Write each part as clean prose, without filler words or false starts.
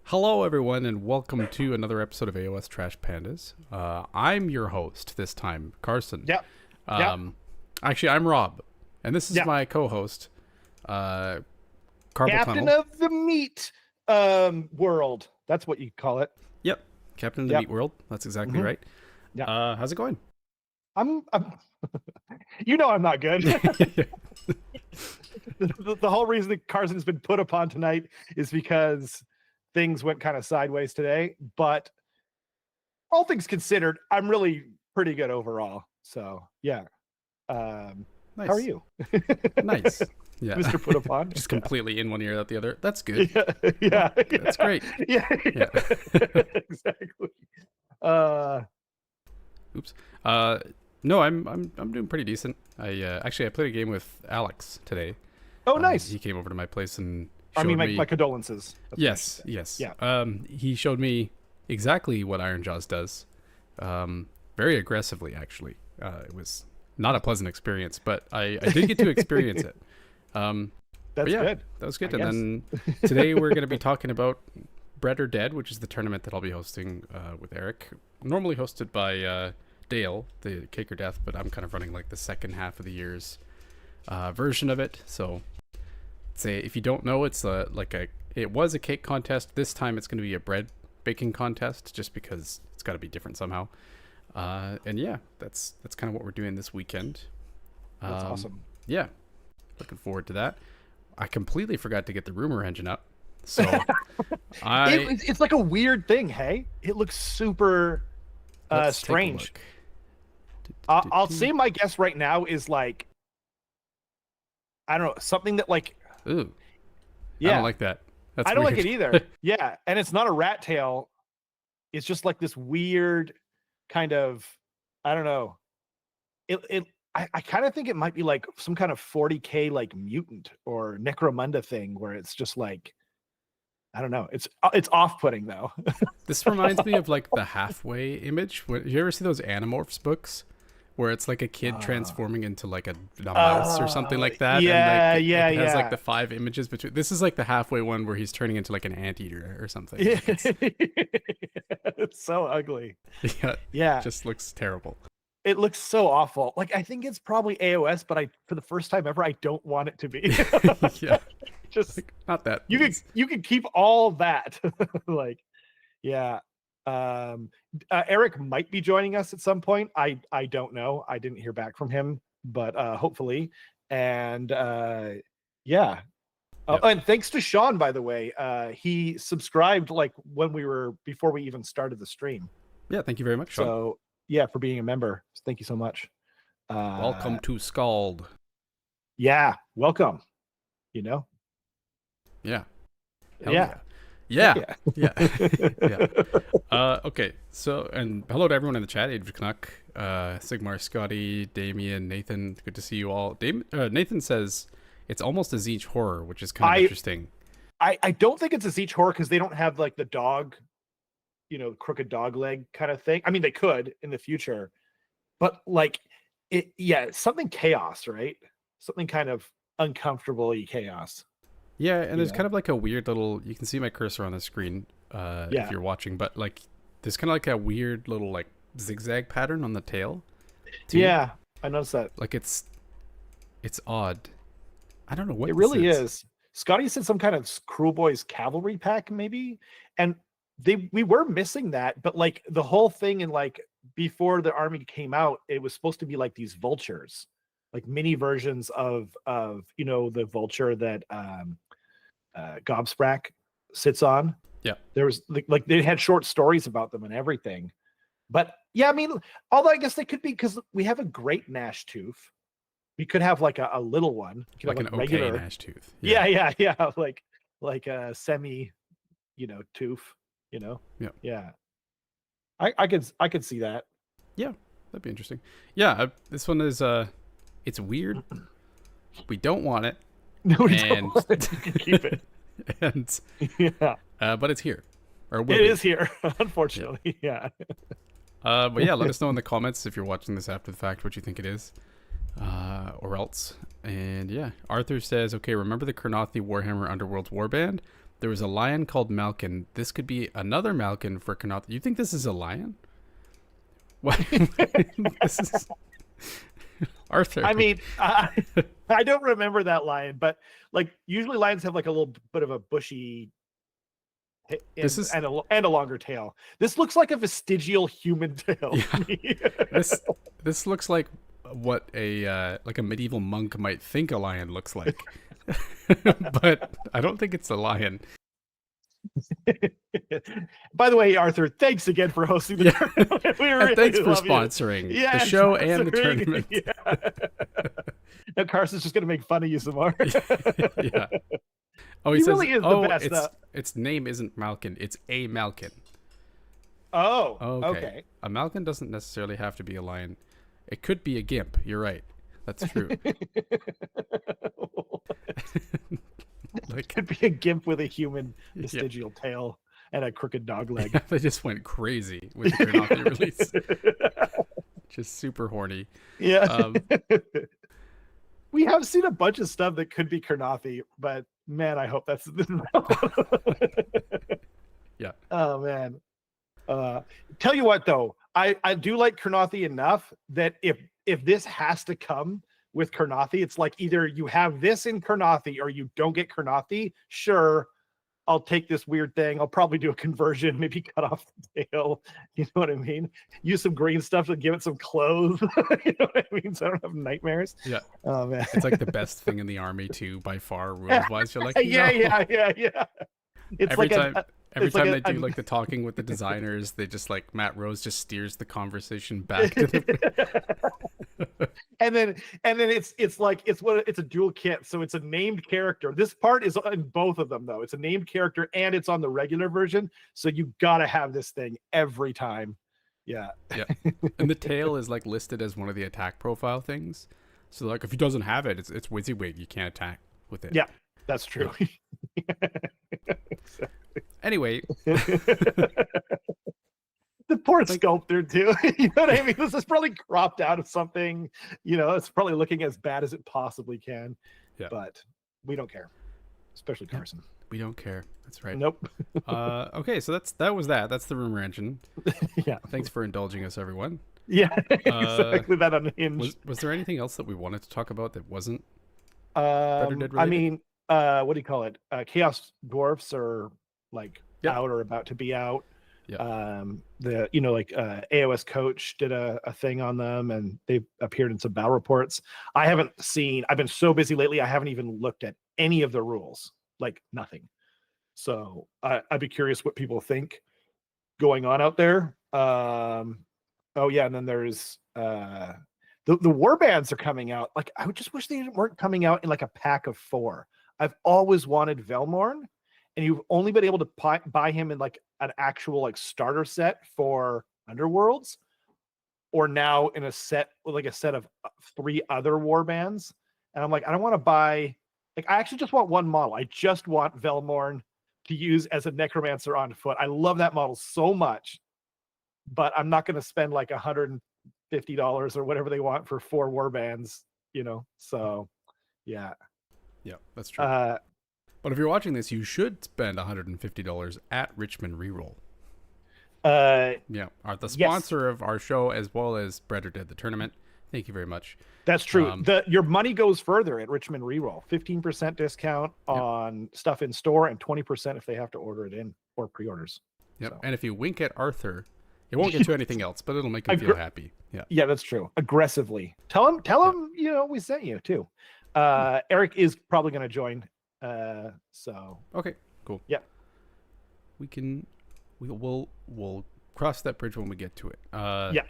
Hello, everyone, and welcome to another episode of AOS Trash Pandas. I'm your host this time, Carson. Yep. Actually, I'm Rob, and this is Yep. my co-host, Carpal Captain Tunnel. of the meat world. That's what you call it. Yep, Captain of the Yep. Meat World. That's exactly Mhm. right. Yep. How's it going? I'm I'm not good. The whole reason that Carson's been put upon tonight is because things went kind of sideways today. But all things considered, I'm really pretty good overall. So yeah. Nice. How are you? Nice. Yeah. Mr. Put upon. Just completely in one ear out the other. That's good. Yeah. That's great. Yeah. Yeah. Exactly. Oops. No, I'm doing pretty decent. I played a game with Alex today. Oh, nice. He came over to my place and I mean, showed my condolences. That's Yes, what I yes. should say. Yeah. He showed me exactly what Iron Jaws does. Very aggressively, actually. It was not a pleasant experience, but I did get to experience it. That's yeah, good. That was good. I And then today we're going to be talking about Bread or Dead, which is the tournament that I'll be hosting with Eric. Normally hosted by Dale, the Cake or Death, but I'm kind of running like the second half of the year's version of it. So, if you don't know, it was a cake contest. This time it's going to be a bread baking contest, just because it's got to be different somehow. And yeah, that's kind of what we're doing this weekend. That's awesome. Yeah, looking forward to that. I completely forgot to get the rumor engine up, so It's like a weird thing. Hey, it looks super let's take a strange. look. I'll say my guess right now is like, I don't know, something that like, Ooh, yeah, I don't like that. That's I don't like weird. it either. Yeah, and it's not a rat tail. It's just like this weird kind of, I don't know. I kind of think it might be like some kind of 40K like mutant or necromunda thing where it's just like, I don't know. It's off-putting though. This reminds me of like the halfway image. You ever see those Animorphs books where it's like a kid transforming into like a mouse or something like that? Yeah, and yeah, it has like yeah. the 5 images between. This is like the halfway one where he's turning into like an anteater or something. It's so ugly. Yeah, Yeah. just looks terrible. It looks so awful. Like, I think it's probably AOS, but for the first time ever, I don't want it to be. Yeah, Just like, not that. you can keep all that. Like, yeah. Eric might be joining us at some point. I don't know. I didn't hear back from him, but hopefully. And yeah. Yep. And thanks to Sean, by the way. He subscribed like before we even started the stream. Yeah, thank you very much, Sean. So yeah, for being a member. Thank you so much. Welcome to Scald. Yeah, welcome. You know? Yeah. Hell Yeah. Yeah. Yeah. Okay. So, and hello to everyone in the chat. Age of Canuck, Sigmar, Scotty, Damien, Nathan. Good to see you all. Nathan says it's almost a Zeech horror, which is kind of interesting. I don't think it's a Zeech horror because they don't have like the dog, crooked dog leg kind of thing. I mean, they could in the future, but like something chaos, right? Something kind of uncomfortable-y chaos. Yeah, and there's kind of like a weird little, you can see my cursor on the screen if you're watching, but like there's kind of like a weird little like zigzag pattern on the tail too. Yeah, I noticed that. Like it's odd. I don't know what it this really is. Scotty said some kind of Cruel Boys cavalry pack maybe, and we were missing that, but like the whole thing in like before the army came out, it was supposed to be like these vultures, like mini versions of the vulture that Gobsprak sits on. Yeah, there was like they had short stories about them and everything. But yeah, I mean, although I guess they could be, because we have a great Gnash Tooth. We could have like a little one, like an regular okay Gnash Tooth. Yeah, like a semi, tooth. Yeah. I could see that. Yeah, that'd be interesting. Yeah, this one is it's weird. We don't want it. No, we don't want it. You can keep it. And yeah, but it's here. Or it is here, unfortunately. Yeah. But yeah, let us know in the comments if you're watching this after the fact what you think it is, or else. And yeah, Arthur says, okay, remember the Kurnothi Warhammer Underworld's warband? There was a lion called Malkin. This could be another Malkin for Knoth. You think this is a lion? What? This is Arthur. I mean, I don't remember that lion, but like usually lions have like a little bit of a bushy and a longer tail. This looks like a vestigial human tail. Yeah. This looks like what a medieval monk might think a lion looks like. But I don't think it's a lion. By the way, Arthur, thanks again for hosting the tournament. We really thanks for sponsoring the show and the tournament. Yeah. Now Carson's just going to make fun of you some more. Yeah. Oh, he says, really is the best. Its name isn't Malkin. It's a Malkin. Oh, okay. A Malkin doesn't necessarily have to be a lion. It could be a gimp. You're right. That's true. It could be a gimp with a human vestigial tail and a crooked dog leg. Yeah, they just went crazy with the Kurtis release. Just super horny. Yeah. We have seen a bunch of stuff that could be Kurtis, but man, I hope that's Yeah. Oh man. Tell you what though, I do like Kurtis enough that if this has to come with Kurtis, it's like either you have this in Kurtis or you don't get Kurtis. Sure, I'll take this weird thing. I'll probably do a conversion, maybe cut off the tail. You know what I mean? Use some green stuff to give it some clothes. You know what I mean? So I don't have nightmares. Yeah. Oh man. It's like the best thing in the army too, by far, rules wise. You're like, no. Yeah. It's every like time they do like the talking with the designers, they just like Matt Rose just steers the conversation back to them. and then it's like it's a dual kit, so it's a named character. This part is in both of them though. It's a named character and it's on the regular version, so you gotta have this thing every time. Yeah. And the tail is like listed as one of the attack profile things. So like if he doesn't have it, it's WYSIWYG. You can't attack with it. Yeah, that's true. Yeah. Anyway. The poor sculptor too. You know what I mean? This is probably cropped out of something. You know, it's probably looking as bad as it possibly can. Yeah. But we don't care. Especially Carson. We don't care. That's right. Nope. Okay, so that's the rumor engine. Yeah. Thanks for indulging us, everyone. Yeah, exactly. That unhinged. Was there anything else that we wanted to talk about that wasn't Better Dead related? I mean, what do you call it? Chaos Dwarfs are like out or about to be out. Yeah. The AOS Coach did a thing on them, and they've appeared in some battle reports. I've been so busy lately, I haven't even looked at any of the rules, like nothing. So I'd be curious what people think going on out there. Oh yeah, and then there's the warbands are coming out. Like I would just wish they weren't coming out in like a pack of 4. I've always wanted Velmorn, and you've only been able to buy him in like an actual like starter set for Underworlds, or now in a set of 3 other warbands. And I'm like, I don't want to buy, like, I actually just want one model. I just want Velmorn to use as a necromancer on foot. I love that model so much, but I'm not going to spend like $150 or whatever they want for 4 warbands, you know? So yeah. Yeah, that's true. But if you're watching this, you should spend $150 at Richmond Reroll. Yeah, are the sponsor of our show as well as Better Dead the tournament. Thank you very much. That's true. Your money goes further at Richmond Reroll. 15% discount on stuff in store and 20% if they have to order it in or pre-orders. Yep. So. And if you wink at Arthur, it won't get you anything else, but it'll make him feel happy. Yeah. Yeah, that's true. Aggressively. Tell him, you know, we sent you too. Eric is probably going to join. So okay, cool. Yeah, we'll cross that bridge when we get to it. Yeah,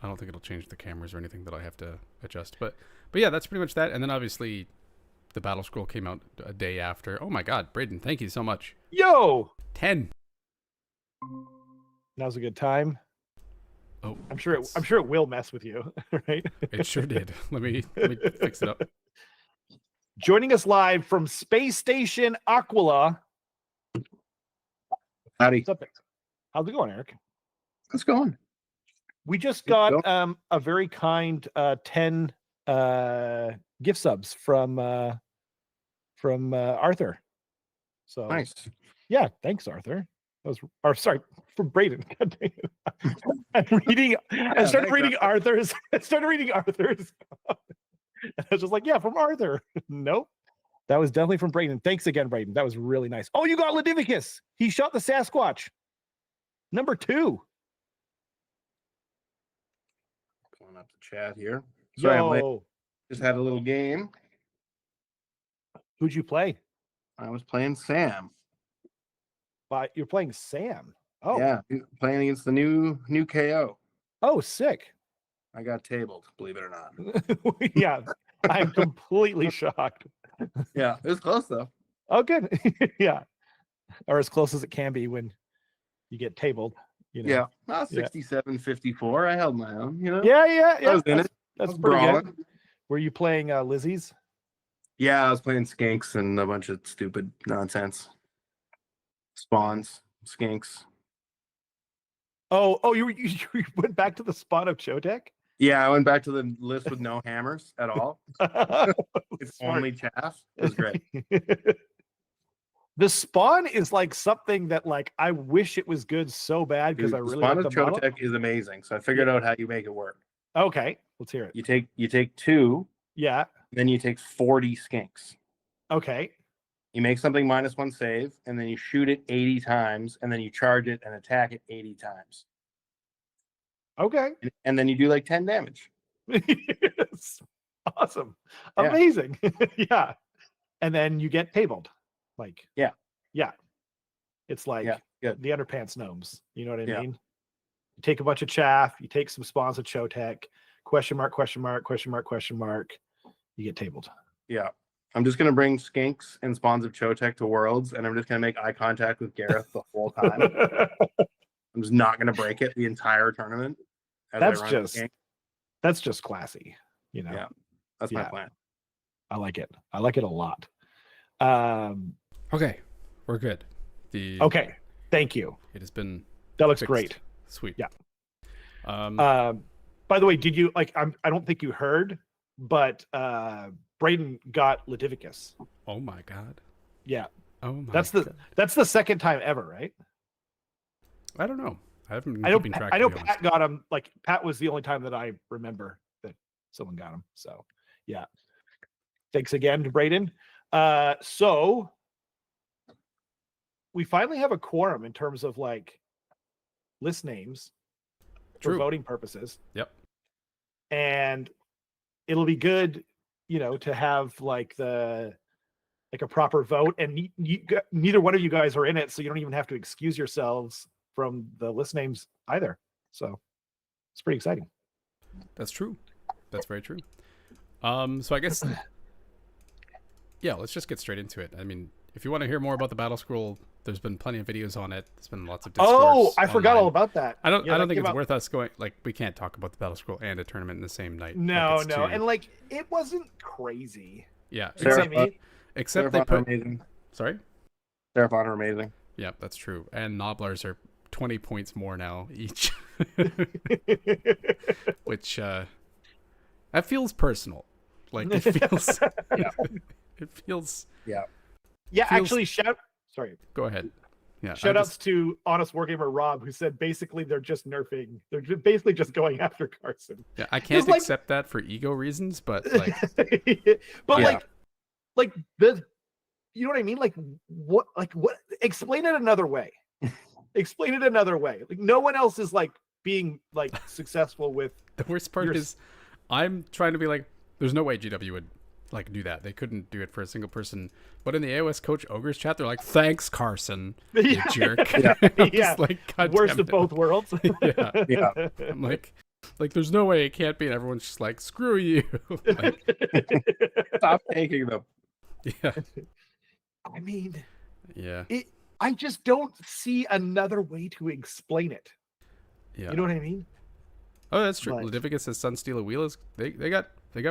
I don't think it'll change the cameras or anything that I have to adjust, but yeah, that's pretty much that. And then obviously the Battle Scroll came out a day after. Oh my God, Braden, thank you so much. Yo, 10. Now's a good time. Oh, I'm sure it will mess with you, right? It sure did. Let me fix it up. Joining us live from Space Station Aquila. Howdy. How's it going, Eric? It's going. We just got a very kind 10 gift subs from Arthur. So Nice. yeah, thanks, Arthur. That was, or sorry, from Braden. God dang it. I'm reading. I started thanks, reading Arthur's. I started reading Arthur's. And I was just like, yeah, from Arthur. Nope. That was definitely from Braden. Thanks again, Braden. That was really nice. Oh, you got Ledivicus. He shot the Sasquatch. Number 2. Pulling up the chat here. Sorry, Yo, just had a little game. who'd you play? I was playing Sam. You're playing Sam. Oh, Yeah, playing against the new KO. Oh, sick. I got tabled, believe it or not. Yeah, I'm completely shocked. Yeah, it was close though. Oh, good. Yeah, or as close as it can be when you get tabled. You know? Yeah, not 67-54. I held my own. You know. Yeah. I was in That's, it. that's I was pretty brawling. good. Were you playing Lizzie's? Yeah, I was playing skinks and a bunch of stupid nonsense. Spawns, skinks. Oh, you went back to the spot of Chotek? Yeah, I went back to the list with no hammers at all. It's Smart. only chaff. It was great. The spawn is like something that like I wish it was good so bad because Dude, I the really spawn like of the model. Chotek is amazing. So I figured out how you make it work. Okay, let's hear it. You take 2, Yeah. then you take 40 skinks. Okay. You make something -1 save, and then you shoot it 80 times, and then you charge it and attack it 80 times. Okay. And then you do like 10 damage. Yes. Awesome. Yeah. Amazing. Yeah. And then you get tabled. Like, Yeah. It's like good. the underpants gnomes. You know what I Yeah. mean? You take a bunch of chaff, you take some spawns of Chotek, question mark, you get tabled. Yeah. I'm just going to bring skinks and spawns of Chotek to Worlds, and I'm just going to make eye contact with Gareth the whole time. I'm just not going to break it the entire tournament. That's just classy, you know. Yeah, that's my plan. I like it. I like it a lot. Okay, we're good. Okay, thank you. It has been. That looks fixed. great. Sweet. Yeah. By the way, did you like? I don't think you heard, but Braden got Ledivicus. Oh my god. Yeah. Oh my. That's the second time ever, right? I don't know. I haven't been I know. keeping track. I know to be Pat got him. Like Pat was the only time that I remember that someone got him. So yeah. Thanks again to Braden. So we finally have a quorum in terms of like list names for voting purposes. Yep. And it'll be good, to have like a proper vote, and neither one of you guys are in it, so you don't even have to excuse yourselves from the list names either. So it's pretty exciting. That's true. That's very true. So I guess, yeah, let's just get straight into it. I mean, if you want to hear more about the Battle Scroll, there's been plenty of videos on it. There's been lots of discourse. Oh, I forgot all about that. I don't think it's worth us going, like, we can't talk about the Battle Scroll and a tournament in the same night. No. And like, it wasn't crazy. Yeah. Except they put amazing. Sorry? Seraphon are amazing. Yeah, that's true. And Nobblers are 20 points more now each. Which that feels personal. Like it feels it feels actually go ahead. Yeah. Shout outs to Honest Wargamer Rob, who said basically they're just nerfing. They're basically just going after Carson. Yeah, I can't accept that for ego reasons, but like like the, you know what I mean? Like what explain it another way. Explain it another way. Like no one else is like being like successful with the worst part is I'm trying to be like, there's no way GW would like do that. They couldn't do it for a single person. But in the AOS Coach Ogres chat, they're like, thanks, Carson, you jerk. Yeah. Like, worst of both worlds. Yeah. I'm like there's no way it can't be. And everyone's just like, screw you. Like, stop taking them. Yeah. I mean, yeah. I just don't see another way to explain it. Yeah. You know what I mean? Oh, that's true. Ledivicus says Sunsteel Wheel is they got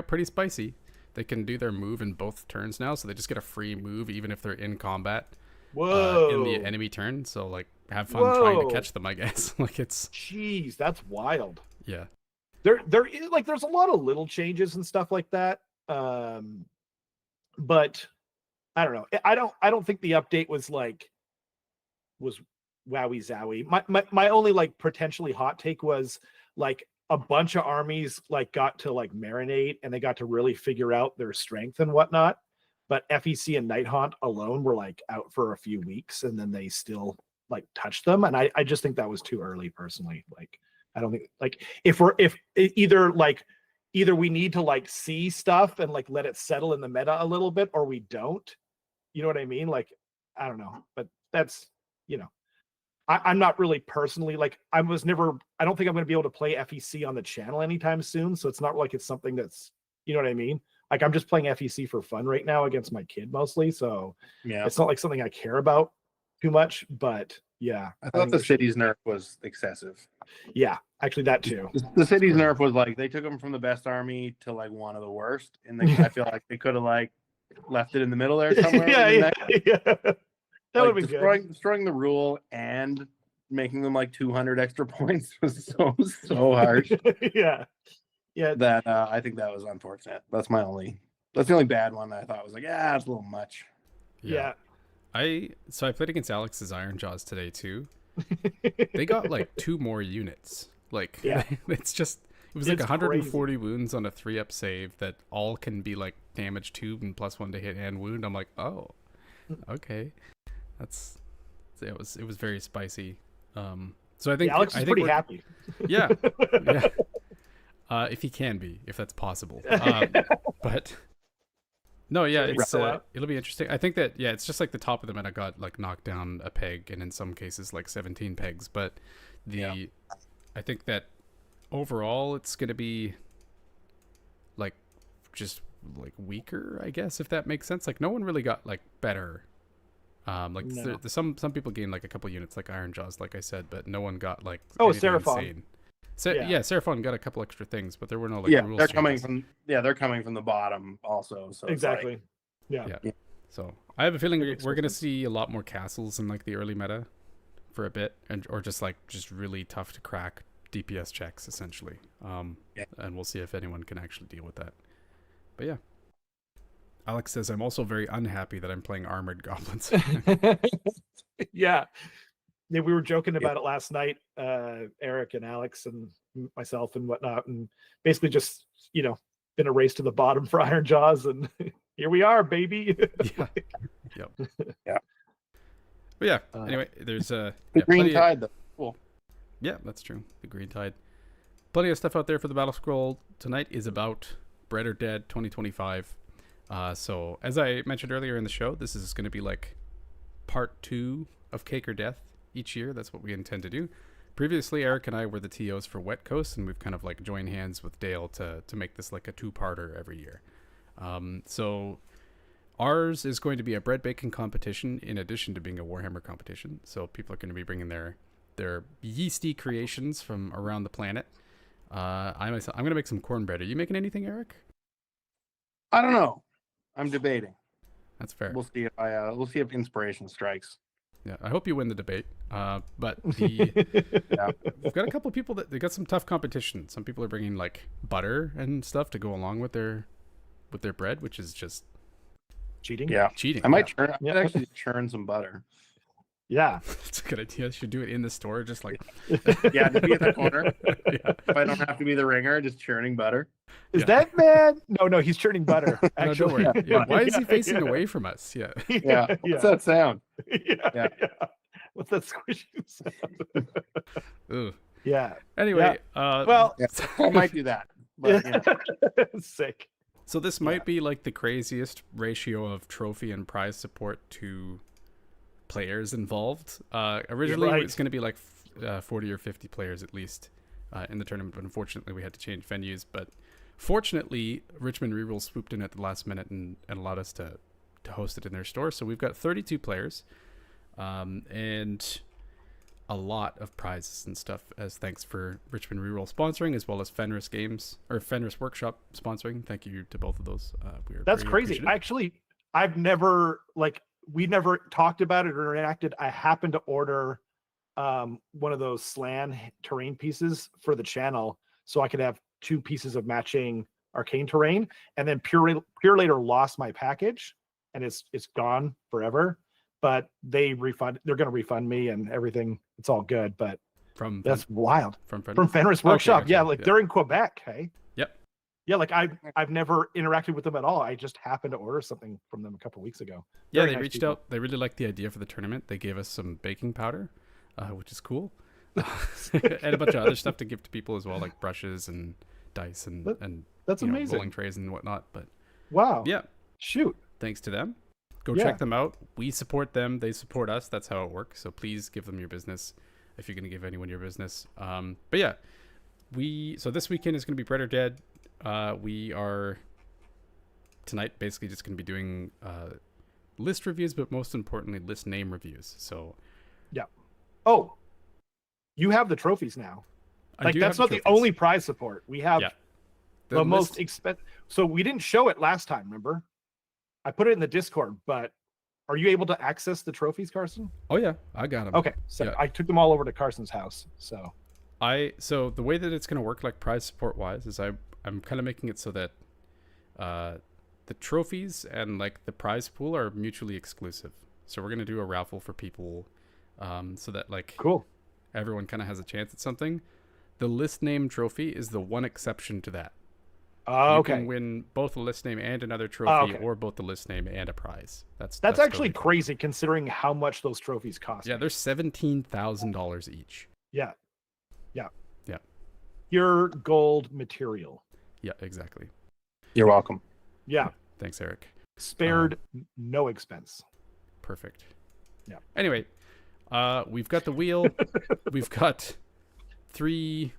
pretty spicy. They can do their move in both turns now, so they just get a free move even if they're in combat. Whoa! In the enemy turn, so like have fun trying to catch them, I guess. Like it's. Jeez, that's wild. Yeah. There is like there's a lot of little changes and stuff like that. But I don't know. I don't think the update was wowie zowie. My only like potentially hot take was like a bunch of armies like got to like marinate and they got to really figure out their strength and whatnot. But FEC and Nighthaunt alone were like out for a few weeks and then they still like touched them. And I just think that was too early personally. Like, I don't think like if either we need to like see stuff and like let it settle in the meta a little bit or we don't, you know what I mean? Like, I don't know, but that's, I'm not really personally like I don't think I'm going to be able to play FEC on the channel anytime soon. So it's not like it's something that's, you know what I mean? Like I'm just playing FEC for fun right now against my kid mostly. So Yeah, it's not like something I care about too much, but yeah. I thought the city's nerf was excessive. Yeah, actually that too. The city's nerf was like they took them from the best army to like one of the worst, and I feel like they could have like left it in the middle there somewhere. yeah. That Like, would be good. Destroying the rule and making them like 200 extra points was so harsh. yeah. That I think that was unfortunate. That's the only bad one that I thought was like, it's a little much. Yeah. I played against Alex's Iron Jaws today too. They got like 2 more units. Like, it's like 140 crazy. wounds on a 3-up save that all can be like damage 2 and +1 to hit and wound. I'm like, oh, okay. It was very spicy. So I think Alex is pretty happy. Yeah. If he can be, if that's possible. But no, yeah, it'll be interesting. I think that it's just like the top of the meta got like knocked down a peg, and in some cases like 17 pegs. But I think that overall it's gonna be like just like weaker, I guess, if that makes sense. Like no one really got like better. Some people gained like a couple units like Iron Jaws, like I said, but no one got like Seraphon. Seraphon got a couple extra things, but there were no like rules they're changes. coming from the bottom also. So exactly. Yeah. So I have a feeling we're gonna see a lot more castles in like the early meta for a bit, or just really tough to crack DPS checks essentially. And we'll see if anyone can actually deal with that. But yeah. Alex says, I'm also very unhappy that I'm playing armored goblins. Yeah, we were joking about it last night, Eric and Alex and myself and whatnot, and basically just, been a race to the bottom for Iron Jaws, and here we are, baby. Yep. Yeah. But yeah, anyway, there's the Green Tide, though. Cool. Yeah, that's true. The Green Tide. Plenty of stuff out there for the Battle Scroll. Tonight is about Bred or Dead 2025. So as I mentioned earlier in the show, this is going to be like part 2 of Cake or Death each year. That's what we intend to do. Previously, Eric and I were the TOs for Wet Coast, and we've kind of like joined hands with Dale to make this like a 2-parter every year. So ours is going to be a bread baking competition in addition to being a Warhammer competition. So people are going to be bringing their yeastie creations from around the planet. I'm going to make some cornbread. Are you making anything, Eric? I don't know. I'm debating. That's fair. We'll see if inspiration strikes. Yeah, I hope you win the debate. But we've got a couple of people they got some tough competition. Some people are bringing like butter and stuff to go along with their bread, which is just cheating. Yeah, cheating. I might actually churn some butter. Yeah, it's a good idea. You should do it in the store, just like just be in the corner. If I don't have to be the ringer, just churning butter. Is that man? No, he's churning butter. No, Actually, don't worry. Yeah. Why is he facing away from us? Yeah. What's that sound? Yeah. What's that squishing sound? Ooh. Yeah. Anyway, I might do that. But, Sick. So this might be like the craziest ratio of trophy and prize support to players involved. Originally it was going to be like 40 or 50 players at least in the tournament, but unfortunately we had to change venues. But fortunately, Richmond Reroll swooped in at the last minute and allowed us to host it in their store. So we've got 32 players and a lot of prizes and stuff as thanks for Richmond Reroll sponsoring, as well as Fenris Games or Fenris Workshop sponsoring. Thank you to both of those. That's crazy. Actually, we never talked about it or interacted. I happened to order one of those Slan terrain pieces for the channel so I could have 2 pieces of matching arcane terrain, and then Pure Later lost my package. and it's gone forever. But they're going to refund me and everything. It's all good. But From that's wild. from Fenris Okay, Workshop. gotcha. Yeah, like they're in Quebec. Hey. Yep. Yeah, like I've never interacted with them at all. I just happened to order something from them a couple weeks ago. Yeah, Very they nice reached people. out. They really liked the idea for the tournament. They gave us some baking powder, which is cool, and a bunch of other stuff to give to people as well, like brushes and dice and That's you know, amazing. rolling trays and whatnot. But Wow. yeah, Shoot. thanks to them. Go Yeah. check them out. We support them. They support us. That's how it works. So please give them your business if you're going to give anyone your business. But yeah, so this weekend is going to be Bread or Dead. We are tonight basically just going to be doing list reviews, but most importantly, list name reviews. So Oh, you have the trophies now. I Like do that's have not the trophies. only prize support. We have Yeah. the most list- expensive. So we didn't show it last time, remember? I put it in the Discord, but are you able to access the trophies, Carson? Oh yeah, I got them. Okay. So Yeah. I took them all over to Carson's house. So So the way that it's going to work, like prize support wise, is I'm kind of making it so that the trophies and like the prize pool are mutually exclusive. So we're going to do a raffle for people, so that like cool. everyone kind of has a chance at something. The list name trophy is the one exception to that. You Okay. can win both a list name and another trophy, okay. or both the list name and a prize. That's Actually totally fine. crazy considering how much those trophies cost. Yeah, me. they're $17,000 each. Yeah. Yeah. Pure gold material. Yeah, exactly. You're welcome. Yeah. Thanks, Eric. Spared no expense. Perfect. Yeah. Anyway, we've got the wheel. We've got 3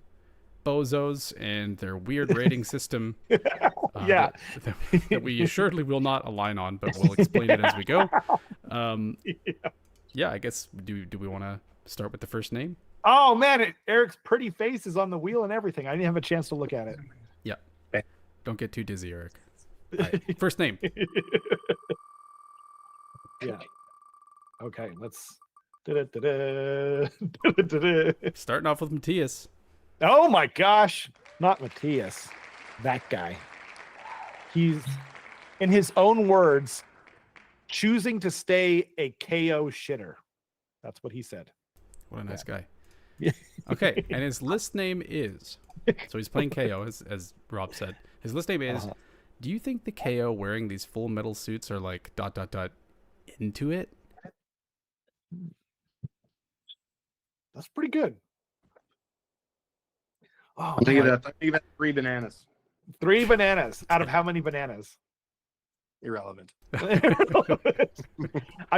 bozos and their weird rating system. Yeah. That we assuredly will not align on, but we'll explain it as we go. Yeah, I guess do we want to start with the first name? Oh man, Eric's pretty face is on the wheel and everything. I didn't have a chance to look at it. Yeah. Okay. Don't get too dizzy, Eric. All right, first name. Yeah. Okay, let's. Da-da-da-da. Starting off with Matthias. Oh my gosh, not Matthias. That guy. He's, in his own words, choosing to stay a KO shitter. That's what he said. What a nice guy. Yeah. Okay, and his list name is. So he's playing KO, as Rob said. His list name is. Do you think the KO wearing these full metal suits are like ... into it? That's pretty good. Oh, I'm thinking man. that 3 bananas. 3 bananas out of how many bananas? Irrelevant. I'm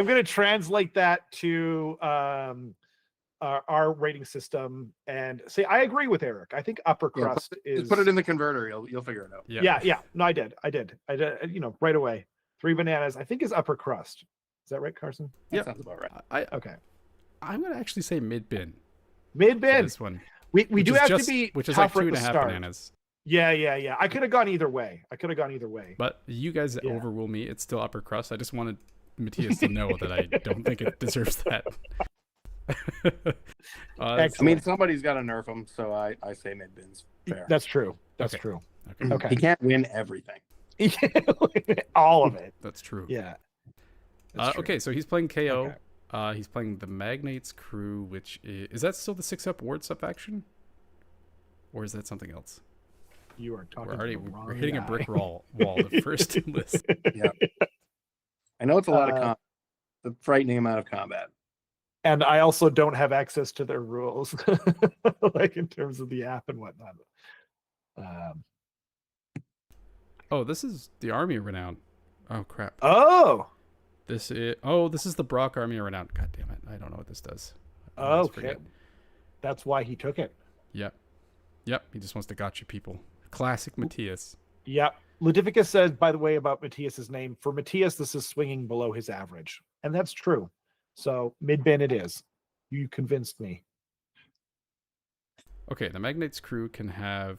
going to translate that to our rating system and say I agree with Eric. I think upper crust is. Just put it in the converter. You'll figure it out. Yeah. No, I did. Right away. 3 bananas. I think is upper crust. Is that right, Carson? That Yep. sounds about right. Okay. I'm gonna actually say mid bin. Mid for bin. this one. We Which do is have just- to be which is like tougher 2.5 at the start. bananas. Yeah. I could have gone either way. But you guys Yeah. overrule me. It's still upper crust. I just wanted Matthias to know that I don't think it deserves that. I mean, somebody's got to nerf him, so I say mid bins. Fair. That's true. That's Okay. true. Okay, Okay. He can't win everything. All of it. that's true. Yeah. That's true. Okay, so he's playing KO. Okay. He's playing the Magnate's Crew, which is that still the 6-up ward sub faction? Or is that something else? You are talking. We're hitting a brick wall. The first list. Yeah. I know it's a lot of combat. The frightening amount of combat. And I also don't have access to their rules, like in terms of the app and whatnot. Oh, this is the Army of Renown. Oh crap. Oh, This is the Brock Army of Renown. God damn it. I don't know what this does. I always okay. forget. That's why he took it. Yep. He just wants to gotcha people. Classic Matthias. Yep. Ludificus says, by the way, about Matthias's name, for Matthias, this is swinging below his average. And that's true. So mid-bin it is. You convinced me. Okay, the Magnate's Crew can have,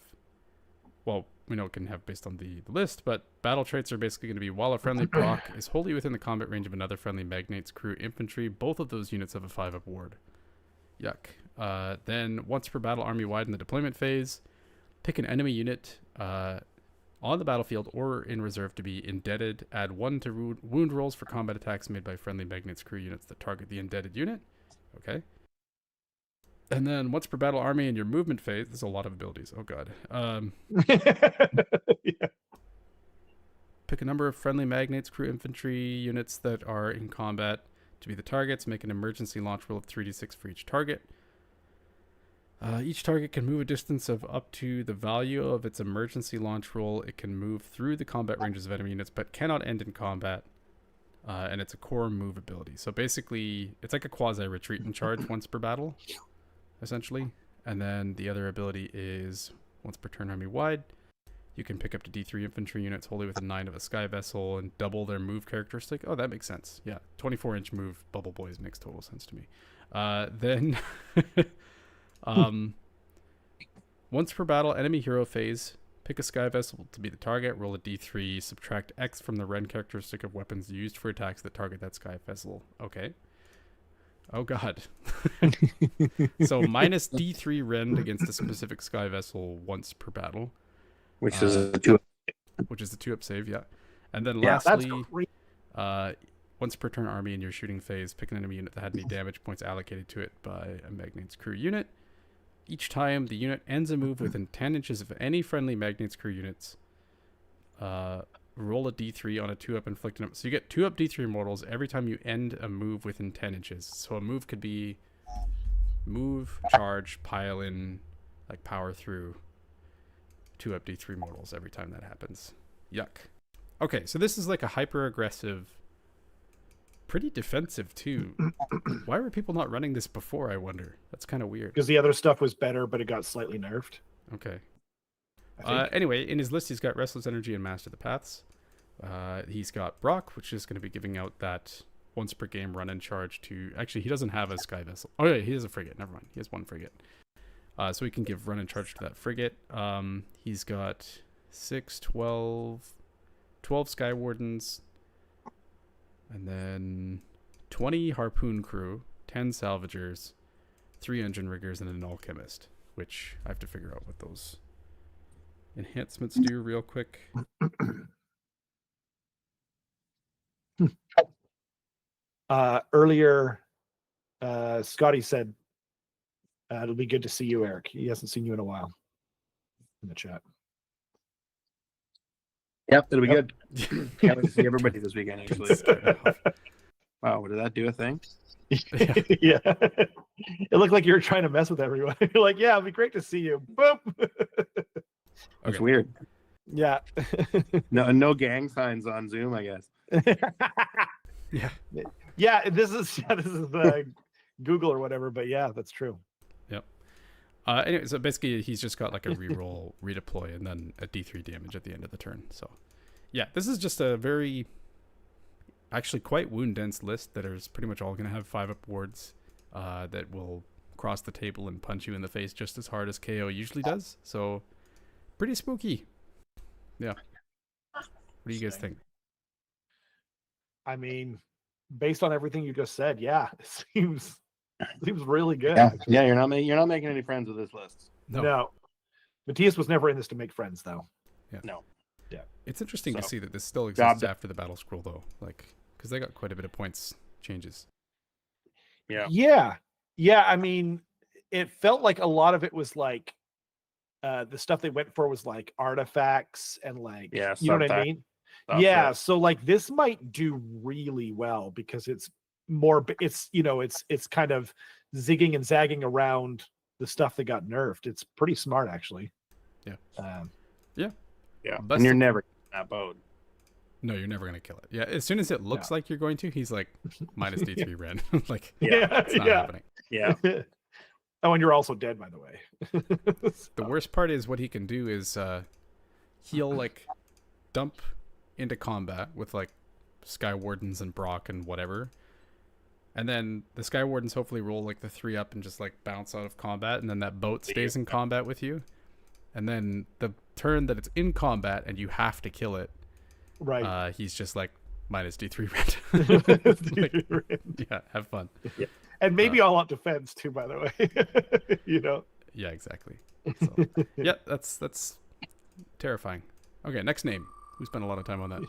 well, we know it can have based on the list, but battle traits are basically going to be while a friendly Brock is wholly within the combat range of another friendly Magnate's Crew infantry, both of those units have a 5-up ward. Yuck. Then once per battle army wide in the deployment phase, pick an enemy unit on the battlefield or in reserve to be indebted. Add 1 to wound rolls for combat attacks made by friendly Magnate's crew units that target the indebted unit. Okay. And then once per battle army in your movement phase, there's a lot of abilities. Oh god. Yeah. Pick a number of friendly Magnate's crew infantry units that are in combat to be the targets. Make an emergency launch roll of 3d6 for each target. Each target can move a distance of up to the value of its emergency launch roll. It can move through the combat ranges of enemy units, but cannot end in combat. And it's a core move ability. So basically, it's like a quasi-retreat and charge once per battle, essentially. And then the other ability is once per turn army wide. You can pick up to D3 infantry units wholly within 9 of a sky vessel and double their move characteristic. Oh, that makes sense. Yeah, 24-inch move Bubble Boys makes total sense to me. Then, once per battle, enemy hero phase, pick a sky vessel to be the target, roll a D3, subtract X from the Ren characteristic of weapons used for attacks that target that sky vessel. Okay. Oh god. So minus D3 Rend against a specific sky vessel once per battle. Which is a 2. Which is the 2-up save, yeah. And then Yeah, That's lastly, great. once per turn army in your shooting phase, pick an enemy unit that had any damage points allocated to it by a Magnate's crew unit. Each time the unit ends a move within 10 inches of any friendly Magnate's crew units, roll a D3 on a 2-up inflicted. So you get 2-up D3 mortals every time you end a move within 10 inches. So a move could be move, charge, pile in, like power through. 2-up D3 mortals every time that happens. Yuck. Okay, so this is like a hyper-aggressive, pretty defensive too. Why were people not running this before, I wonder? That's kind of weird. Because the other stuff was better, but it got slightly nerfed. Okay. I think. Anyway, in his list, he's got Restless Energy and Master the Paths. He's got Brock, which is going to be giving out that once per game run and charge to... Actually, he doesn't have a sky vessel. Oh, yeah, he has a frigate. Never mind. He has 1 frigate. So he can give run and charge to that frigate. He's got 6, 12 Sky Wardens, and then 20 Harpoon Crew, 10 Salvagers, 3 Engine Riggers, and an Alchemist, which I have to figure out what those enhancements do real quick. Earlier, Scotty said, it'll be good to see you, Eric. He hasn't seen you in a while in the chat. Yep, it'll be good. Can't wait to see everybody this weekend, actually. Wow, did that do a thing? Yeah. It looked like you were trying to mess with everyone. You're like, yeah, it'd be great to see you. Boop. It's weird. Yeah. No gang signs on Zoom, I guess. Yeah. Yeah, this is Google or whatever, but yeah, that's true. Yep. Anyway, so basically he's just got like a reroll, redeploy, and then a D3 damage at the end of the turn. So yeah, this is just a very, actually quite wound dense list that is pretty much all going to have 5-up wards that will cross the table and punch you in the face just as hard as KO usually does. So pretty spooky. Yeah. What do you guys think? I mean, based on everything you just said, yeah, it seems really good. Yeah, you're not making any friends with this list. No. Matthias was never in this to make friends, though. Yeah. No. Yeah. It's interesting to see that this still exists after the battle scroll, though, like because they got quite a bit of points changes. Yeah. I mean, it felt like a lot of it was like the stuff they went for was like artifacts and like, you know what I mean? Yeah, so like this might do really well because it's more, it's kind of zigging and zagging around the stuff that got nerfed. It's pretty smart, actually. Yeah. Yeah. Best And you're never that boat. No, you're never gonna kill it. Yeah, as soon as it looks like you're going to, he's like minus D3 ren. Like it's not happening. Yeah. Oh, and you're also dead, by the way. The worst part is what he can do is he'll like dump into combat with like Sky Wardens and Brock and whatever. And then the Sky Wardens hopefully roll like the 3-up and just like bounce out of combat, and then that boat stays in combat with you. And then the turn that it's in combat and you have to kill it, right? He's just like minus D3 rent. Yeah, have fun. Yeah. And maybe all out defense too, by the way. Yeah, exactly. So, yeah, that's terrifying. Okay, next name. We spent a lot of time on that.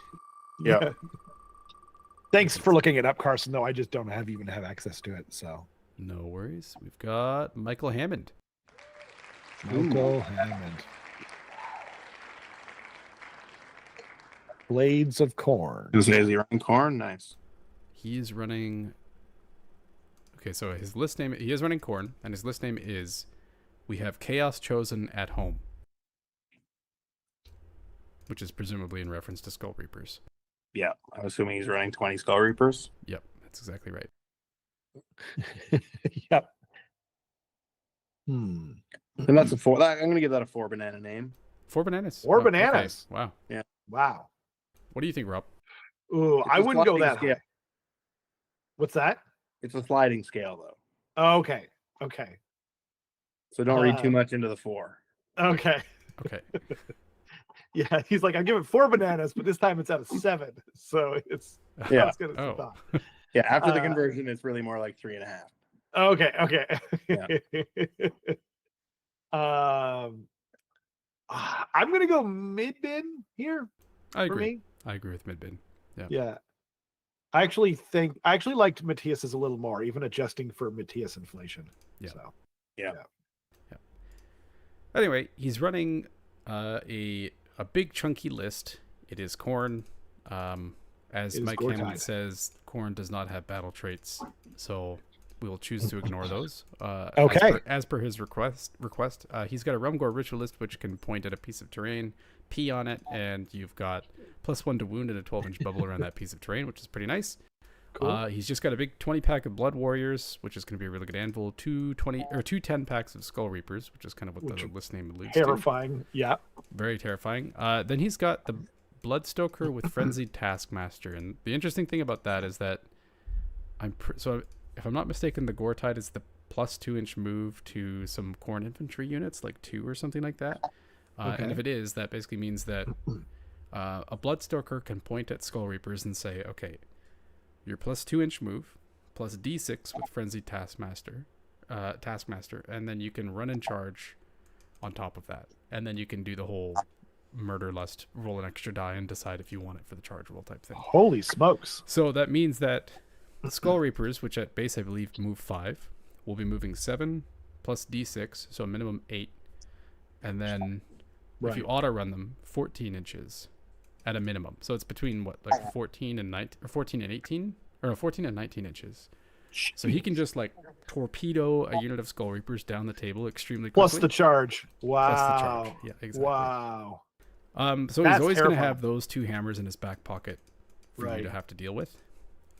Yeah. Thanks for looking it up, Carson. Though I just don't even have access to it. So No worries. We've got Michael Hammond. Michael Hammond. Blades of Corn. Is he running corn? Nice. He's running. Okay, so his list name. He is running Corn, and his list name is. We have Chaos Chosen at Home, which is presumably in reference to Skull Reapers. Yeah, I'm assuming he's running 20 Skull Reapers. Yep, that's exactly right. Yep. And that's a 4. I'm going to give that a 4 banana name. 4 bananas. 4 Oh, okay. bananas. Wow. Yeah. Wow. What do you think, Rob? Ooh, It's I a wouldn't go sliding that scale. high. What's that? It's a sliding scale, though. Oh, okay. Okay. So don't read too much into the 4. Okay. Okay. Yeah, he's like, I give it 4 bananas, but this time it's out of 7. So it's Yeah. that's gonna Oh. stop. Yeah, after the conversion, it's really more like 3.5. Okay, okay. Yeah. I'm gonna go mid-bin here I for agree. me. I agree with Midbin. Yeah. I actually liked Matthias's a little more, even adjusting for Matthias inflation. Yeah. So Anyway, he's running a big chunky list. It is Corn. As It is Mike Gore Hammond Tide. says, Corn does not have battle traits, so we will choose to ignore those. Okay. As per his request, he's got a Rumgore Ritualist, which can point at a piece of terrain, pee on it, and you've got +1 to wound and a 12-inch bubble around that piece of terrain, which is pretty nice. Cool. He's just got a big 20-pack of Blood Warriors, which is going to be a really good anvil. Two 10-packs of Skull Reapers, which is kind of what the list name alludes to. Terrifying. Yeah. Very terrifying. Then he's got the Bloodstoker with Frenzied Taskmaster, and the interesting thing about that is that if I'm not mistaken, the Gore Tide is the +2-inch move to some Corn infantry units, like 2 or something like that. And if it is, that basically means that a Bloodstoker can point at Skull Reapers and say, okay, your +2-inch move, plus D6 with Frenzied Taskmaster, and then you can run and charge on top of that. And then you can do the whole Murder Lust, roll an extra die and decide if you want it for the charge roll type thing. Holy smokes. So that means that Skull Reapers, which at base I believe move 5, will be moving 7 plus D6, so a minimum 8. And then if you auto run them, 14 inches at a minimum. So it's between 14 and 19, or 14 and 18, or no, 14 and 19 inches. So he can just torpedo a unit of Skull Reapers down the table extremely quickly. Plus the charge. Wow. Plus the charge. Yeah, exactly. Wow. So That's he's always going to terrifying. have those 2 hammers in his back pocket for you to have to deal with.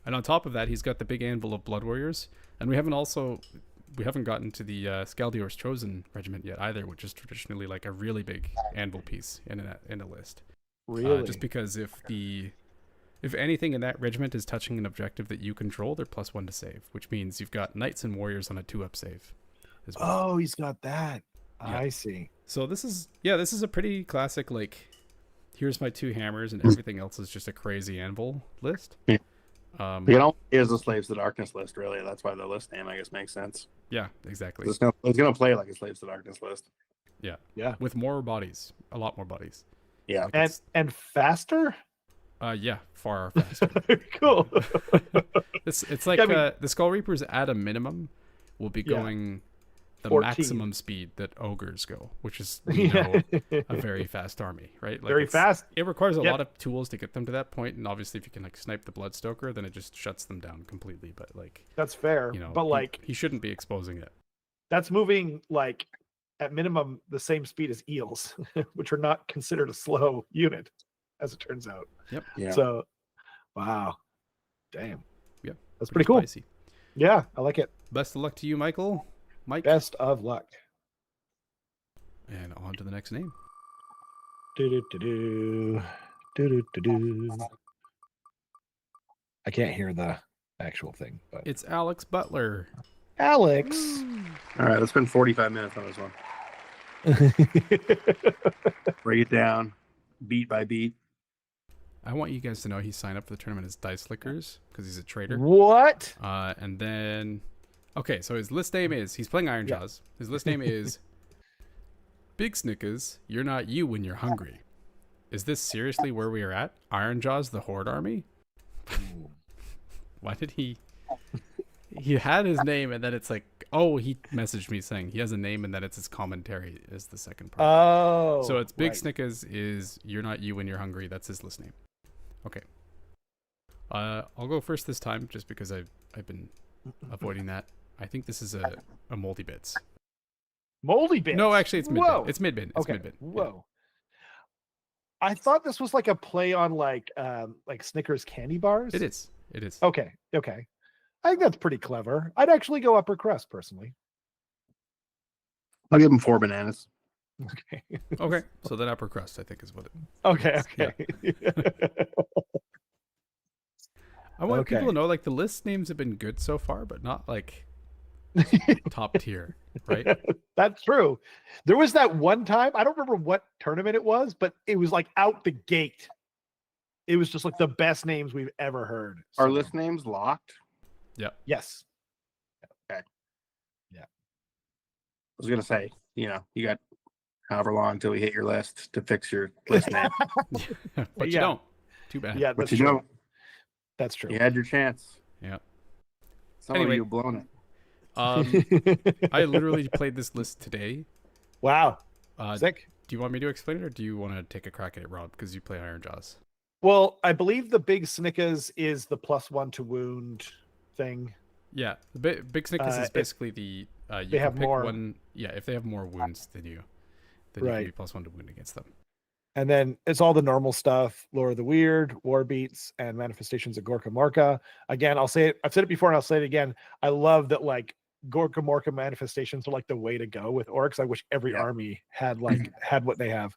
And on top of that, he's got the big anvil of Blood Warriors. And we haven't gotten to the Skaldior's Chosen regiment yet either, which is traditionally like a really big anvil piece in a list. Really? Just because if anything in that regiment is touching an objective that you control, they're +1 to save, which means you've got Knights and Warriors on a 2-up save as well. Oh, he's got that. Yeah. I see. So this is a pretty classic, here's my 2 hammers and everything else is just a crazy anvil list. Yeah. Is the Slaves to Darkness list, really. That's why the list name, I guess, makes sense. Yeah, exactly. It's gonna play like a Slaves to Darkness list. Yeah. Yeah. With more bodies, a lot more bodies. Yeah. And faster? Yeah, far faster. Cool. It's like the Skull Reapers at a minimum will be going the 14. maximum speed that ogres go, which is a very fast army, right? Very fast. It requires a lot of tools to get them to that point, and obviously if you can snipe the Bloodstoker, then it just shuts them down completely. But that's fair. But he shouldn't be exposing it. That's moving at minimum the same speed as eels, which are not considered a slow unit, as it turns out. Yep. Yeah. So, wow, damn. Yep. That's pretty cool. Spicy. Yeah, I like it. Best of luck to you, Michael. Mike. Best of luck. And on to the next name. Do-do-do-do. Do-do-do-do. I can't hear the actual thing, but It's Alex Butler. Alex. All right, let's spend 45 minutes on this one. Break it down, beat by beat. I want you guys to know he signed up for the tournament as Dice Lickers because he's a trader. What? And then, okay, so his list name is, he's playing Iron Jaws. His list name is Big Snickers, You're Not You When You're Hungry. is this seriously where we are at? Iron Jaws, the Horde Army? Why did he had his name, and then it's like, oh, he messaged me saying he has a name, and then it's his commentary is the second part. Oh. So it's Big right. Snickers is You're Not You When You're Hungry. That's his list name. Okay. I'll go first this time just because I've been avoiding that. I think this is a Moldy Bits. Moldy Bits? No, actually, it's mid-bin. Whoa. It's mid-bin. It's Okay. mid-bin. Whoa. I thought this was like a play on like Snickers candy bars. It is. It is. Okay. I think that's pretty clever. I'd actually go upper crust personally. I'll give him 4 bananas. Okay. Okay. So then upper crust, I think, is what it. Okay. I want Okay. people to know, like, the list names have been good so far, but not like top tier, right? That's true. There was that one time, I don't remember what tournament it was, but it was like out the gate. It was just like the best names we've ever heard. Are So, list names locked? yes. Okay. Yeah. I was gonna say, you got however long until we hit your list to fix your list name. But you Yeah. don't. Too bad. Yeah, But that's you true. don't. That's true. You had your chance. Yeah. Some Anyway. of you have blown it. I literally played this list today. Wow. Do Sick. you want me to explain it, or do you want to take a crack at it, Rob? Because you play Iron Jaws. Well, I believe the big Snickers is the +1 to wound thing. Yeah, the big Snickers is If basically the you they can have pick more- one. Yeah, if they have more wounds than you, then you Right. can be +1 to wound against them. And then it's all the normal stuff: Lore of the Weird, War Beats, and Manifestations of Gorka Morka. Again, I'll say it. I've said it before, and I'll say it again. I love that like Gorka Morka manifestations are like the way to go with orcs. I wish every Yeah. army had had what they have.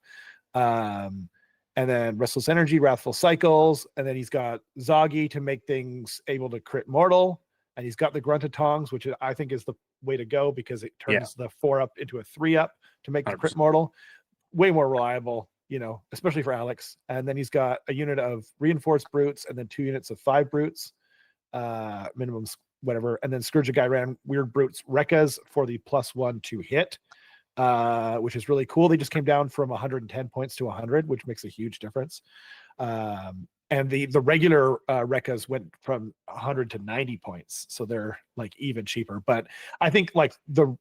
And then Restless Energy, Wrathful Cycles, and then he's got Zoggy to make things able to crit mortal, and he's got the Grunted Tongs, which I think is the way to go because it turns the 4-up into a 3-up to make the crit 100%. mortal. Way more reliable, especially for Alex. And then he's got a unit of reinforced brutes and then 2 units of 5 brutes, minimums, whatever. And then Scourge of Gyran, weird brutes, Rekkas for the +1 to hit, which is really cool. They just came down from 110 points to 100, which makes a huge difference. And the regular Rekkas went from 100 to 90 points, so they're like even cheaper. But I think like the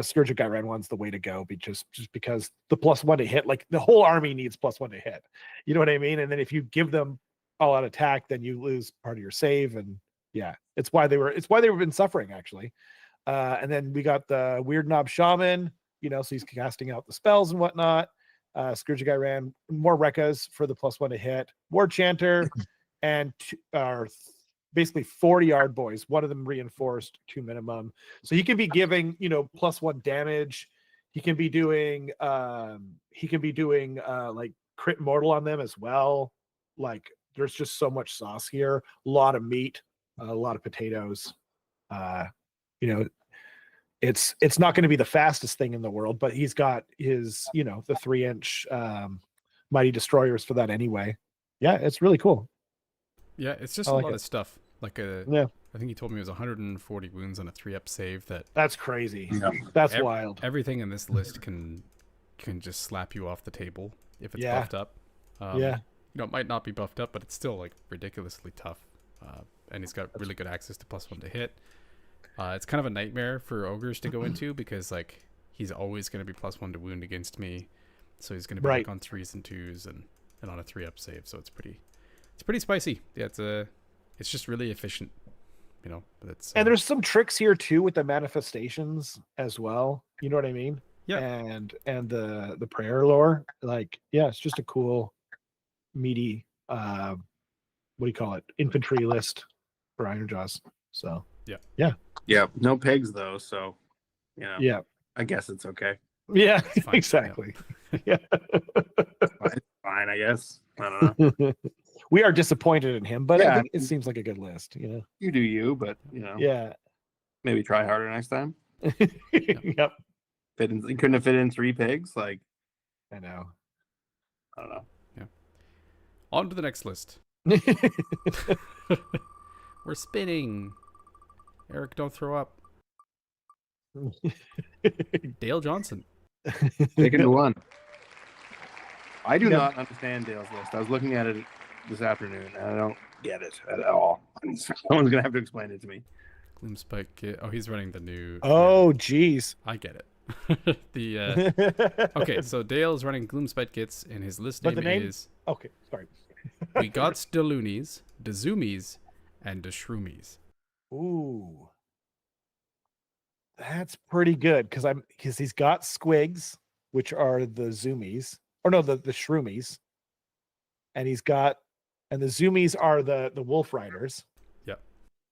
Scourge of Gyran one's the way to go, just because the +1 to hit, like the whole army needs +1 to hit. You know what I mean? And then if you give them all out attack, then you lose part of your save. And yeah, it's why they've been suffering actually. And then we got the Weird Knob Shaman, so he's casting out the spells and whatnot. Scourge of Gyran, more Rekkas for the +1 to hit, War Chanter, and basically 40 yard boys, one of them reinforced, 2 minimum. So he can be giving, +1 damage. He can be doing like crit mortal on them as well. Like there's just so much sauce here, a lot of meat, a lot of potatoes. It's not going to be the fastest thing in the world, but he's got his, the 3-inch mighty destroyers for that anyway. Yeah, it's really cool. Yeah, it's just I a like lot it. of stuff. Like Yeah. I think he told me it was 140 wounds on a 3-up save. That's crazy. Yeah. That's wild. Everything in this list can just slap you off the table if it's Yeah. buffed up. Yeah. It might not be buffed up, but it's still like ridiculously tough. And he's got really good access to +1 to hit. It's kind of a nightmare for ogres to go into because like he's always going to be +1 to wound against me, so he's going to be Right. like on 3s and 2s and on a 3-up save. So it's pretty spicy. Yeah, it's just really efficient, But it's And there's some tricks here too with the manifestations as well. You know what I mean? Yeah. And the prayer lore. Like, yeah, it's just a cool, meaty, what do you call it? Infantry list for Iron Jaws. So Yeah, no pigs though, so yeah. I guess it's okay. Yeah, It's fine, exactly. Yeah. It's fine, I guess. I don't know. We are disappointed in him, but I Yeah. think it seems like a good list, You do you, but Yeah. maybe try harder next time. Yep. You couldn't have fit in 3 pigs, like I know. I don't know. on to the next list. We're spinning. Eric, don't throw up. Dale Johnson. Take it to 1. I do Yeah. not understand Dale's list. I was looking at it this afternoon, and I don't get it at all. Someone's gonna have to explain it to me. Gloom Spike kit. Oh, he's running the new. Oh, geez. I get it. Okay, so Dale's running Gloom Spike kits, and his list But name, the name? is Okay, sorry. We Got the Loonies, the Zoomies, and the Shroomies. Ooh, that's pretty good because he's got squigs, which are the zoomies, or no, the shroomies, and the zoomies are the wolf riders. Yep.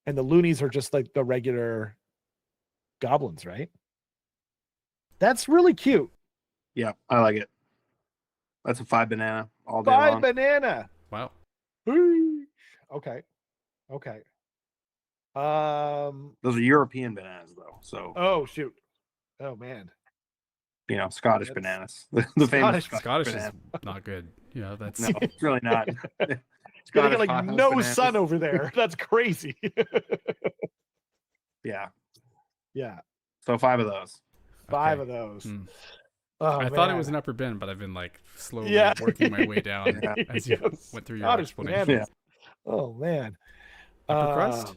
And the loonies are just like the regular goblins, right? That's really cute. Yeah, I like it. That's a 5 banana all day 5 long. banana. Wow. Okay. Those are European bananas, though. So, Oh shoot. Oh man. Scottish That's- bananas. The famous Scottish is banana. not good. That's No, it's really not. Gonna Scottish get like hothouse no bananas. sun over there. That's crazy. Yeah. Yeah. So 5 of those. 5 Okay. of those. Hmm. Oh, I thought it man. was an upper bin, but I've been like slowly Yeah. working my way down Yeah. as you Yes. went through your Scottish explanation. bananas. Oh man. Upper crust?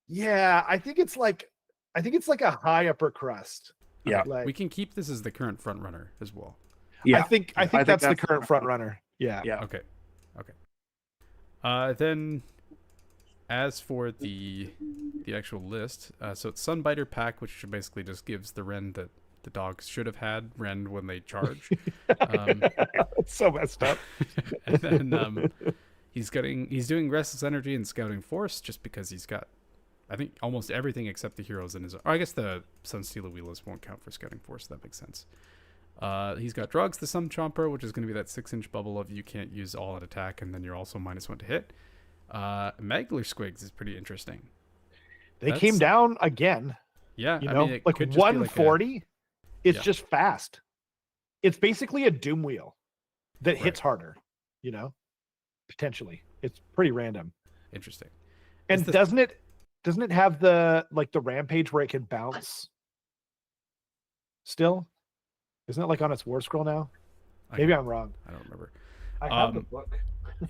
Yeah, I think it's like a high upper crust. Yeah. Like, We can keep this as the current front runner as well. Yeah. I think that's the current front runner. Yeah. Yeah. Okay. Then, as for the actual list, so it's Sunbiter Pack, which basically just gives the rend that the dogs should have had rend when they charge. It's so messed up. And then he's doing Restless Energy and Scouting Force just because he's got, I think, almost everything except the heroes in his. Or I guess the Sunsteel Wheelers won't count for Scouting Force. That makes sense. He's got Drugs, the Sun Chomper, which is going to be that 6-inch bubble of you can't use all at attack, and then you're also -1 to hit. Magler Squigs is pretty interesting. They came down again. Yeah, You I know, mean, it like could just be 140. It's Yeah. just fast. It's basically a doom wheel that hits harder. Potentially. It's pretty random. Interesting. And Is the- doesn't it have the rampage where it can bounce still? Isn't it like on its war scroll now? Maybe I'm wrong. I don't remember. I have the book.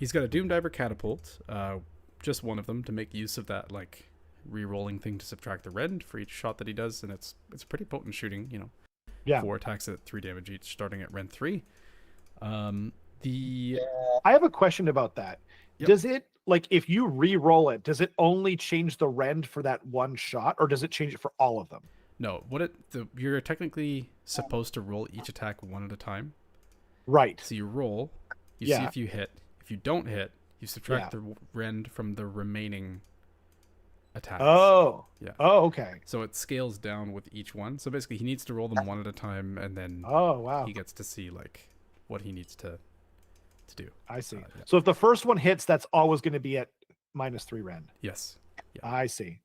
He's got a Doom Diver Catapult, just one of them, to make use of that like re-rolling thing to subtract the rend for each shot that he does, and it's pretty potent shooting. Yeah. 4 attacks at 3 damage each, starting at rend 3. I have a question about that. Yep. Does it, like, if you re-roll it, does it only change the rend for that one shot, or does it change it for all of them? No, you're technically supposed to roll each attack one at a time. Right. So you roll, you see Yeah. if you hit. If you don't hit, you subtract the rend from the remaining attacks. Oh. Yeah. Oh, okay. So it scales down with each one. So basically, he needs to roll them one at a time, and then Oh, wow. he gets to see like what he needs to do. I see. Yeah. So if the first one hits, that's always going to be at -3 rend. Yes. I see.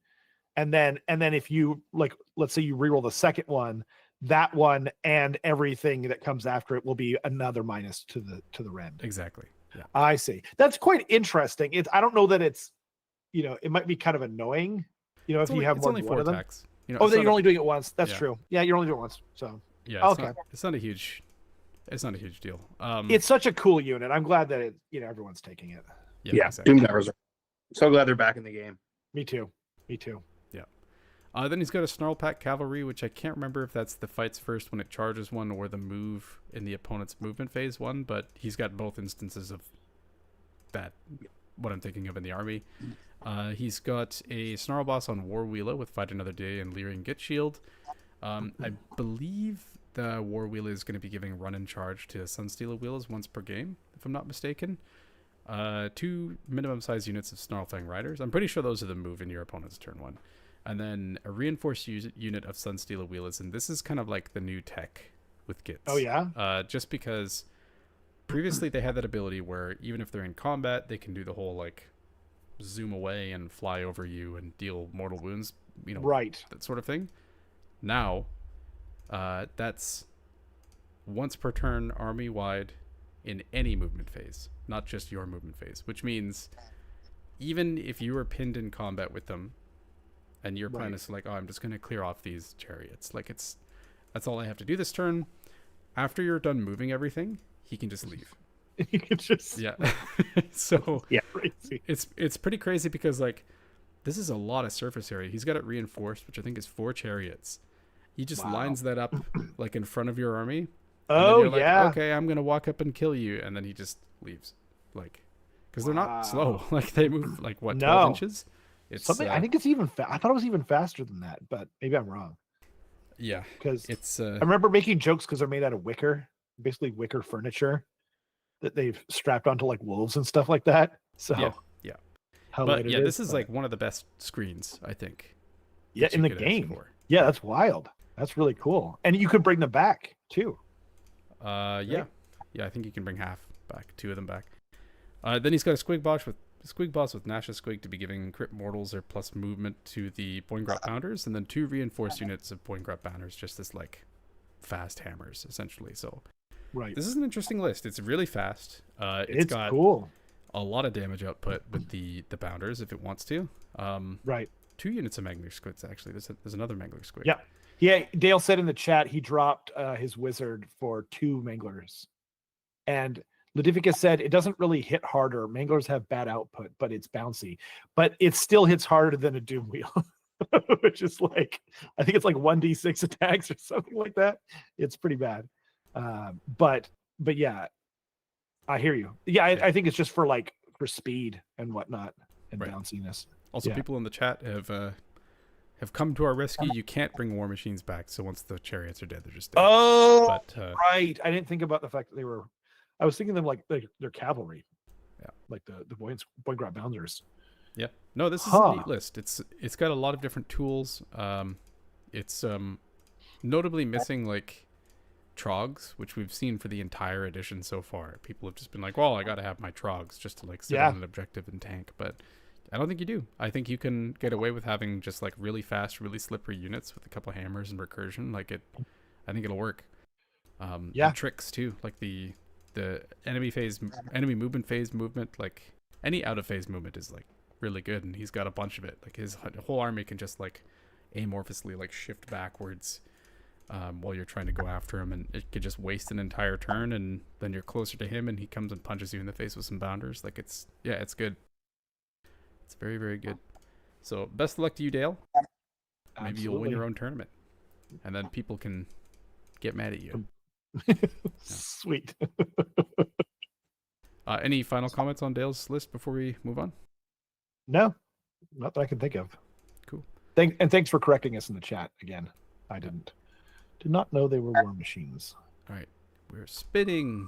And then if you, like, let's say you reroll the second one, that one and everything that comes after it will be another minus to the rend. Exactly. Yeah. I see. That's quite interesting. I don't know that it's, it might be kind of annoying, if you have it's more only than 4 one of them. attacks. Oh, it's then not you're a- only doing it once. That's Yeah. true. Yeah, you're only doing it once. So Yeah. Okay. It's not a huge. It's not a huge deal. it's such a cool unit. I'm glad that everyone's taking it. Yeah. Exactly. Doom Divers are so glad they're back in the game. Me too. Then he's got a Snarl Pack Cavalry, which I can't remember if that's the fights first when it charges one or the move in the opponent's movement phase one, but he's got both instances of that, what I'm thinking of in the army. He's got a Snarl Boss on War Wheeler with Fight Another Day and Leering Git Shield. I believe the War Wheeler is going to be giving run and charge to Sunstealer Wheelers once per game, if I'm not mistaken. 2 minimum size units of Snarlfang Riders. I'm pretty sure those are the move in your opponent's turn 1. And then a reinforced unit of Sunstealer Wheelers, and this is kind of like the new tech with Gits. Oh yeah. Just because previously they had that ability where even if they're in combat, they can do the whole like zoom away and fly over you and deal mortal wounds, Right. that sort of thing. Now, that's once per turn army wide in any movement phase, not just your movement phase, which means even if you were pinned in combat with them and your plan is like, I'm just going to clear off these chariots, like that's all I have to do this turn. After you're done moving everything, he can just leave. You can just Yeah. So yeah, crazy. it's pretty crazy because like this is a lot of surface area. He's got it reinforced, which I think is 4 chariots. He just lines that up like in front of your army. And then Oh you're like, yeah. okay, I'm gonna walk up and kill you, and then he just leaves, like, because they're not slow. Like they move like what 12 inches. It's Something I think it's even. I thought it was even faster than that, but maybe I'm wrong. Yeah, Because it's. I remember making jokes because they're made out of wicker, basically wicker furniture that they've strapped onto like wolves and stuff like that. So yeah. how But light it yeah, is, this is but- like one of the best screens I think. yeah, that in you the could ask game. for. Yeah, that's wild. That's really cool, and you could bring them back too. Yeah, I think you can bring half back, 2 of them back. Then he's got a squig boss with Nasha Squig to be giving crit mortals or plus movement to the Boingrot Pounders, and then 2 reinforced units of Boingrot Pounders, just as like fast hammers essentially. So Right. this is an interesting list. It's really fast. It's got cool. a lot of damage output with the Pounders if it wants to. Right. 2 units of Mangler Squids actually. There's another Mangler Squig. Yeah. Yeah. Dale said in the chat he dropped his wizard for 2 manglers, and Ladificus said it doesn't really hit harder. Manglers have bad output, but it's bouncy. But it still hits harder than a Doom Wheel, which is like, I think it's like 1d6 attacks or something like that. It's pretty bad. But yeah, I hear you. Yeah, I think it's just for speed and whatnot and Right. bounciness. Also, Yeah. people in the chat have come to our rescue. You can't bring war machines back, so once the chariots are dead, they're just dead. Oh, But right. I didn't think about the fact that they were. I was thinking of them like they're cavalry. Yeah. Like the Boingrot Bounders. yeah, no, this is a Huh. neat list. It's got a lot of different tools. It's notably missing like trogs, which we've seen for the entire edition so far. People have just been like, well, I got to have my trogs just to like sit Yeah. on an objective and tank, but I don't think you do. I think you can get away with having just like really fast, really slippery units with a couple hammers and recursion. I think it'll work. Yeah. And tricks too, like the enemy movement phase movement, like any out of phase movement is like really good, and he's got a bunch of it. Like his whole army can just like amorphously like shift backwards while you're trying to go after him, and it could just waste an entire turn, and then you're closer to him and he comes and punches you in the face with some bounders. Like it's good. It's very, very good. So best of luck to you, Dale. Maybe you'll win your own tournament, and then people can get mad at you. Sweet. Any final comments on Dale's list before we move on? No, not that I can think of. Cool. Thanks for correcting us in the chat again. I did not know they were war machines. All right, we're spinning.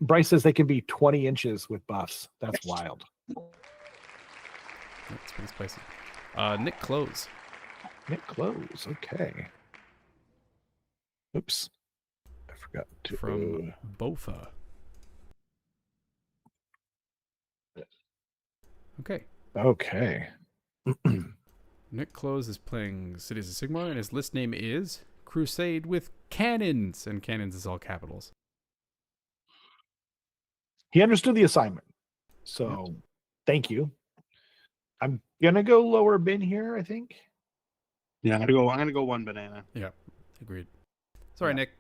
Bryce says they can be 20 inches with buffs. That's wild. That's pretty spicy. Nick Close. Nick Close. Okay. Oops. I forgot to. From Bofa. Okay. Okay. Nick Close is playing Cities of Sigmar, and his list name is Crusade with Cannons, and Cannons is all capitals. He understood the assignment. So thank you. I'm gonna go lower bin here, I think. Yeah, I'm gonna go 1 banana. Yeah, agreed. Sorry, Yeah. Nick.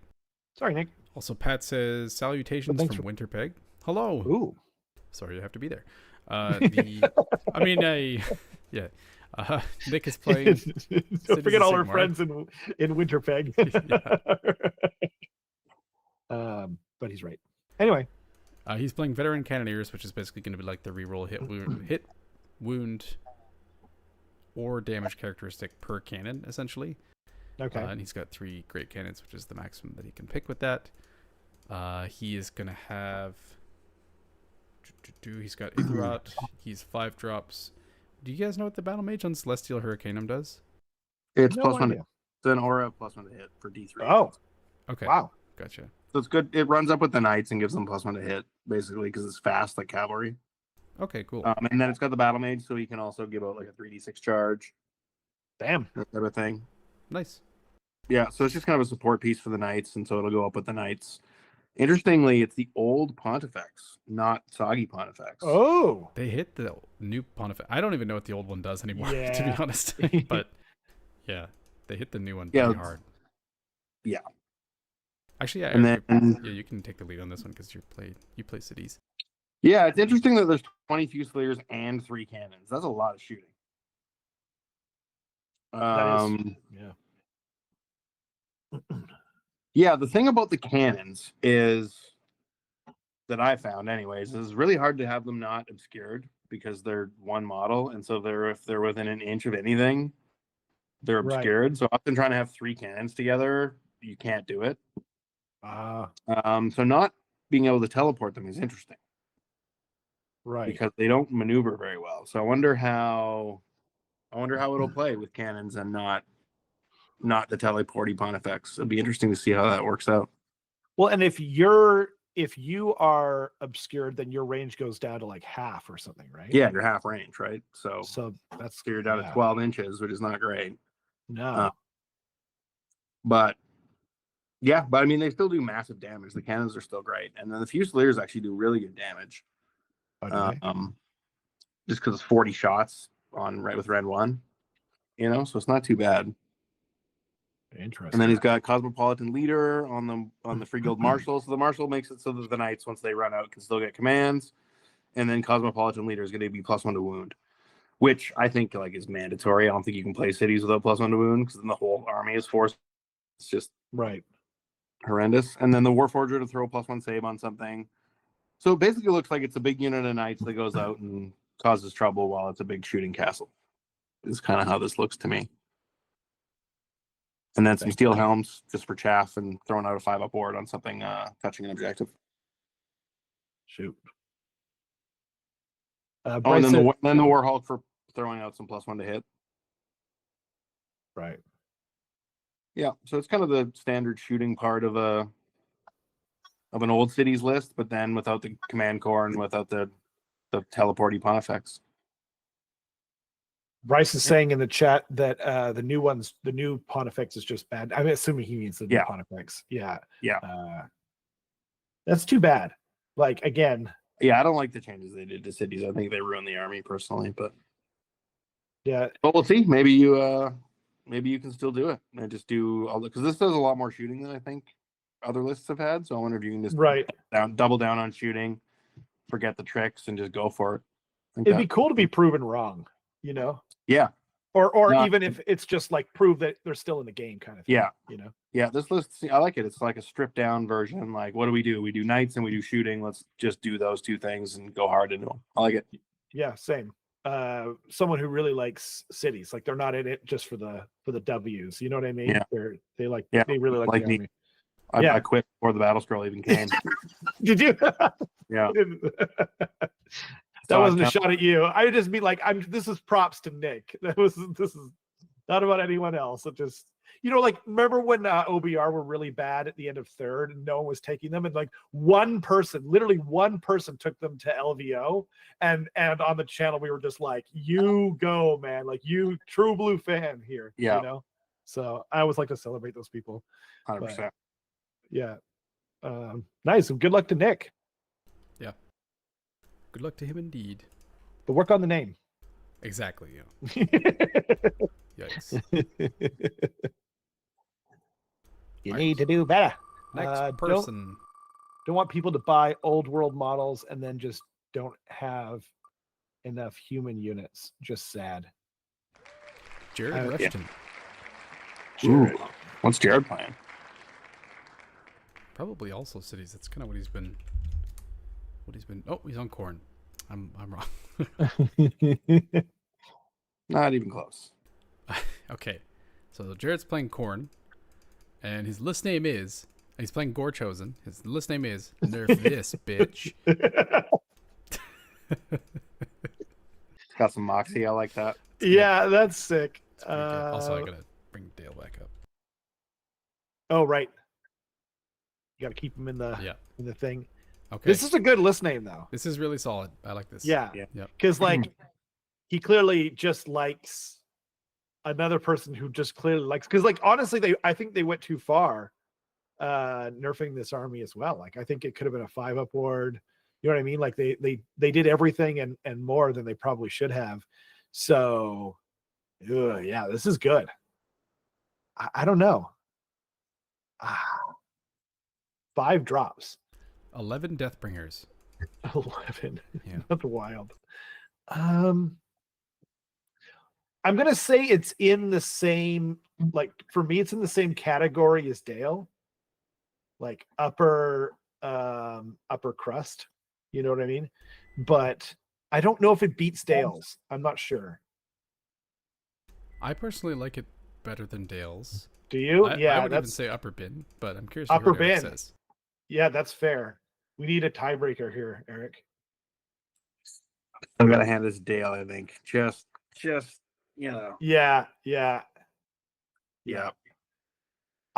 Sorry, Nick. Also, Pat says salutations thanks from Winterpeg. Hello. Ooh. Sorry you have to be there. Yeah. Nick is playing. Don't forget all our Sigmar. friends in Winterpeg. Yeah. But he's right. Anyway. He's playing Veteran Cannoneers, which is basically going to be like the reroll hit wound, or damage characteristic per cannon, essentially. Okay. And he's got 3 great cannons, which is the maximum that he can pick with that. He is going to have... He's got Ithrot. He's 5 drops. Do you guys know what the Battle Mage on Celestial Hurricanum does? It's No plus 1 idea. It's an aura of plus 1 to hit for D3. Oh, Okay. wow. Gotcha. So it's good. It runs up with the knights and gives them plus 1 to hit, basically, because it's fast like cavalry. Okay, cool. And then it's got the battle mage, so he can also give out like a 3d6 charge, Damn. that type of thing. Nice. Yeah, so it's just kind of a support piece for the knights, and so it'll go up with the knights. Interestingly, it's the old Pontifex, not Soggy Pontifex. Oh. They hit the new Pontifex. I don't even know what the old one does anymore, to be Yeah. honest. But yeah, They hit the new one Yeah, pretty hard. yeah. Actually, yeah, And Eric, then yeah, you can take the lead on this one because you play cities. yeah, it's interesting that there's 20 Fusiliers and 3 cannons. That's a lot of shooting. That is, yeah. Yeah, the thing about the cannons is that I found anyways is it's really hard to have them not obscured because they're one model, and so if they're within an inch of anything, they're Right. obscured. So often trying to have 3 cannons together, you can't do it. So not being able to teleport them is interesting. Right. Because they don't maneuver very well. So I wonder how it'll play with cannons and not the teleporty Pontifex. It'll be interesting to see how that works out. Well, and if you are obscured, then your range goes down to like half or something, right? Yeah, you're half range, right? So that's you're down to 12 inches, which is not great. No. But I mean, they still do massive damage. The cannons are still great, and then the Fusiliers actually do really good damage. Just because it's 40 shots with Ren 1, so it's not too bad. Interesting. And then he's got Cosmopolitan Leader on the Free Guild Marshal. So the Marshal makes it so that the Knights, once they run out, can still get commands. And then Cosmopolitan Leader is going to be +1 to wound, which I think is mandatory. I don't think you can play cities without +1 to wound because then the whole army is forced. It's just horrendous. And then the Warforger to throw +1 save on something. So it basically looks like it's a big unit of Knights that goes out and causes trouble while it's a big shooting castle. Is kind of how this looks to me. And then some steel helms just for chaff and throwing out a 5-up board on something touching an objective. Shoot. And then the Warhawk for throwing out some +1 to hit. Right. Yeah, so it's kind of the standard shooting part of an old cities list, but then without the command core and without the teleporty Pontifex. Bryce is saying in the chat that the new Pontifex is just bad. I'm assuming he means the new Pontifex. Yeah. Yeah. That's too bad. Again. Yeah, I don't like the changes they did to cities. I think they ruined the army personally, but yeah. But we'll see. Maybe you can still do it and just do all because this does a lot more shooting than I think other lists have had. So I wonder if you can just double down on shooting, forget the tricks, and just go for it. It'd be cool to be proven wrong, Yeah. Or even if it's just prove that they're still in the game kind of thing. Yeah. Yeah, this list, I like it. It's like a stripped down version. What do? We do Knights and we do shooting. Let's just do those 2 things and go hard into them. I like it. Yeah, same. Someone who really likes cities, they're not in it just for the W's. You know what I mean? Yeah. They really like the army. I quit before the battle scroll even came. Did you? Yeah. That wasn't a shot at you. I would just be this is props to Nick. This is not about anyone else. It just, remember when OBR were really bad at the end of 3rd and no one was taking them, and literally one person took them to LVO, and on the channel we were just you go, man, you true blue fan here. Yeah. So I always like to celebrate those people. 100%. But, yeah. Nice. Good luck to Nick. Yeah. Good luck to him indeed. But work on the name. Exactly. Yeah. Yikes. You need to do better. Next person. Don't want people to buy old world models and then just don't have enough human units. Just sad. Jared Rushton. Jared. What's Jared playing? Probably also cities. That's kind of what he's been. Oh, he's on corn. I'm wrong. Not even close. Okay, so Jared's playing corn, and his list name is. He's playing Gore Chosen. His list name is Nerf This Bitch. It's got some moxie. I like that. Yeah, that's sick. Also, I gotta bring Dale back up. Oh, right. You gotta keep him in the thing. Okay. This is a good list name, though. This is really solid. I like this. Yeah. Because he clearly just likes another person who just clearly likes. Because honestly, I think they went too far, nerfing this army as well. I think it could have been a 5-up board. You know what I mean? They did everything and more than they probably should have. So, yeah, this is good. I don't know. 5 drops. 11 Deathbringers. 11. Yeah. That's wild. I'm gonna say it's in the same, like for me, it's in the same category as Dale. Like upper crust. You know what I mean? But I don't know if it beats Dale's. I'm not sure. I personally like it better than Dale's. Do you? I Yeah, would that's even say upper bin, but I'm curious upper what Eric bin. says. Yeah, that's fair. We need a tiebreaker here, Eric. I'm gonna hand this Dale. I think just you know. Yeah.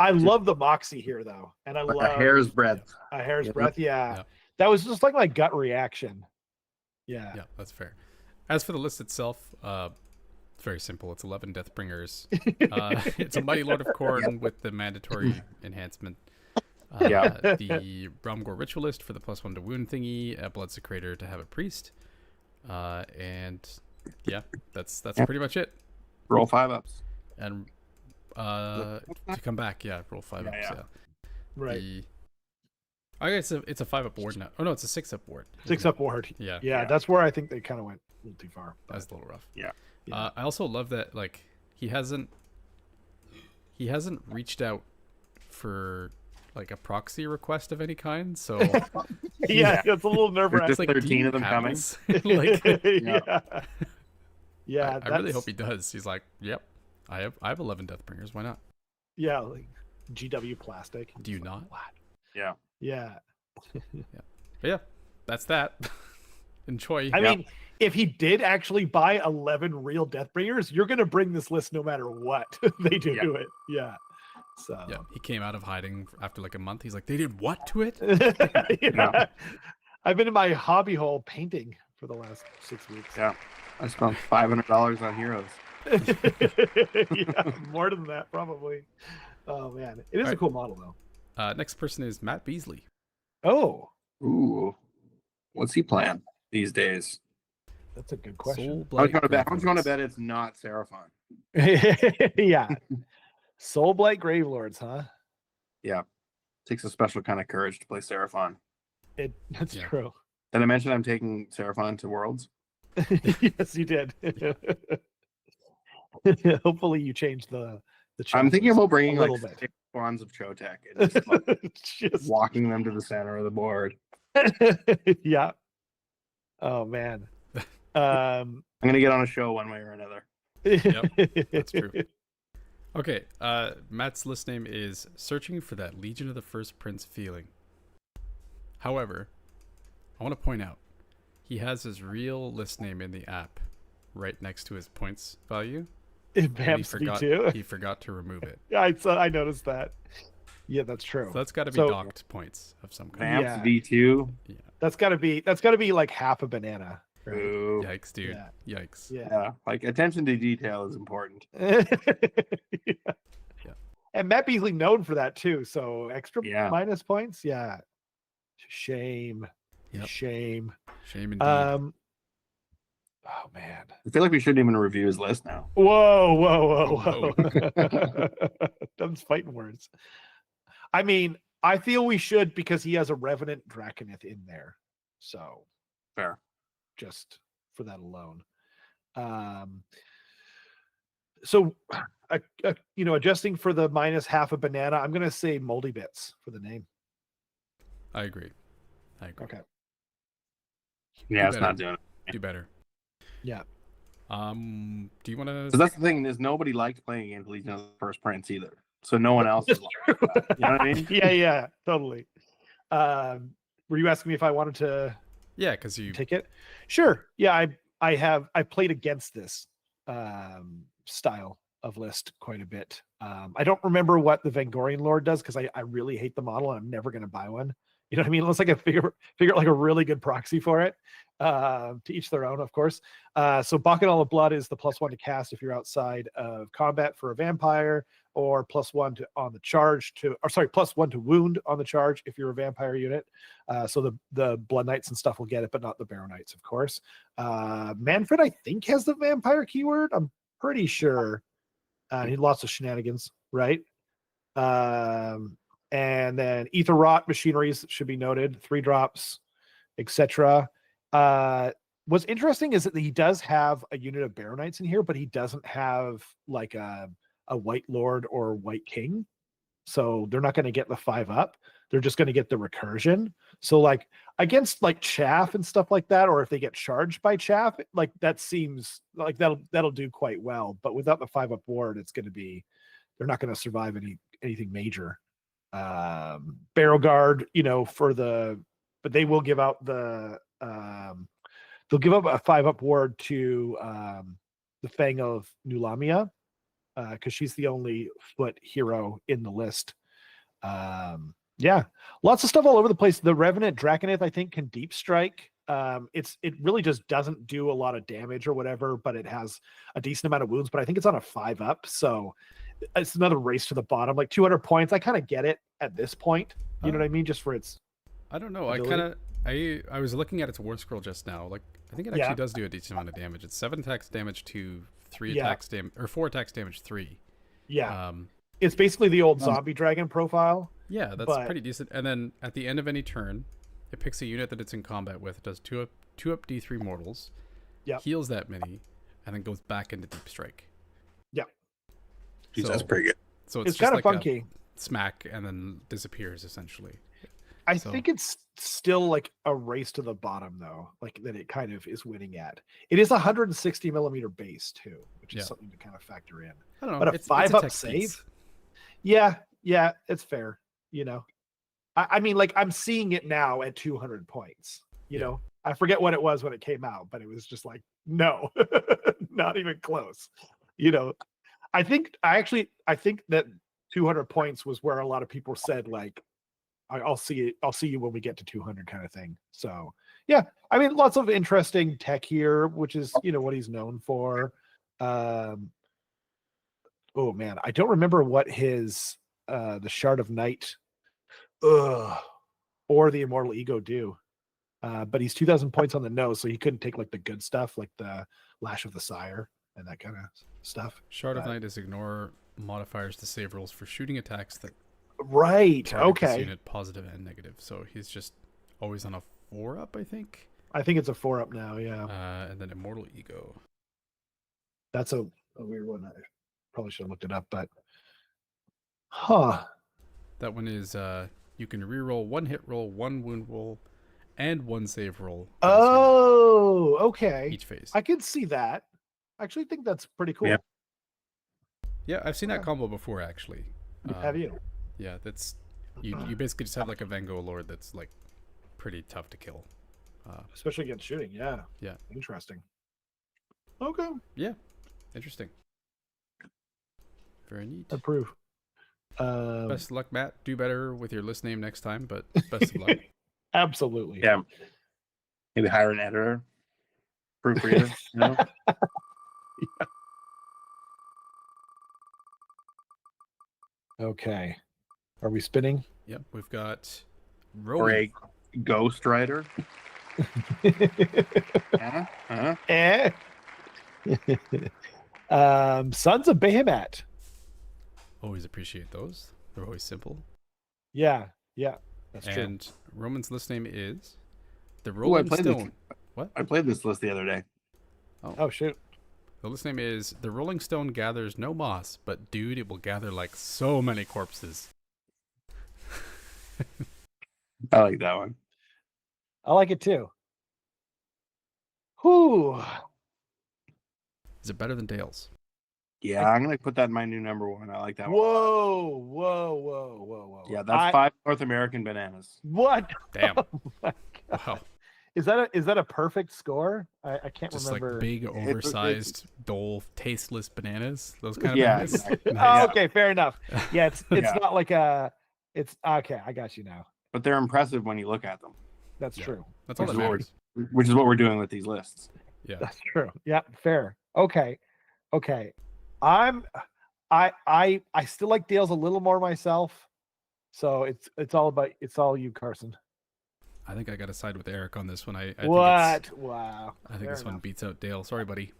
I love the moxie here though, and I Like love a hair's breadth. a hair's Yeah. breadth. Yeah. Yeah. That was just like my gut reaction. Yeah. Yeah, that's fair. As for the list itself, it's very simple. It's 11 Deathbringers. It's a Mighty Lord of Khorne with the mandatory enhancement. The Ramgor Ritualist for the +1 to wound thingy, a Blood Secretor to have a priest. And yeah, that's pretty much it. Roll 5 ups. And to come back, roll 5 ups. Yeah. Yeah. Right. I guess it's a 5-up ward now. Oh no, it's a 6-up ward. 6-up ward. Yeah. Yeah, that's where I think they kind of went a little too far. That's a little rough. Yeah. I also love that like he hasn't reached out for like a proxy request of any kind. So Yeah, it's a little nerve wracking. There's like, 13 do of them you coming. have this? Like, Yeah. I really hope he does. He's like, yep, I have 11 Deathbringers. Why not? Yeah, like GW plastic. Do you not? Yeah. Yeah. But yeah, that's that. Enjoy. I mean, if he did actually buy 11 real Deathbringers, you're going to bring this list no matter what they do to it. Yeah. So. Yeah, he came out of hiding after like a month. He's like, they did what to it? Yeah. I've been in my hobby hole painting for the last 6 weeks. Yeah. I spent $500 on heroes. Yeah, more than that probably. Oh man, it is a cool model though. Next person is Matt Beasley. Oh, Ooh. What's he playing these days? that's a good question. How much you want to bet it's not Seraphon? Yeah, Soulblight Gravelords, huh? Yeah. Takes a special kind of courage to play Seraphon. That's true. Did I mention I'm taking Seraphon to Worlds? Yes, you did. Hopefully, you changed the. I'm thinking about bringing a little like bit. 6 wands of Chotek and just, like, Just walking them to the center of the board. Yeah. Oh man. I'm gonna get on a show one way or another. Yep, that's true. Okay, Matt's list name is Searching for That Legion of the First Prince Feeling. However, I want to point out, he has his real list name in the app right next to his points value. He forgot to remove it. Yeah, I noticed that. Yeah, that's true. So that's got to be docked points of some kind. Vamps V2. Yeah. That's got to be like half a banana. Right? Ooh. Yikes, dude. Yeah. Yikes. Yeah, like attention to detail is important. Yeah. And Matt Beasley known for that too. So extra minus points. Yeah. Shame. Yep. Shame. Shame indeed. Oh man. I feel like we shouldn't even review his list now. Whoa. Them's fighting words. I mean, I feel we should because he has a Revenant Draconith in there. So fair. Just for that alone. So adjusting for the minus half a banana, I'm gonna say Moldy Bits for the name. I agree. Okay. Yeah, it's not doing it. Do better. Yeah. Do you want to? So that's the thing is nobody liked playing against Legion of the First Prince either. So no one else is like that. You know what I mean? Yeah, totally. Were you asking me if I wanted to? Yeah, because you take it. Sure. Yeah, I played against this style of list quite a bit. I don't remember what the Vangorian Lord does because I really hate the model and I'm never going to buy one. You know what I mean? Unless I can figure out like a really good proxy for it. To each their own, of course. So Bacchanal of Blood is the +1 to cast if you're outside of combat for a vampire, or +1 to on the charge +1 to wound on the charge if you're a vampire unit. So the Blood Knights and stuff will get it, but not the Barrow Knights, of course. Manfred, I think, has the vampire keyword. I'm pretty sure. He had lots of shenanigans right? And then ether rot machineries should be noted, 3 drops, etc. What's interesting is that he does have a unit of Baronites in here, but he doesn't have like a White Lord or White King. So they're not going to get the 5-up. They're just going to get the recursion. So like against like chaff and stuff like that, or if they get charged by chaff, like that seems like that'll do quite well. But without the 5-up ward, it's going to be, they're not going to survive anything major. Barrel guard, but they will give out they'll give up a 5-up ward to the Fang of Nulamia, because she's the only foot hero in the list. Yeah, lots of stuff all over the place. The Revenant Draconith, I think, can deep strike. It really just doesn't do a lot of damage or whatever, but it has a decent amount of wounds. But I think it's on a 5-up, so it's another race to the bottom. Like 200 points, I kind of get it at this point. You know what I mean? Just for its. I don't know. ability. I was looking at its war scroll just now. Like I think it actually does do a decent amount of damage. It's 7 attacks damage 2, 3 attacks damage, or 4 attacks damage 3. Yeah. It's basically the old zombie dragon profile. Yeah, that's pretty decent. And then at the end of any turn, it picks a unit that it's in combat with. It does 2-up D3 mortals. Yeah. Heals that many, and then goes back into deep strike. Yeah. Jeez, that's pretty good. So It's just kind of like funky. a smack and then disappears essentially. I think it's still like a race to the bottom though, like that it kind of is winning at. It is 160 millimeter base too, which is something to kind of factor in. I don't know. But a 5-up save? Yeah, it's fair. I mean, like I'm seeing it now at 200 points. I forget what it was when it came out, but it was just like, no, not even close. I think that 200 points was where a lot of people said like, I'll see you when we get to 200 kind of thing. So yeah, I mean, lots of interesting tech here, which is, what he's known for. Oh man, I don't remember what his, the Shard of Night, or the Immortal Ego do. But he's 2,000 points on the nose, so he couldn't take like the good stuff, like the Lash of the Sire and that kind of stuff. Shard of Night is ignore modifiers to save rolls for shooting attacks that right. Okay. This unit positive and negative. So he's just always on a 4-up, I think. I think it's a 4-up now. Yeah. And then Immortal Ego. That's a weird one. I probably should have looked it up, but that one is you can reroll 1 hit roll, 1 wound roll, and 1 save roll. Oh, okay. Each phase. I can see that. I actually think that's pretty cool. Yeah, I've seen that combo before actually. Have you? Yeah, that's you basically just have like a Van Gogh Lord that's like pretty tough to kill. Especially against shooting, yeah. Yeah. Interesting. Okay. Yeah. Interesting. Very neat. Approve. Best of luck, Matt. Do better with your list name next time, but best of luck. Absolutely. Yeah. Maybe hire an editor, proofreader. Yeah. Okay. Are we spinning? Yep. We've got Or a Ghost Rider. Sons of Behemat. Always appreciate those. They're always simple. Yeah. That's true. And Roman's list name is the Rolling Stone. What? I played this list the other day. Oh shoot. The list name is the Rolling Stone gathers no moss, but dude, it will gather like so many corpses. I like that one. I like it too. Whew. Is it better than Dale's? Yeah, I'm gonna put that in my new number 1. I like that one. Whoa. Yeah, that's 5 North American bananas. What? Damn. Oh my God. Wow. Is that a perfect score? I can't Just remember. like big, oversized, dull, tasteless bananas. Those kind of Yeah, bananas. exactly. Oh, okay, fair enough. Yeah, it's Yeah. not like a. It's okay. I got you now. But they're impressive when you look at them, That's true. That's all that Which is matters. which is what we're doing with these lists. Yeah. That's true. Yeah, fair. Okay. I still like Dale's a little more myself. So it's all you, Carson. I think I got to side with Eric on this one. I What? Wow. I think this one beats out Dale. Sorry, buddy.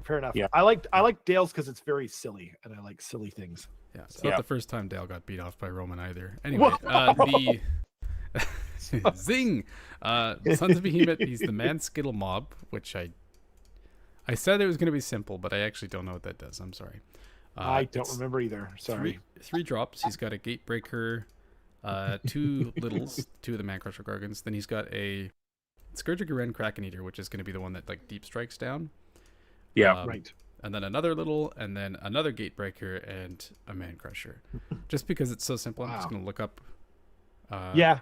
Fair enough. Yeah. I like Dale's because it's very silly, and I like silly things. Yeah, it's Yeah. not the first time Dale got beat off by Roman either. Anyway, the zing, Sons of Behemoth. He's the Man Skittle Mob, which I said it was going to be simple, but I actually don't know what that does. I'm sorry. I don't remember either. Sorry. Three drops. He's got a Gatebreaker, 2 littles, 2 of the Man Crusher Gargants. Then he's got a Scourge of Garen Kraken Eater, which is going to be the one that like deep strikes down. Yeah. Right. And then another little, and then another Gatebreaker and a Man Crusher. Just because it's so simple, I'm just Wow. going to look up. Yeah.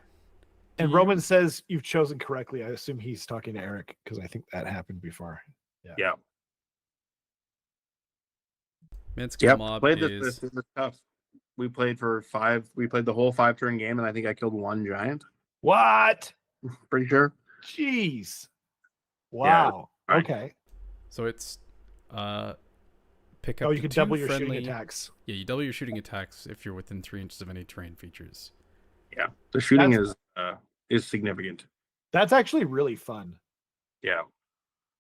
And you- Roman says you've chosen correctly. I assume he's talking to Eric because I think that happened before. Yeah. Man Skittle Yep. Mob Played is... this was tough. We played for 5. We played the whole 5-turn game, and I think I killed 1 giant. What? Pretty sure. Jeez. Wow. right. Okay. So it's pick up Oh, you to can 2 double your friendly... shooting attacks. Yeah, you double your shooting attacks if you're within 3 inches of any terrain features. Yeah. The shooting That's- is significant. That's actually really fun. Yeah.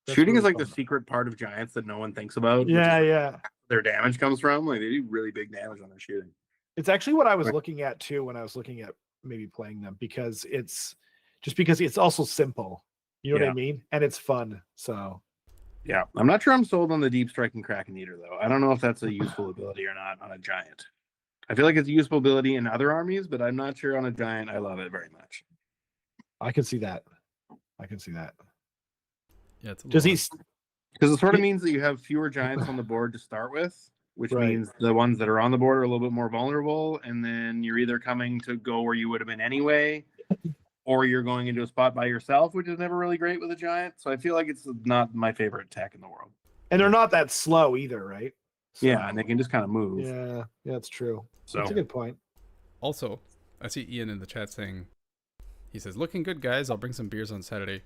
That's Shooting really is like fun. the secret part of giants that no one thinks about. which Yeah, is yeah. where their damage comes from. Like they do really big damage on their shooting. It's actually what I was Right. looking at too when I was looking at maybe playing them because it's also simple. You know what I Yeah. mean? And it's fun. So Yeah. I'm not sure I'm sold on the deep striking Kraken Eater though. I don't know if that's a useful ability or not on a giant. I feel like it's a useful ability in other armies, but I'm not sure on a giant I love it very much. I can see that. Yeah, it's a Does little he? Because it sort of means that you have fewer giants on the board to start with, which Right. means the ones that are on the board are a little bit more vulnerable, and then you're either coming to go where you would have been anyway, or you're going into a spot by yourself, which is never really great with a giant. So I feel like it's not my favorite tech in the world. And they're not that slow either, right? Yeah, So- and they can just kind of move. Yeah, that's true. So That's a good point. Also, I see Ian in the chat saying, he says, looking good, guys. I'll bring some beers on Saturday.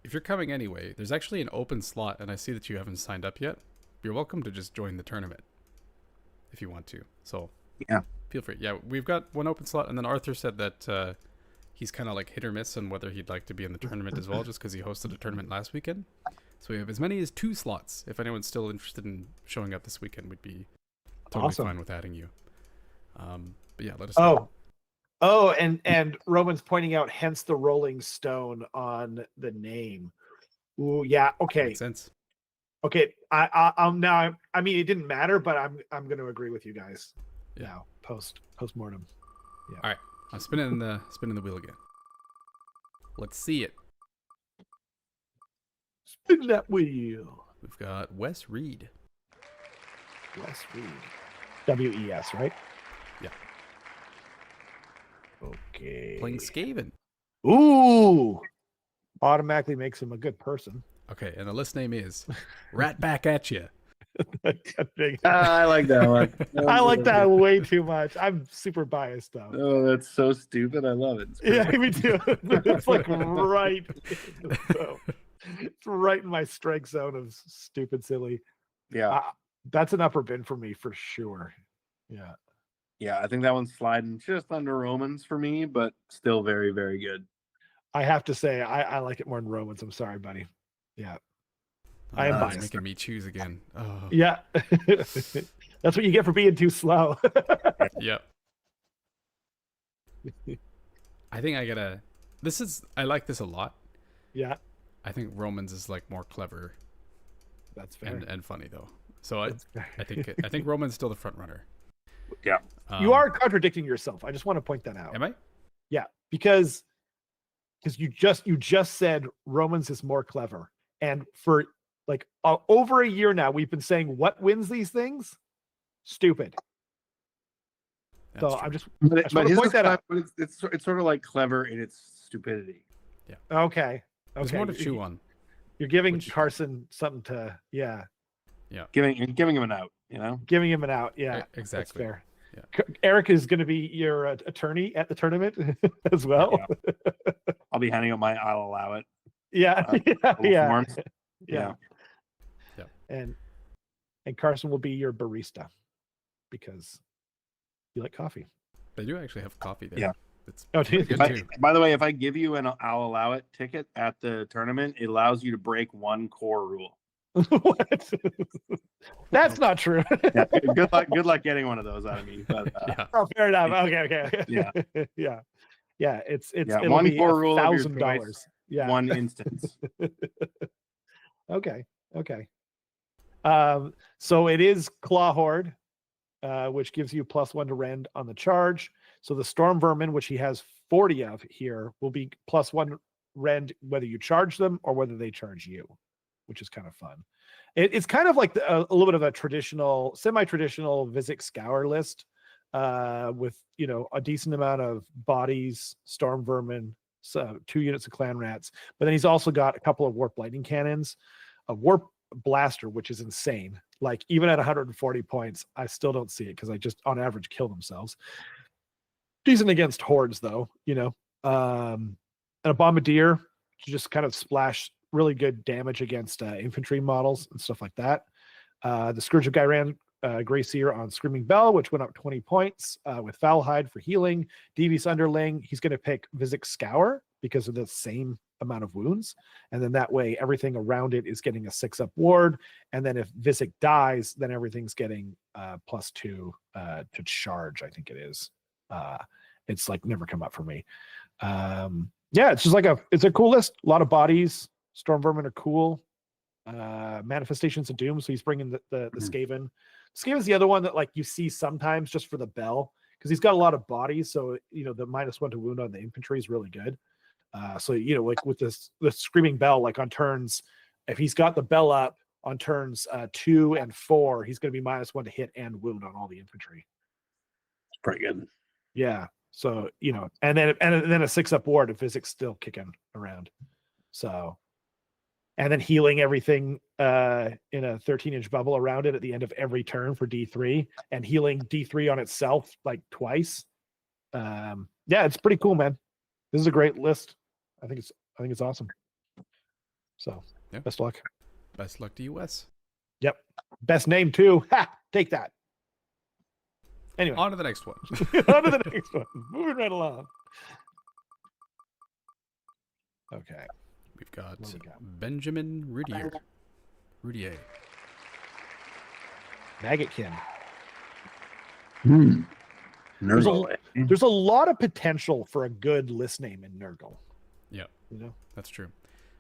If you're coming anyway, there's actually an open slot, and I see that you haven't signed up yet. You're welcome to just join the tournament if you want to. So, Yeah. feel free. Yeah, we've got one open slot, and then Arthur said that he's kind of like hit or miss on whether he'd like to be in the tournament as well, just because he hosted a tournament last weekend. So we have as many as 2 slots. If anyone's still interested in showing up this weekend, we'd be totally Awesome. fine with adding you. But yeah, let us know. Oh, and Roman's pointing out, hence the Rolling Stone on the name. Ooh, yeah. Okay. Makes sense. Okay. I'm now. I mean, it didn't matter, but I'm going to agree with you guys. Yeah. Now, postmortem. All right, I'm spinning the wheel again. Let's see it. Spin that wheel. We've got Wes Reed. Wes Reed. WES, right? Yeah. Okay. Playing Skaven. Ooh. Automatically makes him a good person. Okay, and the list name is Rat Back at You. I like that one. I like that way too much. I'm super biased though. Oh, that's so stupid. I love it. It's Yeah, great. me too. It's like right. So, it's right in my strike zone of stupid, silly. Yeah. That's an upper bin for me for sure. Yeah. Yeah, I think that one's sliding just under Romans for me, but still very, very good. I have to say, I like it more than Romans. I'm sorry, buddy. Yeah. I am It's biased. making me choose again. Oh. Yeah. That's what you get for being too slow. Yep. I think I gotta. I like this a lot. Yeah. I think Romans is like more clever That's fair. and funny though. So That's fair. I think Roman's still the front runner. Yeah. You are contradicting yourself. I just want to point that out. Am I? Yeah, because you just said Romans is more clever, and for like over a year now, we've been saying what wins these things? Stupid. That's So true. I'm just But, just wanna his point is that out. but it's sort of like clever in its stupidity. Okay. There's Okay. more to chew on. You're giving which- Carson something to Giving him an out, you know? giving him an out. Yeah, that's Exactly. fair. Yeah. Eric is going to be your attorney at the tournament as well. I'll be handing out I'll allow it. Yeah, little yeah, forms. yeah. Yeah. And Carson will be your barista because you like coffee. They do actually have coffee there. Yeah. It's Oh, pretty dude. good too. By the way, if I give you an I'll allow it ticket at the tournament, it allows you to break one core rule. What? That's not true. Yeah, good luck getting one of those out of me. But Yeah. Oh, fair enough. Okay. Yeah. Yeah. Yeah. It'll one be core rule of your $1,000. Yeah. one instance. Okay. So it is Claw Horde, which gives you +1 to rend on the charge. So the Storm Vermin, which he has 40 of here, will be +1 rend whether you charge them or whether they charge you, which is kind of fun. It's kind of like a little bit of a traditional, semi-traditional Vizix Scour list, with a decent amount of bodies, Storm Vermin, so 2 units of Clan Rats, but then he's also got a couple of Warp Lightning Cannons, a Warp Blaster, which is insane. Like even at 140 points, I still don't see it because I just on average kill themselves. Decent against hordes though, and a Bombardier to just kind of splash really good damage against infantry models and stuff like that. The Scourge of Gyran Grayseer on Screaming Bell, which went up 20 points, with Foulhide for healing. Devious Underling, he's going to pick Vizix Scour because of the same amount of wounds, and then that way everything around it is getting a 6-up ward, and then if Vizix dies, then everything's getting +2 to charge, I think it is. It's like never come up for me. Yeah, it's just like it's a cool list. A lot of bodies. Storm Vermin are cool. Manifestations of Doom, so he's bringing the Skaven. Skaven's the other one that like you see sometimes just for the bell, because he's got a lot of bodies, so the -1 to wound on the infantry is really good. So like with the Screaming Bell, like on turns, if he's got the bell up on turns 2 and 4, he's going to be -1 to hit and wound on all the infantry. It's pretty good. Yeah. So and then a 6-up ward if Vizix still kicking around. So, and then healing everything in a 13-inch bubble around it at the end of every turn for D3, and healing D3 on itself like twice. Yeah, it's pretty cool, man. This is a great list. I think it's awesome. So, yeah. Best luck. Best luck to you, Wes. Yep. Best name too. Ha! Take that. Anyway. On to the next one. On to the next one. Moving right along. Okay. We've got What do we got? Benjamin Rudier. Maggotkin. Nurgle. There's a lot of potential for a good list name in Nurgle. Yeah. You know? That's true.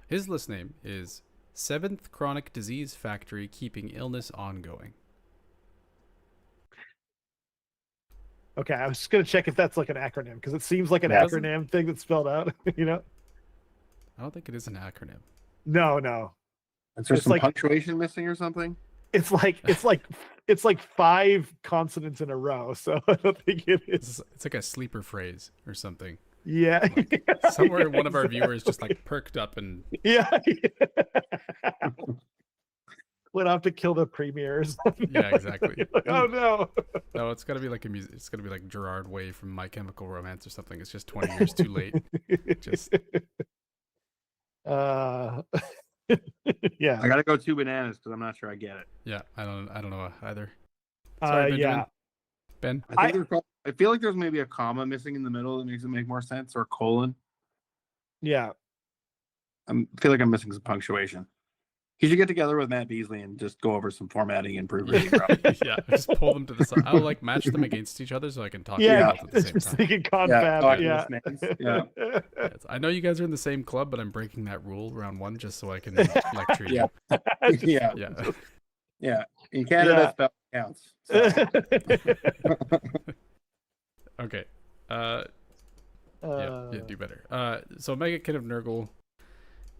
His list name is 7th Chronic Disease Factory, keeping illness ongoing. Okay, I was just gonna check if that's like an acronym, because it seems like an Yeah. acronym thing that's spelled out. I don't think it is an acronym. No. Is there It's some like- punctuation missing or something? It's like 5 consonants in a row, so I don't think it is. It's like a sleeper phrase or something. Yeah. Somewhere one of our viewers just like perked up and Yeah. Went off to kill the premiers. yeah, exactly. Like, oh no. No, it's gotta be like it's gonna be like Gerard Way from My Chemical Romance or something. It's just 20 years too late. Just yeah. I gotta go 2 bananas because I'm not sure I get it. yeah, I don't know either. Sorry, Benjamin. Yeah. Ben. I feel like there's maybe a comma missing in the middle that makes it make more sense, or a colon. Yeah. I feel like I'm missing some punctuation. He should get together with Matt Beasley and just go over some formatting and proofreading. Probably. Yeah, just pull them to the side. I'll like match them against each other so I can talk Yeah. about them at the same Just time. thinking confab. talking Yeah. list names. Yeah. Yes, I know you guys are in the same club, but I'm breaking that rule round 1 just so I can lecture you. Yeah. Yeah. Yeah. Yeah. In Canada, spell counts. So. Okay. Yeah, do better. So Maggotkin of Nurgle,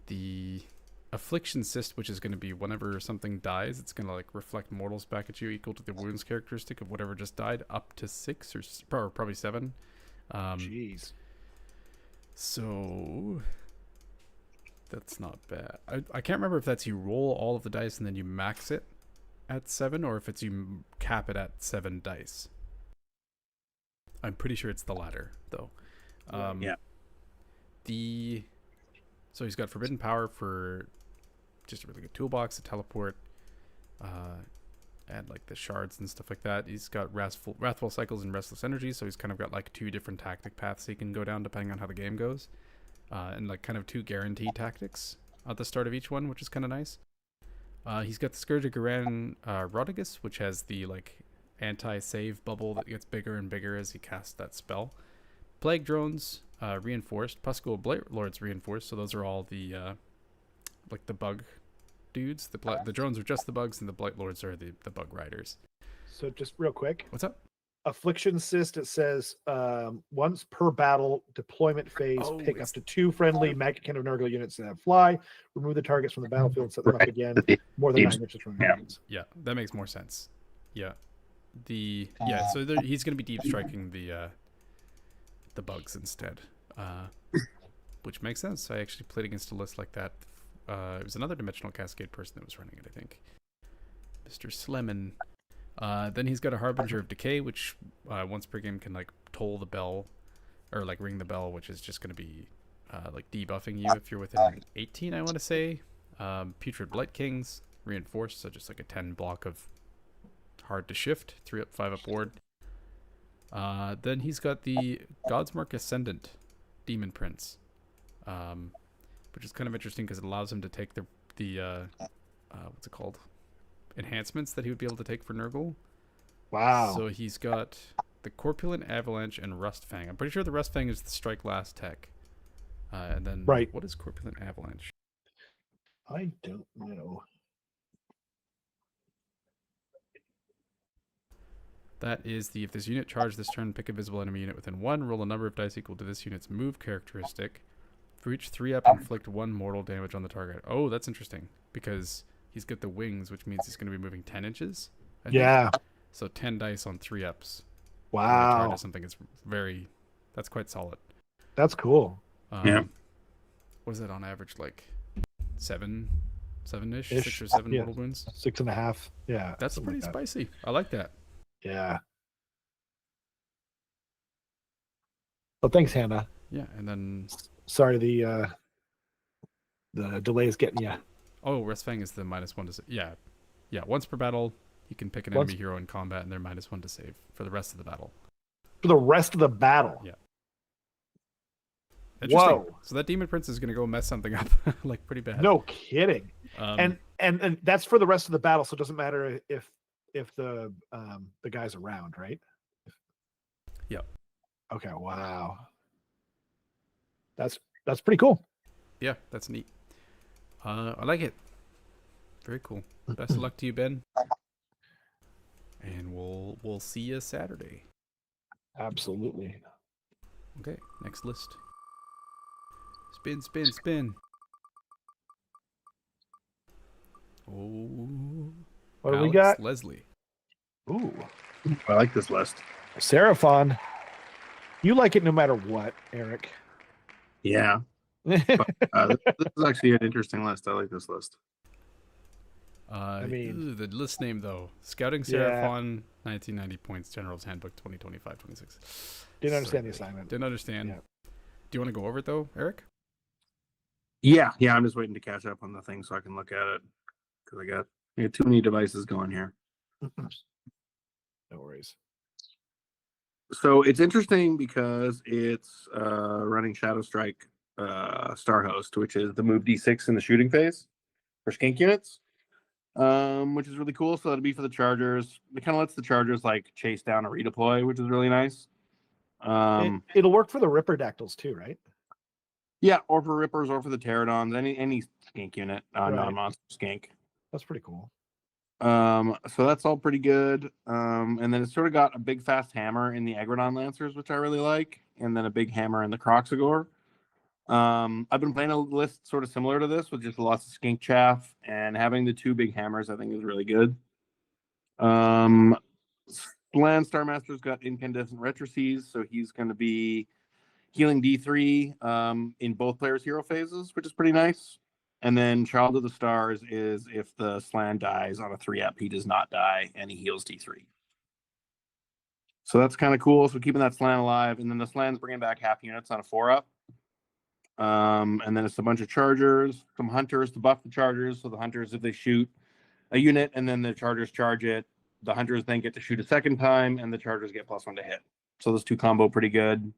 the Affliction Cyst, which is going to be whenever something dies, it's going to like reflect mortals back at you equal to the wounds characteristic of whatever just died, up to 6 or probably 7. Jeez. So that's not bad. I can't remember if that's you roll all of the dice and then you max it at 7, or if it's you cap it at 7 dice. I'm pretty sure it's the latter, though. Yeah. So he's got Forbidden Power for just a really good toolbox, a teleport, and like the shards and stuff like that. He's got Wrathful Cycles and Restless Energy, so he's kind of got like 2 different tactic paths he can go down depending on how the game goes, and like kind of 2 guaranteed tactics at the start of each one, which is kind of nice. He's got the Scourge of Garan Rodigus, which has the like anti-save bubble that gets bigger and bigger as he casts that spell. Plague Drones reinforced. Puskul Blight Lords reinforced. So those are all the like the bug dudes. The drones are just the bugs, and the Blight Lords are the bug riders. So just real quick, What's up? Affliction Cyst, it says once per battle deployment phase, Oh, pick up it's- to 2 friendly Magic of Nurgle units that fly, remove the targets from the battlefield and set them up again more than 9 inches from the Yeah. units. Yeah, that makes more sense. Yeah, so he's going to be deep striking the bugs instead, which makes sense. I actually played against a list like that. It was another Dimensional Cascade person that was running it, I think, Mr. Slemon. Then he's got a Harbinger of Decay, which once per game can like toll the bell, or like ring the bell, which is just going to be like debuffing you if you're within 18, I want to say. Putrid Blight Kings, reinforced, so just like a 10 block of hard to shift, 3 up, 5 up ward. Then he's got the Godsmark Ascendant Demon Prince, which is kind of interesting because it allows him to take the what's it called? Enhancements that he would be able to take for Nurgle. Wow. So he's got the Corpulent Avalanche and Rustfang. I'm pretty sure the Rustfang is the Strike Last tech. And then Right. What is Corpulent Avalanche? I don't know. That is if this unit charged this turn, pick a visible enemy unit within 1, roll a number of dice equal to this unit's move characteristic. For each 3 up, inflict 1 mortal damage on the target. Oh, that's interesting because he's got the wings, which means he's going to be moving 10 inches. I think. Yeah. So 10 dice on 3 ups. Wow. Charge something is that's quite solid. That's cool. Yeah. What is that on average? Like 7-ish, Ish, 6 or 7 yeah. mortal wounds. 6.5. Yeah. That's something pretty like that. spicy. I like that. Yeah. Well, thanks, Hannah. Yeah, and then Sorry, the delay is getting you. Rustfang is the -1 to save. Yeah. Once per battle, you can pick an Once- enemy hero in combat, and they're -1 to save for the rest of the battle. For the rest of the battle. Yeah. Interesting. Whoa. So that Demon Prince is going to go mess something up, like pretty bad. No kidding. Um, And that's for the rest of the battle, so it doesn't matter if the guy's around, right? Yep. Okay. Wow. That's pretty cool. yeah, that's neat. I like it. Very cool. Best of luck to you, Ben. And we'll see you Saturday. Absolutely. Okay, next list. Spin, spin, spin. Oh. What do we Alex got? Leslie. Ooh. I like this list. Seraphon. You like it no matter what, Eric. Yeah. This is actually an interesting list. I like this list. mean- The list name though. Scouting Yeah. Seraphon, 1990 points, General's Handbook 2025-26. Didn't understand the Sorry. assignment. Didn't understand. Yeah. Do you want to go over it though, Eric? Yeah. I'm just waiting to catch up on the thing so I can look at it because I got too many devices going here. No worries. So it's interesting because it's running Shadow Strike Star Host, which is the move D6 in the shooting phase for skink units, which is really cool. So that'd be for the Chargers. It kind of lets the Chargers like chase down a redeploy, which is really nice. It'll work for the Ripperdactyls too, right? Yeah, or for Rippers or for the Pterodons, any skink unit, Right. non-monster skink. That's pretty cool. So that's all pretty good. And then it's sort of got a big fast hammer in the Agrodon Lancers, which I really like, and then a big hammer in the Croxagore. I've been playing a list sort of similar to this with just lots of skink chaff, and having the 2 big hammers I think is really good. Land Star Master's got Incandescent Retrices, so he's going to be healing D3 in both players' hero phases, which is pretty nice. And then Child of the Stars is if the Slan dies on a 3-up, he does not die, and he heals D3. So that's kind of cool. So keeping that Slan alive. And then the Slan's bringing back half units on a 4-up. And then it's a bunch of Chargers, some Hunters to buff the Chargers. So the Hunters, if they shoot a unit and then the Chargers charge it, the Hunters then get to shoot a second time, and the Chargers get +1 to hit. So those 2 combo pretty good.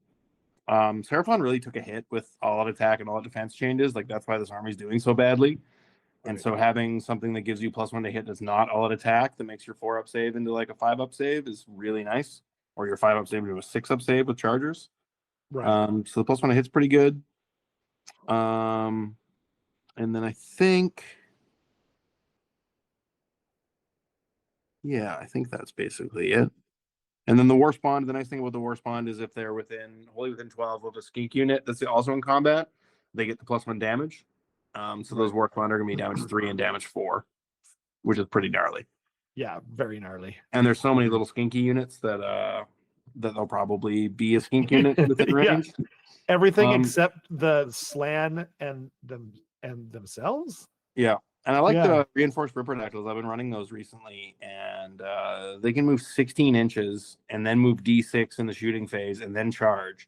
Seraphon really took a hit with all out attack and all out defense changes. Like that's why this army's doing so badly. And Right. so having something that gives you +1 to hit that's not all at attack, that makes your 4-up save into like a 5-up save is really nice. Or your 5-up save into a 6-up save with chargers. Right. So the +1 to hit's pretty good. And then I think, yeah, I think that's basically it. And then the war spawn, the nice thing about the war spawn is if they're wholly within 12 of a skink unit that's also in combat, they get the +1 damage. So those war spawn are going to be damage 3 and damage 4, which is pretty gnarly. Yeah, very gnarly. And there's so many little skinky units that they'll probably be a skink unit within range. Everything except the slan and themselves. Yeah. And I like Yeah. the reinforced Ripperdactyls. I've been running those recently, and they can move 16 inches and then move D6 in the shooting phase and then charge.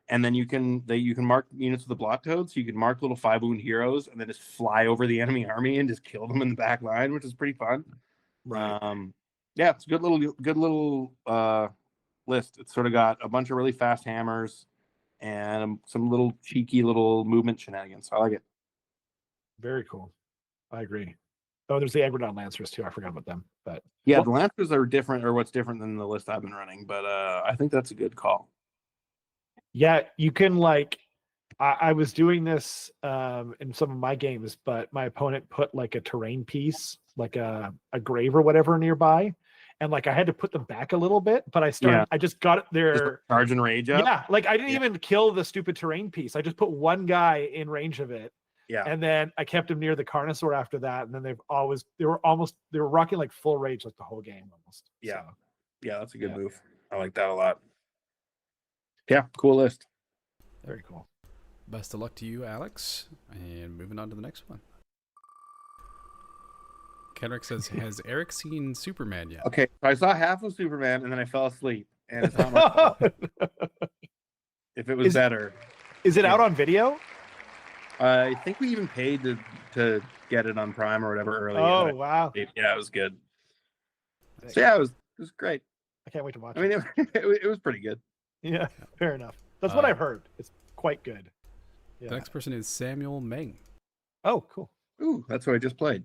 And then you can mark units with the block code, so you can mark little 5-wound heroes and then just fly over the enemy army and just kill them in the back line, which is pretty fun. Right. Yeah, it's a good little list. It's sort of got a bunch of really fast hammers and some little cheeky little movement shenanigans. I like it. Very cool. I agree. Oh, there's the Agrodon Lancers too. I forgot about them. But yeah, the Lancers are different, or what's different than the list I've been running. But I think that's a good call. yeah, you can like. I was doing this in some of my games, but my opponent put like a terrain piece, like a grave or whatever nearby, and like I had to put them back a little bit. But I just got it there. Just charge and rage up. Yeah, like I didn't even kill the stupid terrain piece. I just put one guy in range of it. Yeah. And then I kept him near the Carnosaur after that. And then they were rocking like full rage like the whole game almost. Yeah. So, Yeah, that's a good move. I like that a lot. Yeah, cool list. very cool. Best of luck to you, Alex. And moving on to the next one. Kenrick says, has Eric seen Superman yet? Okay, so I saw half of Superman and then I fell asleep. And it's not my fault. If it was better. Is it out on video? I think we even paid to get it on Prime or whatever early. Oh, wow. Yeah, it was good. So yeah, it was great. I can't wait to watch I mean, it. it was pretty good. Yeah, fair enough. That's what I've heard. It's quite good. Yeah. The next person is Samuel Meng. Oh, cool. Ooh, that's what I just played.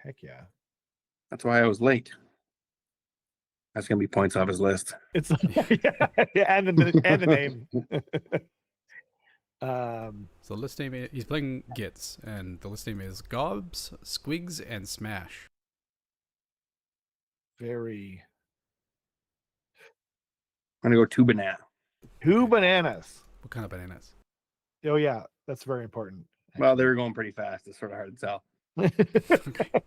Heck yeah. That's why I was late. That's gonna be points off his list. It's and the name. So the list name is, he's playing Gits, and the list name is Gobs, Squigs, and Smash. Very. I'm gonna go 2 banana. 2 bananas. What kind of bananas? Oh yeah, that's very important. Well, they were going pretty fast. It's sort of hard to tell. Okay.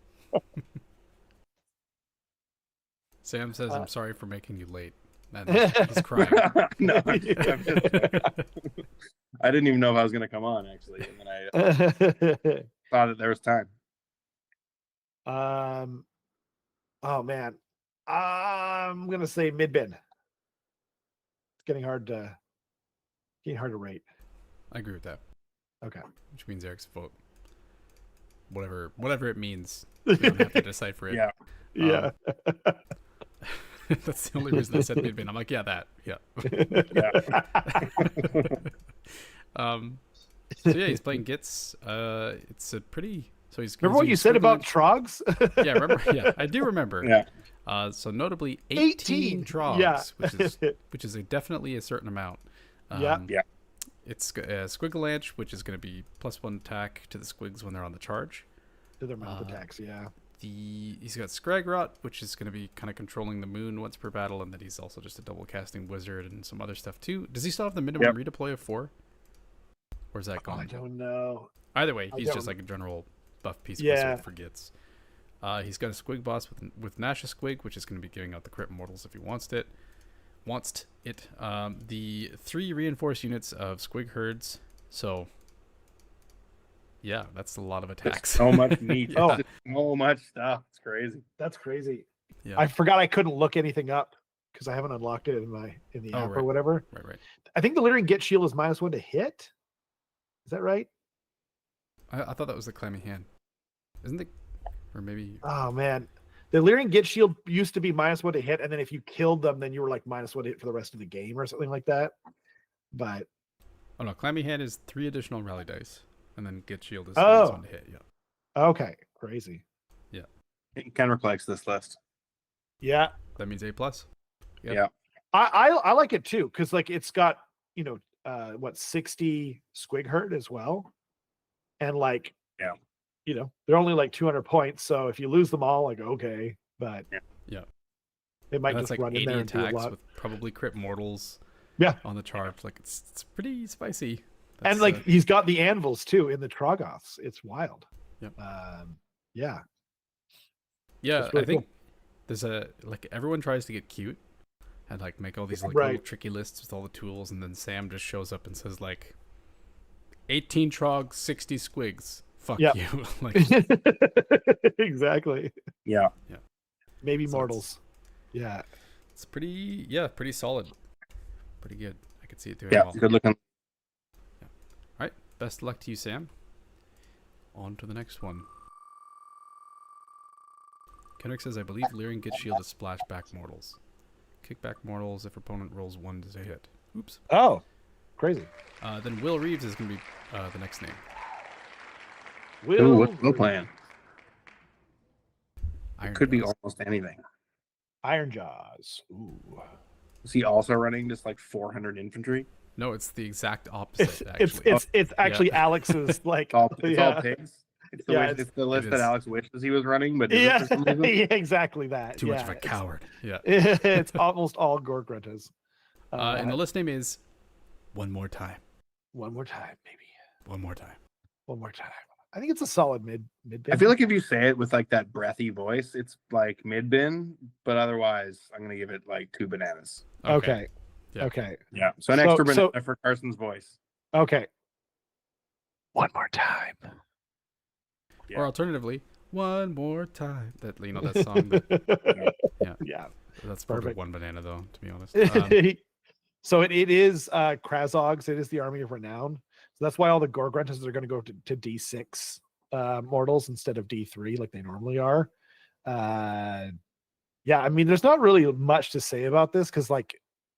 Sam says, I'm sorry for making you late. And he's crying. No, I'm just, I didn't even know if I was gonna come on actually, and then I thought that there was time. Oh man, I'm gonna say mid bin. It's getting hard to rate. I agree with that. Okay. Which means Eric's vote. Whatever it means. We don't have to decipher it. Yeah. Yeah. That's the only reason I said mid bin. I'm like, yeah, that. Yeah. So yeah, he's playing Gits. It's a pretty. So he's. Remember what you said about Trogs? Yeah, remember. Yeah, I do remember. Yeah. So notably 18 Trogs, yeah. which is definitely a certain amount. Yeah. It's a Squigglelanch, which is going to be +1 attack to the Squigs when they're on the charge. To their mouth attacks, yeah. He's got Scragrot, which is going to be kind of controlling the moon once per battle, and then he's also just a double casting wizard and some other stuff too. Does he still have the minimum redeploy of 4? Or is that gone? I don't know. Either way, he's just like a general buff piece of wizard for Gits. He's got a Squig boss with Nasha Squig, which is going to be giving out the crit mortals if he wants it. The 3 reinforced units of Squig herds. So yeah, that's a lot of attacks. So much meat. So much stuff. It's crazy. That's crazy. Yeah. I forgot I couldn't look anything up because I haven't unlocked it in the app or whatever. Right. I think the Lyrian Git Shield is -1 to hit. Is that right? I thought that was the clammy hand. Isn't it? Or maybe. Oh man, the Lyrian Git Shield used to be -1 to hit, and then if you killed them, then you were like -1 to hit for the rest of the game or something like that. But oh no, clammy hand is 3 additional rally dice, and then Git Shield is -1 to hit. Yeah. Okay, crazy. Kenrick likes this list. Yeah, That means A plus. Yep. Yeah. I like it too because like it's got 60 squig hurt as well, and like they're only like 200 points. So if you lose them all, like okay, but Yeah. they might And just that's like run in 80 there and do a attacks lot. with probably crit mortals. Yeah. On the charge, like it's pretty spicy. And like he's got the anvils too in the Trogoths. It's wild. Yep. Yeah. Yeah, It's really I think there's everyone tries to get cute and like make all these like little tricky lists with all the tools, and then Sam just shows up and says like 18 trogs, 60 squigs. Fuck you. Like exactly. Yeah. Maybe So mortals. Yeah. It's pretty solid. Pretty good. I could see it doing Yeah, well. good looking. All right. Best of luck to you, Sam. On to the next one. Kenrick says, I believe Leering gets shield to splash back mortals. Kick back mortals if opponent rolls 1 to hit. Oops. Oh, crazy. Then Will Reeves is going to be the next name. Ooh, what's Will playing? Iron It could be Jaws. almost anything. Iron Jaws. Ooh. Is he also running just like 400 infantry? No, it's the exact opposite, actually. It's actually Alex's like It's all pigs. It's the list it that is. Alex wishes he was running, but yeah, isn't for some reason. yeah, exactly that. Too much of a coward. Yeah. It's almost all Gorgruntas. And the list name is One More Time. One more time, baby. One more time. One more time. I think it's a solid mid bin. I feel like if you say it with like that breathy voice, it's like mid bin, but otherwise, I'm gonna give it like 2 bananas. Okay. Yeah. Okay. Yeah, so an extra banana for Carson's voice. Okay. One more time. Yeah. Or alternatively, One More Time. That that song. That, Yeah. that's probably Perfect. 1 banana though, to be honest. So it is Krazogs. It is the Army of Renown. So that's why all the Gorgruntas are going to go to D6 mortals instead of D3 like they normally are. Yeah, I mean, there's not really much to say about this because like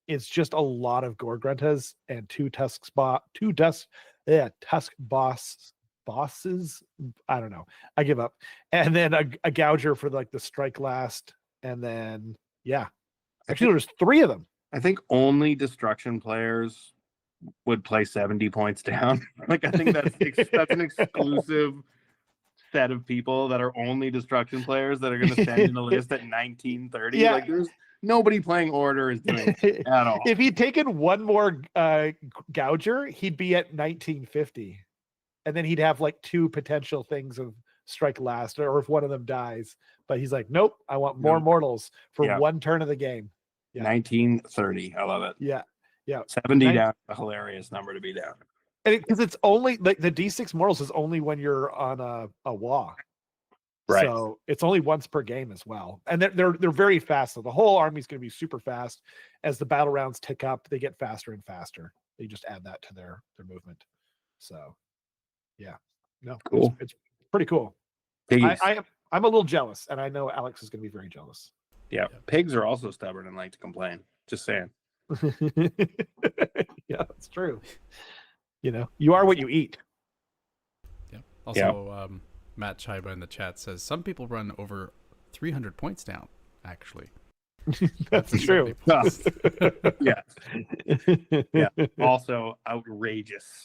it's just a lot of Gorgruntas and 2 tusk bosses. I don't know. I give up. And then a Gouger for like the strike last. And then actually there's 3 of them. I think only destruction players would play 70 points down. Like I think that's an exclusive set of people that are only destruction players that are going to send in a list at 1930. Yeah. Like there's nobody playing order is doing it at all. If he'd taken one more Gouger, he'd be at 1950. And then he'd have like 2 potential things of strike last, or if one of them dies. But he's like, nope, I want more mortals for 1 turn of the game. Yeah. 1930. I love it. Yeah. 70 down, a hilarious number to be down. And because it's only like the D6 mortals is only when you're on a WA. Right. So it's only once per game as well. And they're very fast. So the whole army's going to be super fast. As the battle rounds tick up, they get faster and faster. They just add that to their movement. So yeah. No, cool. It's pretty cool. Piggies. I'm a little jealous, and I know Alex is going to be very jealous. Yeah. Pigs are also stubborn and like to complain. Just saying. Yeah, that's true. You are what you eat. Yeah. Also, Matt Chiba in the chat says some people run over 300 points down. Actually, that's true. Yeah. Also outrageous.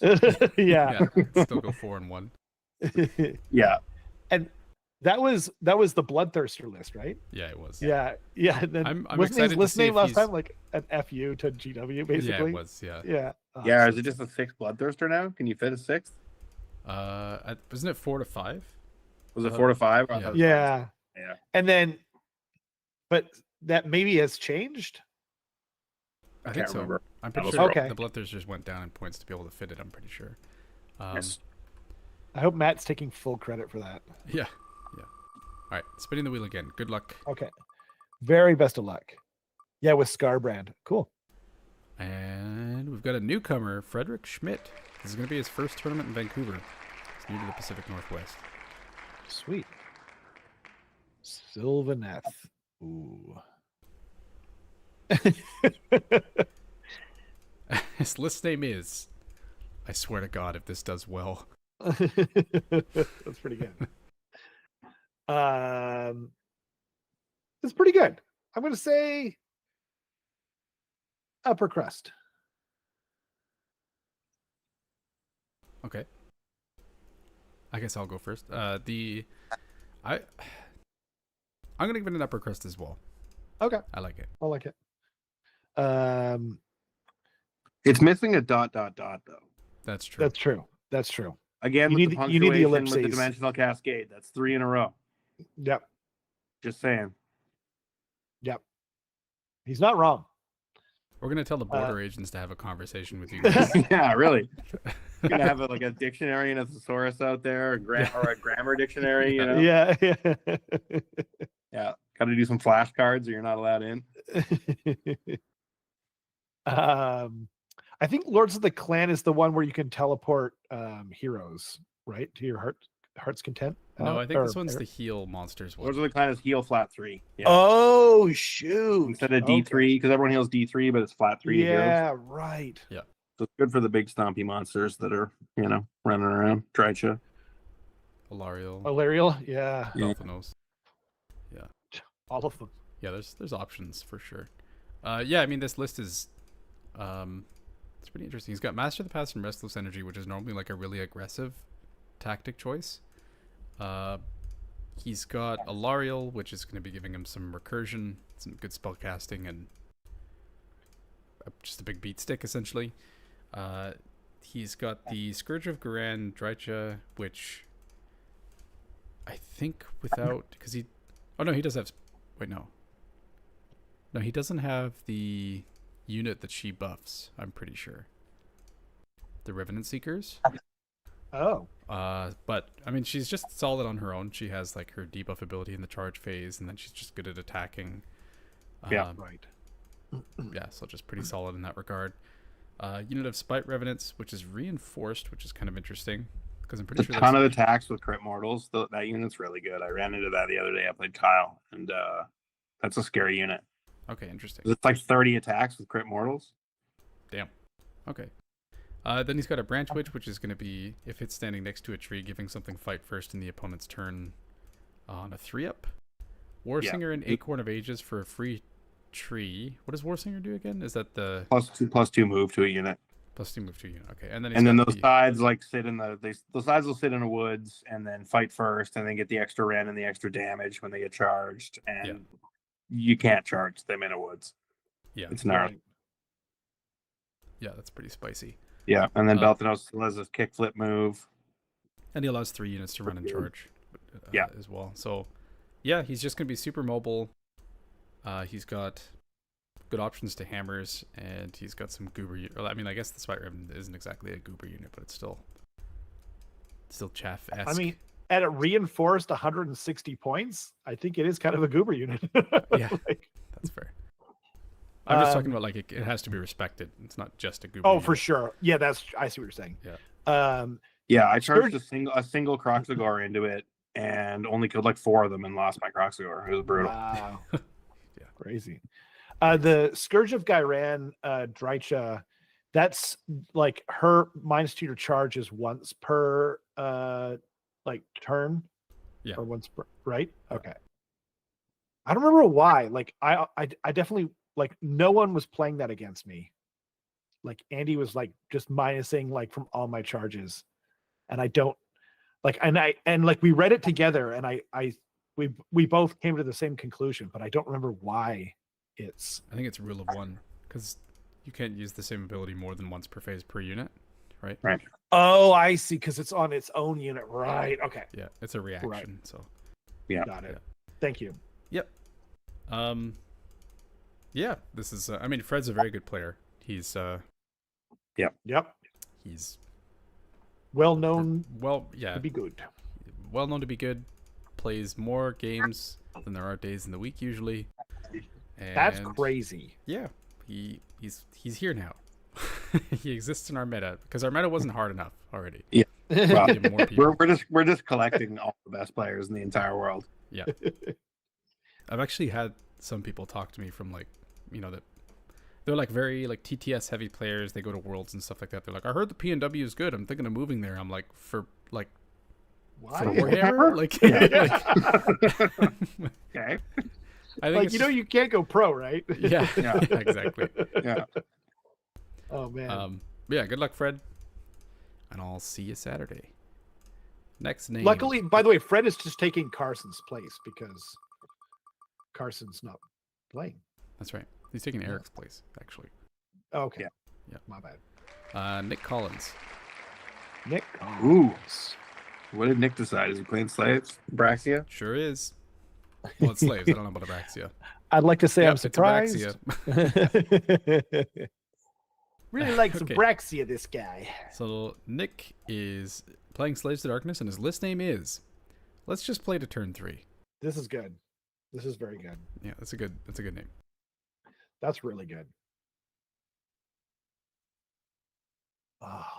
Yeah. Still go 4-1. Yeah. And that was the Bloodthirster list, right? Yeah, it was. Yeah. And then I'm wasn't excited his to list see name if last he's- time like an FU to GW, basically? Yeah, it was. Yeah. Yeah. Yeah. Is it just a 6th Bloodthirster now? Can you fit a 6th? Wasn't it 4 to 5? Was it 4 to 5? Yeah. Yeah. And then, but that maybe has changed. I think can't so. remember. I'm pretty was sure Okay. the Bloodthirsters went down in points to be able to fit it. I'm pretty sure. Yes. I hope Matt's taking full credit for that. Yeah. All right, spinning the wheel again. Good luck. Okay. Very best of luck. Yeah, with Scarbrand. Cool. And we've got a newcomer, Frederick Schmidt. This is going to be his first tournament in Vancouver. He's new to the Pacific Northwest. Sweet. Sylvaneth. Ooh. His list name is, I swear to God, if this does well. That's pretty good. It's pretty good. I'm going to say upper crust. Okay. I guess I'll go first. I'm gonna give it an upper crust as well. Okay. I like it. I like it. It's missing a ... though. That's true. That's true. That's true. Again, You with need the you need the punctuation, with the ellipses. dimensional cascade. That's 3 in a row. Yep. Just saying. Yep. He's not wrong. We're gonna tell the border agents to have a conversation with you guys. Yeah, really. You're gonna have a dictionary and a thesaurus out there, or a grammar dictionary. You know. Yeah. Yeah. Got to do some flashcards, or you're not allowed in. I think Lords of the Clan is the one where you can teleport heroes, right, to your heart's content. No, I think this one's the heal monsters one. Lords of the Clan is heal flat 3. Yeah. Oh shoot! Instead of D3, because everyone heals D3, but it's flat 3 to heroes. Yeah, right. Yeah. So it's good for the big stompy monsters that are, running around. Drycha. Alariel. Alariel, yeah. Delphinos. Yeah. All of them. Yeah, there's options for sure. Yeah, I mean this list is it's pretty interesting. He's got Master of the Past and Restless Energy, which is normally like a really aggressive tactic choice. He's got Alariel, which is going to be giving him some recursion, some good spell casting, and just a big beat stick essentially. He's got the Scourge of Garan Drycha, which I think because he does have, wait, no, he doesn't have the unit that she buffs, I'm pretty sure. The Revenant Seekers. Oh. But I mean, she's just solid on her own. She has like her debuff ability in the charge phase, and then she's just good at attacking. Yeah, right. Yeah, so just pretty solid in that regard. Unit of Spite Revenants, which is reinforced, which is kind of interesting because I'm pretty sure a ton of attacks with crit mortals. That unit's really good. I ran into that the other day. I played Kyle, and that's a scary unit. Okay, interesting. It's like 30 attacks with crit mortals. Damn. Okay. Then he's got a Branch Witch, which is going to be, if it's standing next to a tree, giving something fight first in the opponent's turn on a 3-up. Warsinger and Acorn of Ages for a free tree. What does Warsinger do again? Is that the +2 move to a unit? +2 move to a unit. Okay, and then those sides sit in those sides will sit in the woods and then fight first, and then get the extra rend and the extra damage when they get charged. And you can't charge them in the woods. Yeah, it's not. Yeah, that's pretty spicy. Yeah, and then Belthanos has a kick flip move. And he allows 3 units to run and charge as well. So, yeah, he's just going to be super mobile. He's got good options to hammers, and he's got some goober... I mean, I guess the Spite Revenant isn't exactly a goober unit, but it's still chaff-esque. I mean, at a reinforced 160 points, I think it is kind of a goober unit. Yeah, that's fair. I'm just talking about like it has to be respected. It's not just a goober. Oh, for sure. Yeah, I see what you're saying. Yeah. I charged a single Croxagore into it and only killed like 4 of them and lost my Croxagore. It was brutal. Wow. Yeah, crazy. The Scourge of Gairan, Drycha, that's like her -2 to charge is once per like turn. Yeah. Or once per, right? Okay. I don't remember why. Like I definitely, like, no one was playing that against me. Like Andy was like just minusing like from all my charges, and I don't like, and like we read it together, and we both came to the same conclusion, but I don't remember why it's. I think it's rule of 1 because you can't use the same ability more than once per phase per unit, right? Right. Oh, I see, because it's on its own unit, right? Okay. Yeah, it's a reaction. Right. So. Yeah. Got it. Yeah. Thank you. Yep. Yeah, this is. I mean, Fred's a very good player. He's. Yep. He's well known. To be good. Well known to be good. Plays more games than there are days in the week usually. And that's crazy. Yeah, he's here now. He exists in our meta because our meta wasn't hard enough already. Yeah. Well, more people. we're just collecting all the best players in the entire world. Yeah. I've actually had some people talk to me from like, that they're like very like TTS heavy players. They go to Worlds and stuff like that. They're like, I heard the PNW is good. I'm thinking of moving there. I'm like, for like Why? For Warhammer? Like, Okay. I think Like, it's you know, you can't go pro, right? yeah, Yeah. exactly. Yeah. Oh man. Yeah, good luck, Fred. And I'll see you Saturday. Next name. Luckily, by the way, Fred is just taking Carson's place because Carson's not playing. That's right. He's taking Eric's place, actually. Oh, okay. Yeah. Yeah. My bad. Nick Collins. Nick. Ooh. What did Nick decide? Is he playing slaves? Braxia? Sure is. Well, it's slaves. I don't know about Abraxia. I'd like to say Yep, I'm it's surprised. Abraxia. Really likes Okay. Abraxia, this guy. So Nick is playing Slaves to Darkness, and his list name is. Let's just play to turn 3. This is good. This is very good. Yeah, that's a good name. That's really good. Ah.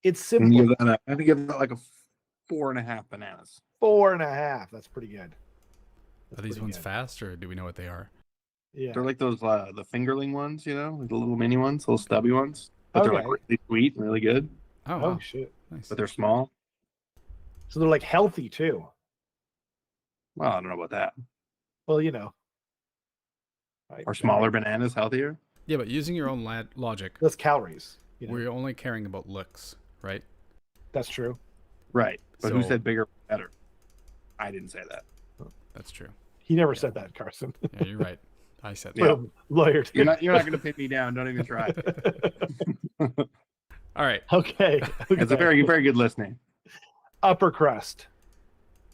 It's I simple. have to give that like a 4.5 bananas. 4.5. That's pretty good. Are these ones fast, or do we know what they are? Yeah. They're like those the fingerling ones, you know, like the little mini ones, little stubby ones. But they're like Okay. really sweet and really good. Oh, Oh wow. shit. Nice. But they're small. So they're like healthy too. Well, I don't know about that. Well, you know. Right. Are smaller bananas healthier? Yeah, but using your own logic, Less calories. You know? we're only caring about looks, right? That's true. Right. But who So- said bigger better? I didn't say that. That's true. He never said that, Carson. Yeah, you're right. I said that. Yeah. Boom. Lawyer. You're not going to pin me down. Don't even try. All right. Okay. It's a very very good listening. Upper crust.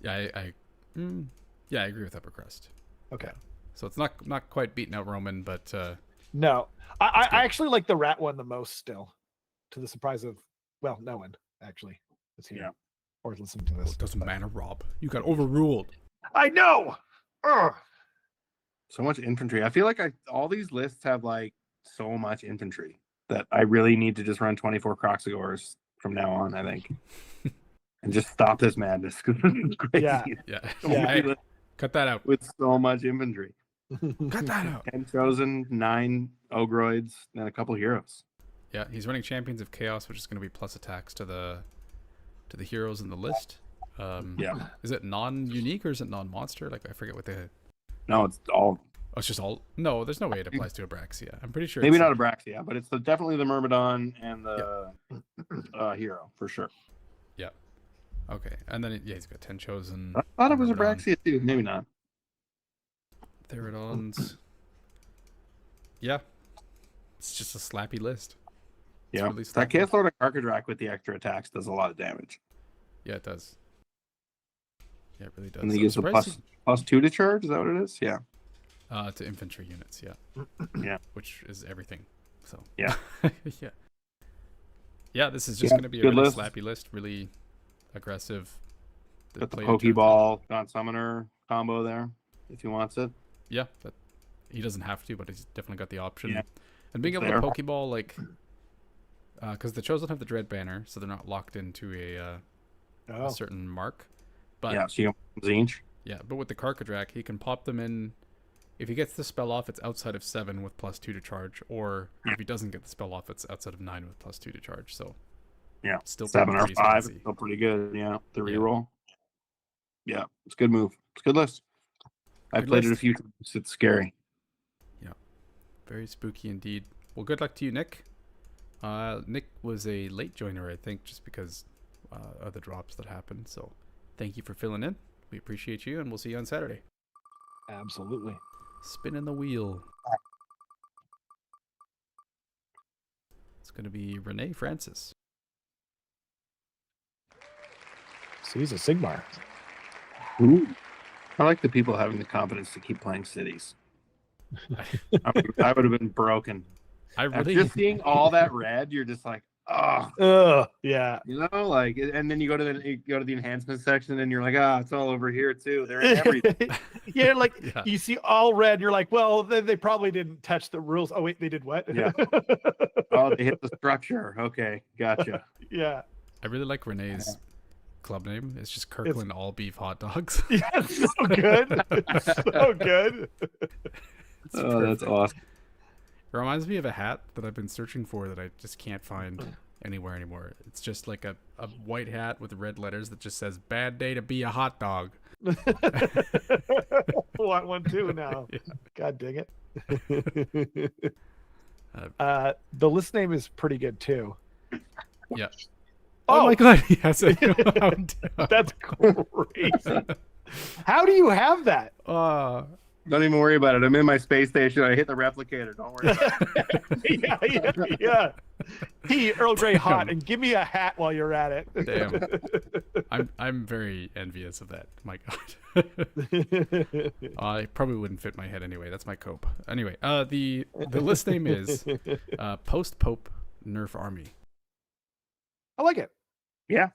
Yeah, I agree with upper crust. Okay. So it's not quite beating out Roman, but No. I good. actually like the rat one the most still. To the surprise of no one actually is here. Yeah. Or listen to this. it doesn't but- matter, Rob. You got overruled. I know. Ugh. So much infantry. I feel like all these lists have like so much infantry that I really need to just run 24 Croxagores from now on, I think. And just stop this madness because this is crazy. Yeah. Yeah. So Yeah. many Hey, lists cut that out. with so much infantry. Cut that out. 10 chosen, 9 ogroids, and a couple heroes. Yeah, he's running Champions of Chaos, which is going to be plus attacks to the heroes in the list. Yeah. Is it non-unique or is it non-monster? Like, I forget what the. No, it's all Oh, it's just all. No, there's no way it applies to Abraxia. I'm pretty sure. maybe it's not Abraxia, but it's definitely the Myrmidon and the hero for sure. Okay, and then he's got 10 chosen. I thought it was Myrmidon, Abraxia too. Maybe not. Theridons. Yeah, it's just a slappy list. It's Yeah, really that slappy. Chaos Lord and Archidrak with the extra attacks does a lot of damage. Yeah, it does. Yeah, it really does. And then he I'm gives a surprised +2 to charge. Is that what it is? Yeah. to infantry units, yeah. Yeah. Which is everything. So Yeah. yeah. Yeah, this is just Yeah, going to be a good really list. slappy list, really aggressive. Got the play in terms of- Pokeball Gaunt Summoner combo there if he wants it. Yeah, but he doesn't have to, but he's definitely got the option. Yeah. And being able Fair. to Pokeball, like, because the Chosen have the Dread banner, so they're not locked into a Oh. certain mark. But Yeah, so you can Zinch. yeah, but with the Karkadrak, he can pop them in. If he gets the spell off, it's outside of 7 with +2 to charge, or if he doesn't get the spell off, it's outside of 9 with +2 to charge. So Yeah, still 7 or pretty 5. spicy. Still pretty good. Yeah, the Yeah. reroll. Yeah, it's a good move. It's a good list. I've Good played it a list. few times. It's scary. Very spooky indeed. Well, good luck to you, Nick. Nick was a late joiner, I think, just because of the drops that happened. So thank you for filling in. We appreciate you, and we'll see you on Saturday. Absolutely. Spinning the wheel. It's going to be Renee Francis. So he's a Sigmar. Ooh. I like the people having the confidence to keep playing cities. I would have been broken. I After really, just seeing all that red, you're just like, oh, Ugh. Yeah. you know, like, and then you go to the enhancement section, and you're like, it's all over here too. They're in everything. Yeah, like Yeah. you see all red, you're like, well, they probably didn't touch the rules. Oh wait, they did what? Yeah. Oh, they hit the structure. Okay, gotcha. Yeah. I really like Renee's club name. It's just Kirkland All Beef Hot Dogs. Yeah, it's so good. It's so good. It's Oh, that's perfect. awesome. It reminds me of a hat that I've been searching for that I just can't find. anywhere anymore. It's just like a white hat with red letters that just says "Bad day to be a hot dog." Want one too now. Yeah. God dang it. The list name is pretty good too. Yeah. Oh my god, he has a hound dog. That's crazy. How do you have that? Don't even worry about it. I'm in my space station. I hit the replicator. Don't worry about it. Yeah. Hey, Earl Grey hot, and give me a hat while you're at it. Damn. I'm very envious of that. My god. I probably wouldn't fit my head anyway. That's my cope. Anyway, the list name is Post Pope Nerf Army. I like it. Yeah.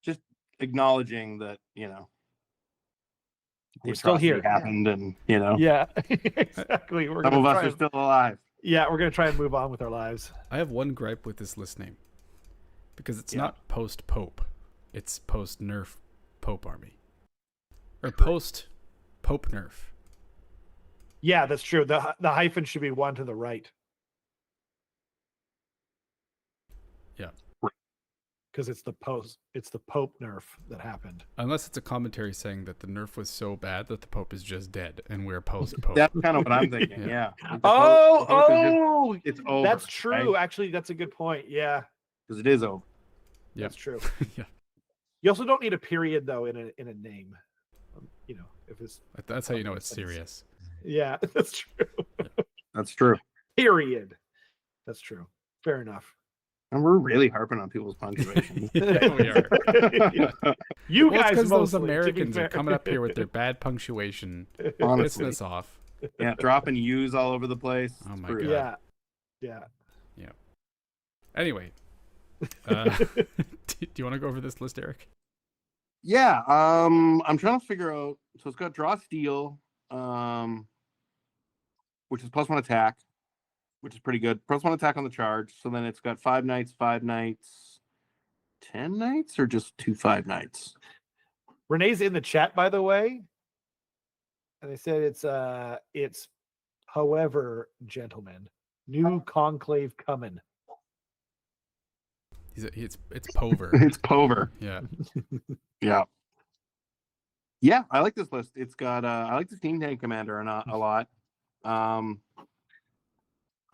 Just acknowledging that, We're still here. Happened, and Yeah, exactly. Some of us are still alive. Yeah, we're gonna try and move on with our lives. I have one gripe with this list name, because it's not Post Pope, it's Post Nerf Pope Army, or Post Pope Nerf. Yeah, that's true. The hyphen should be one to the right. Yeah. Because it's the Pope Nerf that happened. Unless it's a commentary saying that the Nerf was so bad that the Pope is just dead and we're post Pope. That's kind of what I'm thinking. Yeah. It's over. That's true. Right? Actually, that's a good point. Yeah. Because it is over. Yep. That's true. Yeah. You also don't need a period though in a name. If it's That's how you know it's serious. Yeah, that's true. That's true. Period. That's true. Fair enough. And we're really harping on people's punctuation. Yeah, we are. You Well, guys, because those mostly, Americans are coming up here with their bad punctuation, pissing Honestly. us off. Yeah, dropping U's all over the place. Oh my Screw it. God. Yeah. Anyway, do you want to go over this list, Eric? Yeah. I'm trying to figure out. So it's got draw steel, which is +1 attack, which is pretty good. +1 attack on the charge. So then it's got 5 knights, 10 knights, or just 2 5 knights. Renee's in the chat, by the way, and they said it's however, gentlemen, new conclave coming. It's Pover. It's Pover. Yeah. Yeah. Yeah, I like this list. It's got I like the Steam Tank Commander a lot. I'm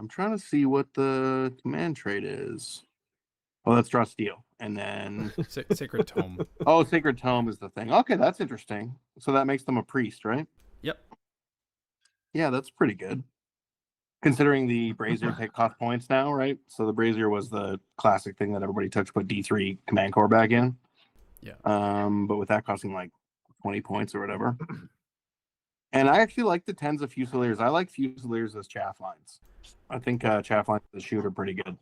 trying to see what the command trait is. Oh, that's draw steel. And then Sacred Tome. oh, Sacred Tome is the thing. Okay, that's interesting. So that makes them a priest, right? Yep. Yeah, that's pretty good. Considering the Brazier cost points now, right? So the Brazier was the classic thing that everybody took to put D3 command core back in. Yeah. But with that costing like 20 points or whatever. And I actually like the 10s of Fusiliers. I like Fusiliers as chaff lines. I think chaff lines as shoot are pretty good.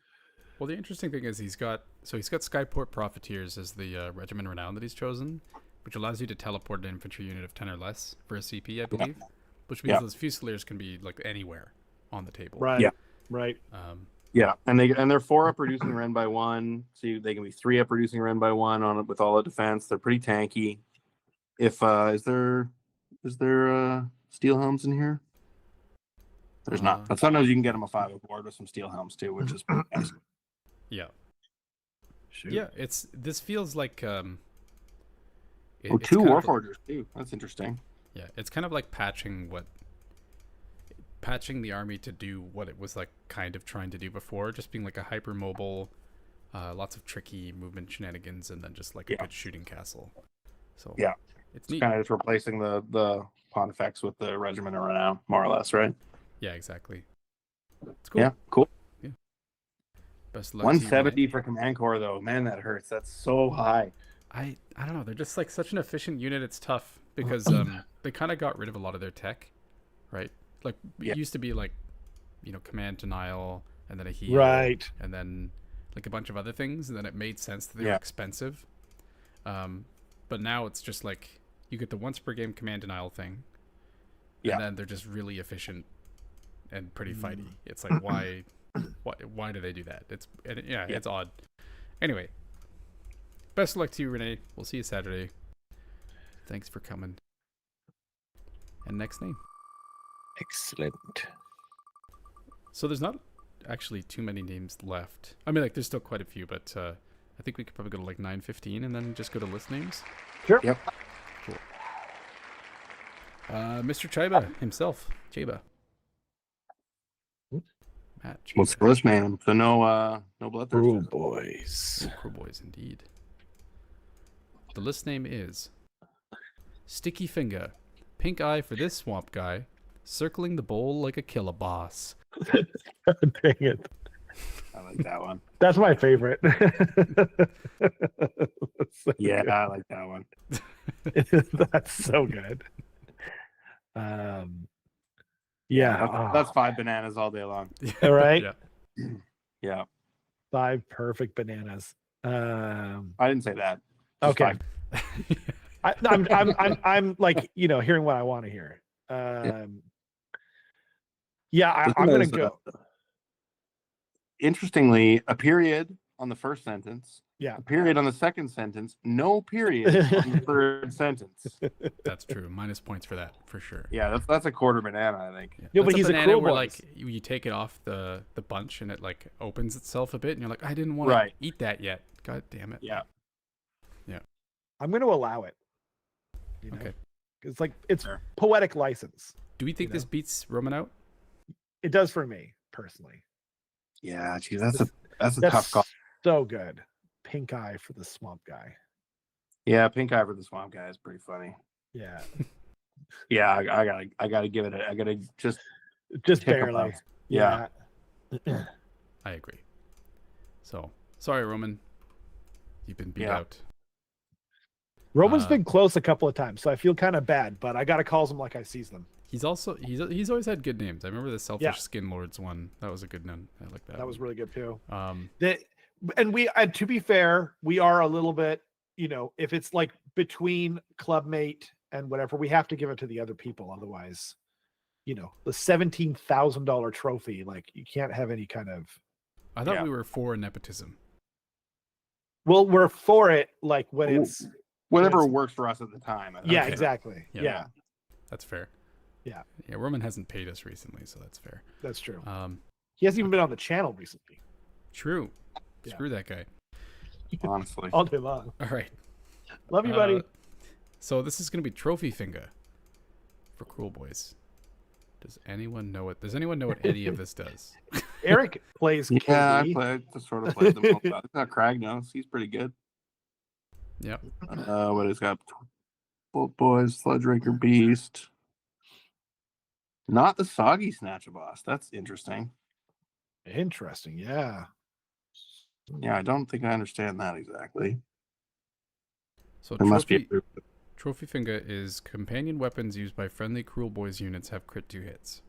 Well, the interesting thing is he's got Skyport Profiteers as the Regiment Renown that he's chosen, which allows you to teleport an infantry unit of 10 or less for a CP, I believe. Yeah. Which means those Fusiliers can be like anywhere on the table. Right. Yeah. Right. Yeah, and they're 4 up reducing Ren by 1, so they can be 3 up reducing Ren by 1 on it with all the defense. They're pretty tanky. If is there steel helms in here? There's not. But sometimes you can get them a 5 aboard with some steel helms too, which is pretty nice. Yeah. Shoot. Yeah, this feels like 2 Warforgers too. That's interesting. Yeah, it's kind of like patching the army to do what it was like kind of trying to do before, just being like a hyper mobile, lots of tricky movement shenanigans, and then just like a good shooting castle. So yeah, it's neat. Kind of just replacing the Pontifex with the Regiment of Renown, more or less, right? Yeah, exactly. It's cool. Yeah, cool. Yeah. Best luck 170 for command core though, man, that hurts. That's so high. I don't know. They're just like such an efficient unit. It's tough because they kind of got rid of a lot of their tech, right? Like it used to be like, command denial and then a heal, right, and then like a bunch of other things, and then it made sense that they were expensive. But now it's just like you get the once per game command denial thing, and then they're just really efficient and pretty fighty. It's like why do they do that? It's odd. Anyway, best of luck to you, Renee. We'll see you Saturday. Thanks for coming. And next name. Excellent. So there's not actually too many names left. I mean, like, there's still quite a few, but I think we could probably go to like 9:15 and then just go to list names. Sure. Yep. Cool. Mr. Chiba himself, Chiba. Matt Chiba. What's the list name? So no bloodthirsters. boys. Cool boys, indeed. The list name is Sticky Finger, Pink Eye for this swamp guy, circling the bowl like a killer boss. Dang it. I like that one. That's my favorite. That's so Yeah, good. I like that one. That's so good. Yeah. That's 5 bananas all day long. All right. Yeah. Yeah. 5 perfect bananas. I didn't say that. Just Okay. 5. I'm like, hearing what I want to hear. I'm This one gonna is, go. Interestingly, a period on the first sentence. Yeah. A period on the second sentence. No period on the third sentence. That's true. Minus points for that, for sure. Yeah, that's a quarter banana, I think. Yeah. No, but That's he's a banana cruel where, boy. like, you take it off the bunch and it like opens itself a bit, and you're like, I didn't want Right. to eat that yet. God damn it. Yeah. I'm going to allow it. Okay. It's like it's Sure. poetic license. Do we think You this know. beats Roman out? It does for me personally. Yeah, geez, that's a That's tough call. so good. Pink eye for the swamp guy. Yeah, pink eye for the swamp guy is pretty funny. Yeah. Yeah, I gotta give it. I gotta just Just tick barely. above. Yeah. I agree. So, sorry, Roman. You've been beat Yeah. out. Roman's been close a couple of times, so I feel kind of bad, but I gotta call them like I sees them. He's always had good names. I remember the Selfish Yeah. Skin Lords one. That was a good one. I like that. That was really good too. Um, And to be fair, we are a little bit, if it's like between clubmate and whatever, we have to give it to the other people. Otherwise, the $17,000 trophy, like you can't have any kind of. I thought Yeah. we were for nepotism. Well, we're for it, like when it's. whatever Yes. works for us at the time. I think. Yeah, Okay. exactly. Yeah. Yeah, That's fair. Yeah. Yeah, Roman hasn't paid us recently, so that's fair. that's true. He hasn't even been on the channel recently. True. Yeah. Screw that guy. Honestly. All day long. All right. Love you, buddy. So this is going to be Trophy Finger for Cruel Boys. Does anyone know it? Does anyone know what any of this does? Eric plays Yeah, I KD. sort of played them both. That's how Crag knows. He's pretty good. Yep. What he's got? Bolt Boys, Sludge Raker Beast. Not the Soggy Snatcher Boss. That's interesting. Interesting. Yeah. Yeah, I don't think I understand that exactly. So There must be. Trophy Finger is companion weapons used by friendly Cruel Boys units have crit 2 hits.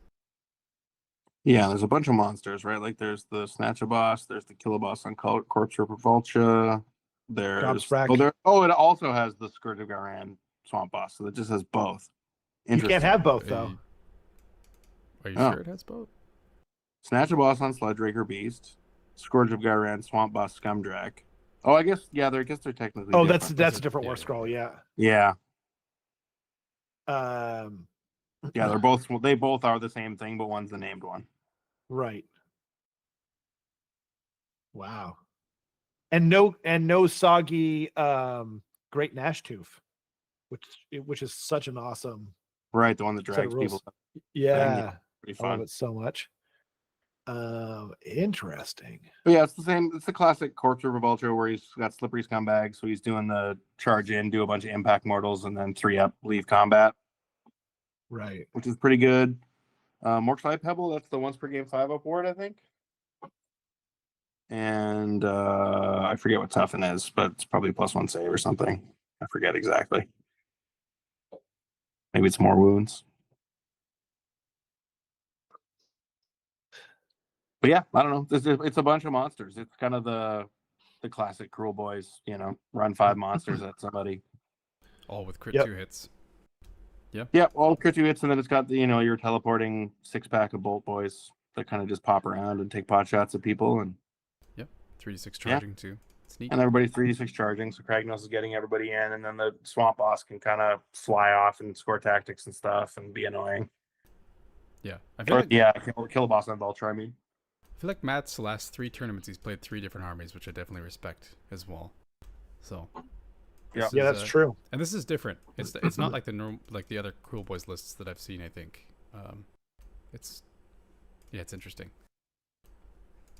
Yeah, there's a bunch of monsters, right? Like there's the Snatcher Boss, there's the Killer Boss on Corpse Ripper Vulture. There's Gobsprack. it also has the Scourge of Garan Swamp Boss, so it just has both. You can't have both though. Are you Oh. sure it has both? Snatcher Boss on Sludge Raker Beast, Scourge of Garan Swamp Boss Scumdrack. Oh, I guess they're technically. Oh, different. that's a different Yeah. war scroll. Yeah. Yeah, Yeah, they're both. They both are the same thing, but one's the named one. right. Wow. And no soggy Great Nash Tooth, which is such an awesome. Right, the one that Set of drags rules. people. Yeah, Pretty I love fun. it so much. Interesting. But yeah, it's the same. It's the classic Corpse River Vulture where he's got Slippery Scumbag, so he's doing the charge in, do a bunch of impact mortals, and then 3-up, leave combat, Right. which is pretty good. Morkslide Pebble, that's the once per game 5-up ward, I think. And I forget what Toughen is, but it's probably +1 save or something. I forget exactly. Maybe it's more wounds. But yeah, I don't know. It's a bunch of monsters. It's kind of the classic Cruel Boys, run 5 monsters at somebody. All with crit Yep. 2 hits. Yeah, all crit 2 hits, and then it's got the your teleporting 6-pack of Bolt Boys that kind of just pop around and take pot shots at people, and 3d6 charging too. It's neat. everybody's 3d6 charging. So Kragnos is getting everybody in, and then the Swamp Boss can kind of fly off and score tactics and stuff and be annoying. Yeah. I feel Or like, yeah, kill a boss on Vulture. I mean, feel like Matt's last 3 tournaments, he's played 3 different armies, which I definitely respect as well. So, Yeah. Yeah, that's true. and this is different. It's not like the other Cruel Boys lists that I've seen. I think, it's interesting.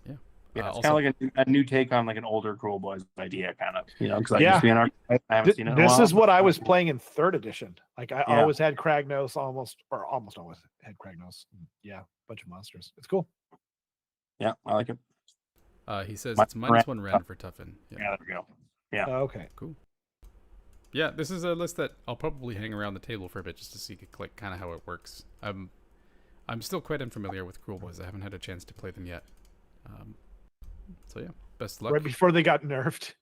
Yeah, Yeah, it's also, kind of like a new take on like an older Cruel Boys idea, kind of. Because like Yeah. I haven't seen it. In a This while. is what I was playing in 3rd edition. Like I Yeah. always had Kragnos, almost always had Kragnos. Yeah, bunch of monsters. It's cool. Yeah, I like it. he says My it's -1 friend- Ren for Toughen. Yeah, there we go. Yeah. Okay. Cool. Yeah, this is a list that I'll probably hang around the table for a bit just to see like kind of how it works. I'm still quite unfamiliar with Cruel Boys. I haven't had a chance to play them yet. So yeah, best luck. Right before they got nerfed,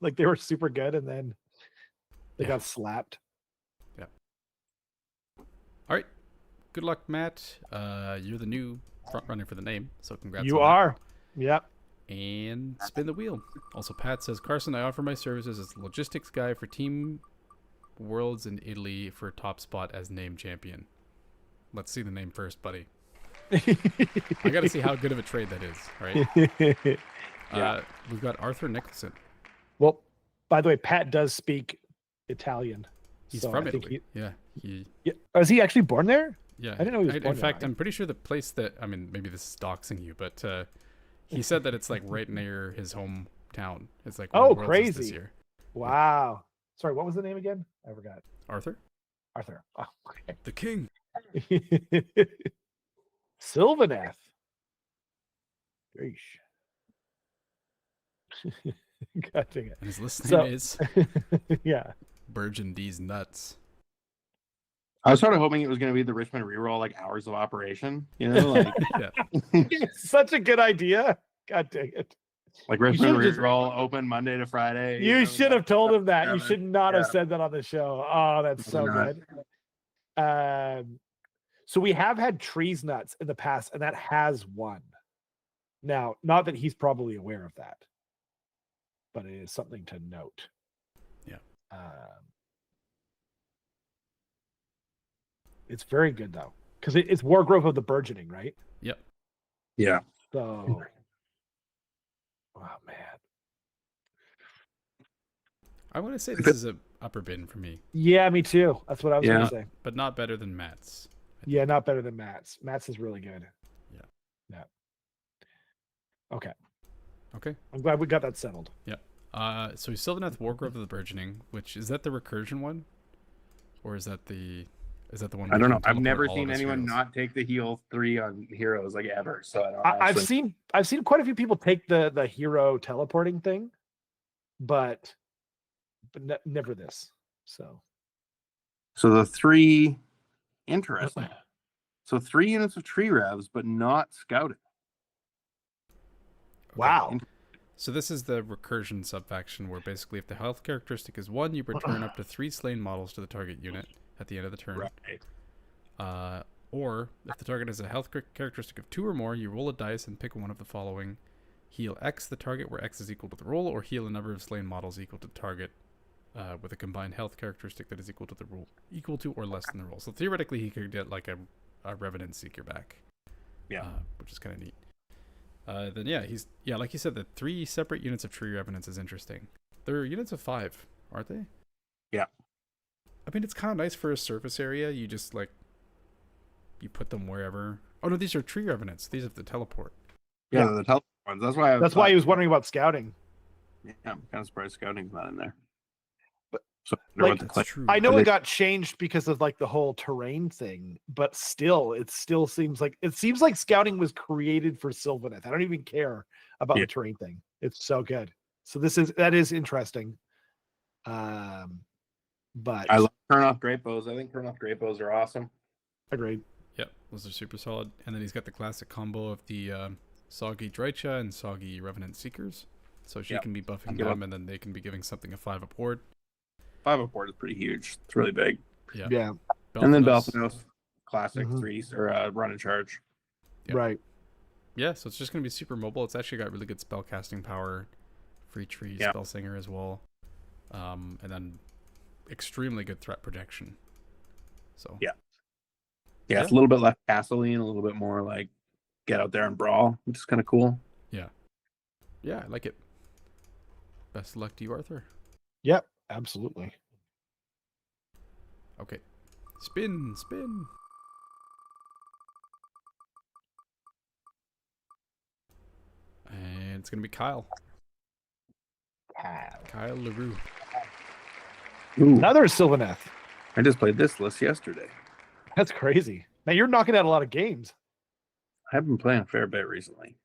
like they were super good, and then they Yeah. got slapped. Yeah. All right. Good luck, Matt. You're the new front runner for the name, so congrats. You on that. are. Yep. And spin the wheel. Also, Pat says, Carson, I offer my services as logistics guy for Team Worlds in Italy for top spot as name champion. Let's see the name first, buddy. I got to see how good of a trade that is, right? Yeah. We've got Arthur Nicholson. Well, by the way, Pat does speak Italian. He's so from I think Italy. He Yeah. Was he actually born there? yeah. I didn't know he was born In there. fact, I'm pretty sure the place that, I mean, maybe this is doxing you, but he said that it's like right near his hometown. It's like Oh, where Worlds is this crazy. year. Wow. Sorry, what was the name again? I forgot. Arthur, Arthur. Oh, the king. okay. Sylvaneth. Yeesh. God dang it. And his list So- name is Yeah. Burgeon D's Nuts. I was sort of hoping it was going to be the Richmond reroll, like hours of operation. Like Yeah. It's such a good idea. God dang it. like Richmond should've just- reroll open Monday to Friday. You should have told him that. You Yeah. should not have Yeah. said that on the show. Oh, that's so Not. good. So we have had trees nuts in the past, and that has won. Now, not that he's probably aware of that, but it is something to note. Yeah. It's very good though, because it's Wargrove of the Burgeoning, right? Yep. Yeah. So, oh man, I want to say this is a upper bin for me, yeah, me too. That's what I was Yeah. gonna say. but not better than Matt's. Yeah, not better than Matt's. Matt's is really good. Yeah. Yeah. Okay. Okay. I'm glad we got that settled. So Sylvaneth Wargrove of the Burgeoning, which is that the recursion one, or is that the one? I where don't you know. can I've teleport never all seen of his anyone heroes? not take the heal 3 on heroes like ever. So I don't I've honestly- seen quite a few people take the hero teleporting thing, but never this. So So the 3 interesting. So 3 units of tree revs, but not scouted. wow. So this is the recursion subfaction where basically if the health characteristic is 1, you return up to 3 slain models to the target unit at the end of the turn. Right. Or if the target has a health characteristic of 2 or more, you roll a dice and pick one of the following: heal X the target where X is equal to the roll, or heal a number of slain models equal to the target with a combined health characteristic that is equal to the roll, equal to or less than the roll. So theoretically, he could get like a Revenant Seeker back. Yeah. Which is kind of neat. Then yeah, like you said, the 3 separate units of Tree Revenants is interesting. They're units of 5, aren't they? Yeah. I mean, it's kind of nice for a surface area. You just like you put them wherever. Oh no, these are Tree Revenants. These have the teleport. Yeah, Yeah. the teleport ones. That's why. That's why he was wondering about scouting. Yeah, I'm kind of surprised scouting's not in there. But, So I like, wonder what the That's click- true. I know Are it they- got changed because of like the whole terrain thing, but still, it seems like scouting was created for Sylvaneth. I don't even care about Yeah. the terrain thing. It's so good. So that is interesting. But I love turn off great bows. I think turn off great bows are awesome. agreed. Yep, those are super solid. And then he's got the classic combo of the Soggy Drycha and Soggy Revenant Seekers. So she Yep. can be buffing Yep. them, and then they can be giving something a 5 up ward. 5 up board is pretty huge. It's really big. Yeah. Yeah. And then Belthanos. Belthanos, classic Mhm. 3s or run and charge. Yep. Right. Yeah, so it's just going to be super mobile. It's actually got really good spell casting power, free tree, Yeah. spell singer as well, and then extremely good threat projection. So Yeah. Yeah, it's a little bit less castle-y and a little bit more like get out there and brawl, which is kind of cool. Yeah, I like it. Best of luck to you, Arthur. Yep, absolutely. Okay. Spin. And it's going to be Kyle. Kyle LaRue. Ooh, Another Sylvaneth. I just played this list yesterday. That's crazy. Now you're knocking out a lot of games. I've been playing a fair bit recently.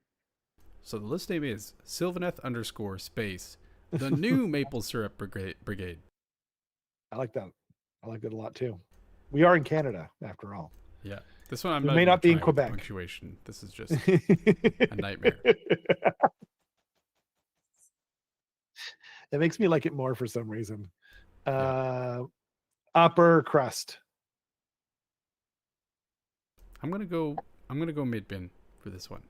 So the list name is Sylvaneth _ the new Maple Syrup Brigade. I like that. I like that a lot too. We are in Canada, after all. Yeah. This one I'm We not may even not be in trying with the Quebec. punctuation. This is just a nightmare. It makes me like it more for some reason. Yeah. Upper crust. I'm gonna go mid bin for this one.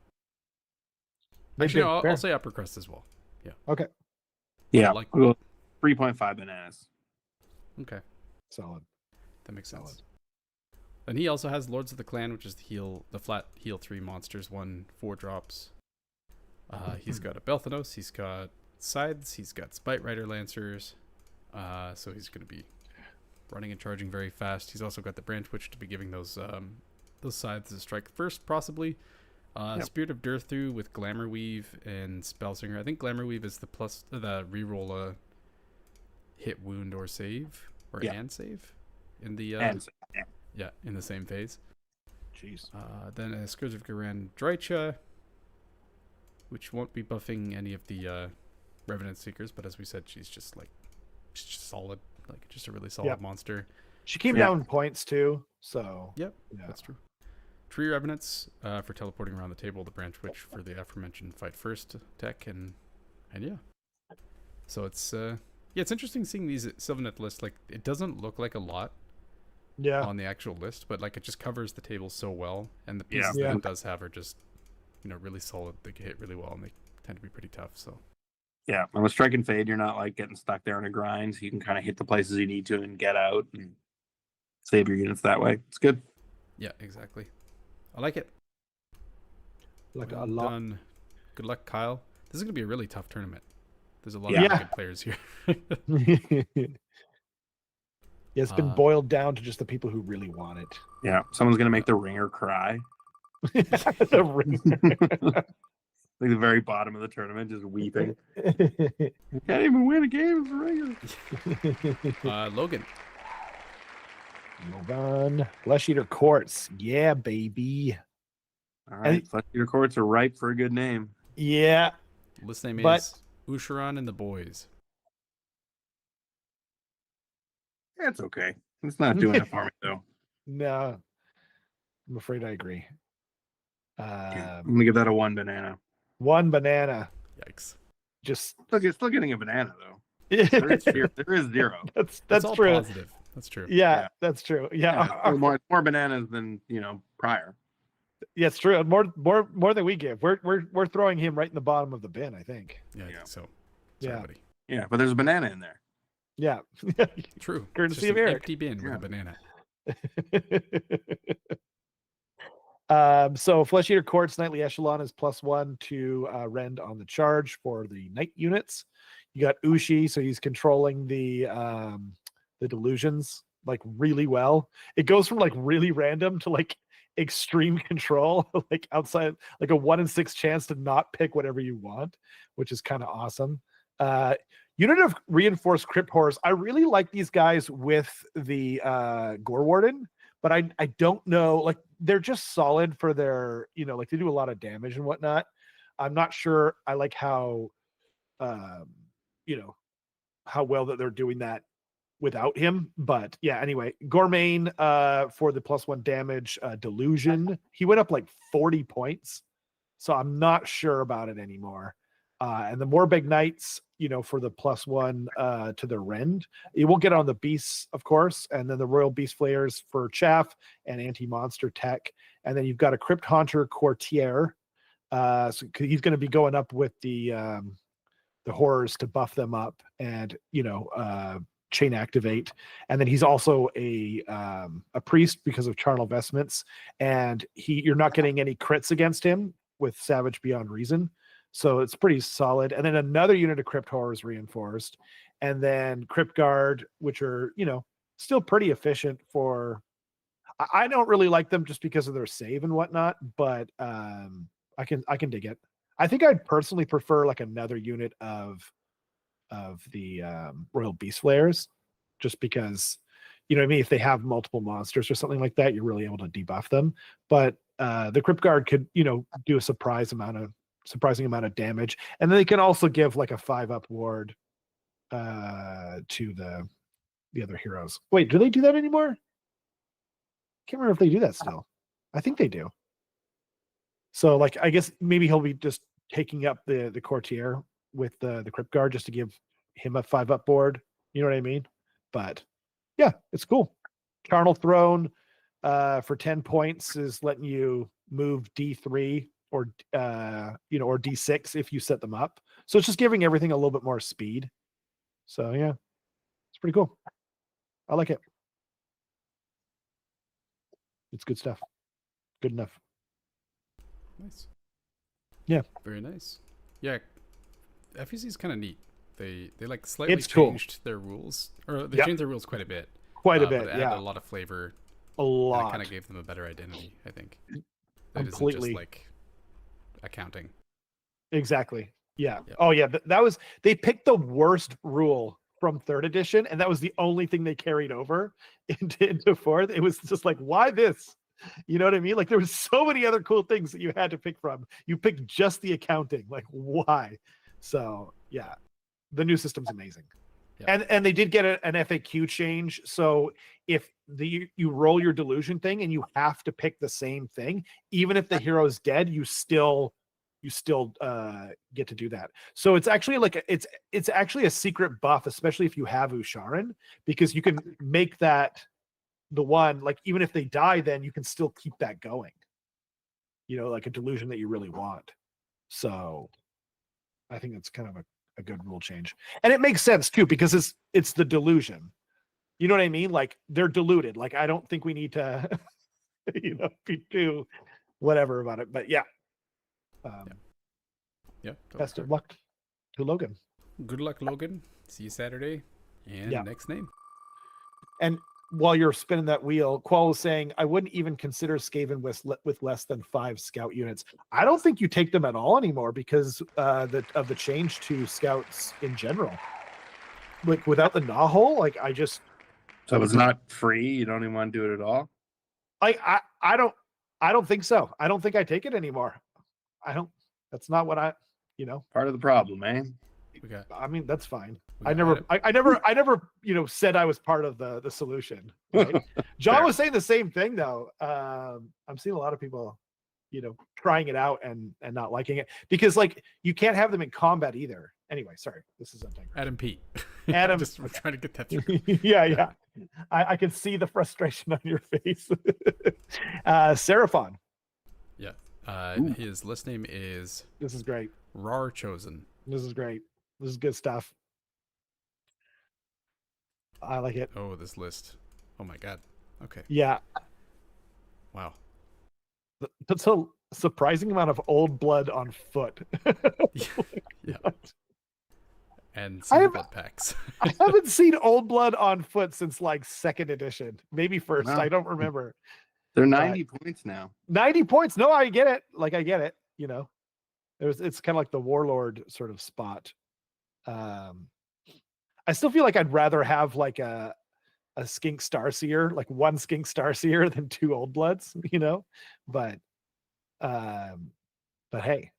Mid Actually, bin, no, fair. I'll say upper crust as well. Yeah. Okay. Yeah, like- we'll go 3.5 bananas. Okay, Solid. that makes sense. Solid. And he also has Lords of the Clan, which is the flat heal 3 monsters, 4 drops. He's got a Belthanos, he's got Scythes, he's got Spite Rider Lancers. So he's going to be running and charging very fast. He's also got the Branch Witch to be giving those Scythes a strike first, possibly. Spirit of Durthu with Glamour Weave and Spellsinger. I think Glamour Weave is the reroll a hit, wound, or save, and save in the in the same phase. Jeez. Then a Scourge of Garan Drycha, which won't be buffing any of the Revenant Seekers, but as we said, she's just solid, like just a really solid monster. She came down in points too, so Yep, that's true. Tree Revenants for teleporting around the table, the Branch Witch for the aforementioned Fight First tech, and yeah. So it's it's interesting seeing these Sylvaneth lists. Like, it doesn't look like a lot on the actual list, but like it just covers the table so well, and the pieces that it does have are just really solid. They hit really well, and they tend to be pretty tough. So yeah, and with Strike and Fade, you're not like getting stuck there in a grind, so you can kind of hit the places you need to and get out and save your units that way. It's good. Yeah, exactly. I like it. Like well a lot. Done. Good luck, Kyle. This is going to be a really tough tournament. There's a lot Yeah. of good players here. It's been boiled down to just the people who really want it. Yeah, someone's gonna make the ringer cry. The ringer. Like the very bottom of the tournament, just weeping. You can't even win a game as a ringer. Logan. Logan. Flesh Eater Courts. Yeah, baby. All right, Flesh Eater Courts are ripe for a good name. Yeah. List name is Usharan and the Boys. That's okay. It's not doing it for me though. No. I'm afraid I agree. I'm gonna give that a 1 banana. 1 banana. Yikes. Just Still getting a banana though. There is 0. That's all true. positive. That's true. Yeah, that's true. Yeah. More bananas than prior. Yeah, it's true. More than we give. We're throwing him right in the bottom of the bin, I think. Yeah, I think so. Sorry, buddy. Yeah, but there's a banana in there. Yeah. True. Courtesy It's just of an Eric. empty bin with a banana. So Flesh Eater Courts Nightly Echelon is +1 to rend on the charge for the night units. You got Ushi, so he's controlling the delusions like really well. It goes from like really random to like extreme control, like outside, like a 1 in 6 chance to not pick whatever you want, which is kind of awesome. Unit of Reinforced Crypt Horrors. I really like these guys with the Gore Warden, but I don't know, like they're just solid for their, like they do a lot of damage and whatnot. I'm not sure I like how how well that they're doing that without him, but yeah, anyway, Gormain for the +1 damage delusion. He went up like 40 points, so I'm not sure about it anymore. And the Morbeg Knights, for the +1 to their rend. You won't get on the beasts, of course, and then the Royal Beast Flayers for chaff and anti-monster tech. And then you've got a Crypt Haunter Courtier. So he's going to be going up with the horrors to buff them up and chain activate, and then he's also a priest because of charnel vestments, and you're not getting any crits against him with Savage Beyond Reason, so it's pretty solid. And then another unit of Crypt Horrors reinforced, and then Crypt Guard, which are still pretty efficient for. I don't really like them just because of their save and whatnot, but I can dig it. I think I'd personally prefer like another unit of the Royal Beast Flayers, just because what I mean, if they have multiple monsters or something like that, you're really able to debuff them. But the Crypt Guard could do a surprising amount of damage, and then they can also give like a 5-up ward to the other heroes. Wait, do they do that anymore? Can't remember if they do that still. I think they do. So like, I guess maybe he'll be just taking up the courtier with the Crypt Guard just to give him a 5-up board. You know what I mean? But yeah, it's cool. Charnel Throne for 10 points is letting you move D3 or or D6 if you set them up. So it's just giving everything a little bit more speed. So yeah, it's pretty cool. I like it. It's good stuff. Good enough. Nice. Yeah. Very nice. Yeah. FEC is kind of neat. They like slightly It's cool. changed their rules, or they Yep. changed their rules quite a bit. Quite a But bit, it added yeah. a lot of flavor. A And lot. it kind of gave them a better identity, I think. That isn't Completely. just like accounting. Exactly. Yeah. Yep. Oh yeah. That was, they picked the worst rule from 3rd edition, and that was the only thing they carried over into 4th. It was just like, why this? You know what I mean? Like there was so many other cool things that you had to pick from. You picked just the accounting. Like why? So yeah, the new system's amazing. Yeah. And they did get an FAQ change. So if you roll your delusion thing and you have to pick the same thing, even if the hero is dead, you still get to do that. So it's actually like it's actually a secret buff, especially if you have Usharan, because you can make that the one, like even if they die, then you can still keep that going. Like a delusion that you really want. So I think it's kind of a good rule change. And it makes sense too, because it's the delusion. You know what I mean? Like they're deluded. Like I don't think we need to be too whatever about it. But yeah. Yeah. Best of luck to Logan. Good luck, Logan. See you Saturday. And next name. And while you're spinning that wheel, Qual was saying, I wouldn't even consider Skaven with less than 5 scout units. I don't think you take them at all anymore because of the change to scouts in general. Like without the Nahole, like I just. So it's not free. You don't even want to do it at all. I don't think so. I don't think I take it anymore. That's not what I. Part of the problem, man. I mean, that's fine. I never said I was part of the solution. Right? John was saying the same thing though. I'm seeing a lot of people, trying it out and not liking it because like you can't have them in combat either. Anyway, sorry, this is untangled. Adam P. Adam, just trying to get that through. yeah. I can see the frustration on your face. Seraphon. Yeah. His list name is. This is great. Rar Chosen. This is great. This is good stuff. I like it. Oh, this list. Oh my god. Okay. Yeah. Wow. That's a surprising amount of old blood on foot. Yeah. And some blood packs. I haven't seen old blood on foot since like 2nd edition. Maybe 1st. No. I don't remember. They're 90 points now. 90 points. No, I get it. Like I get it. It's kind of like the warlord sort of spot. I still feel like I'd rather have like a skink starseer, like 1 skink starseer than 2 old bloods, but hey,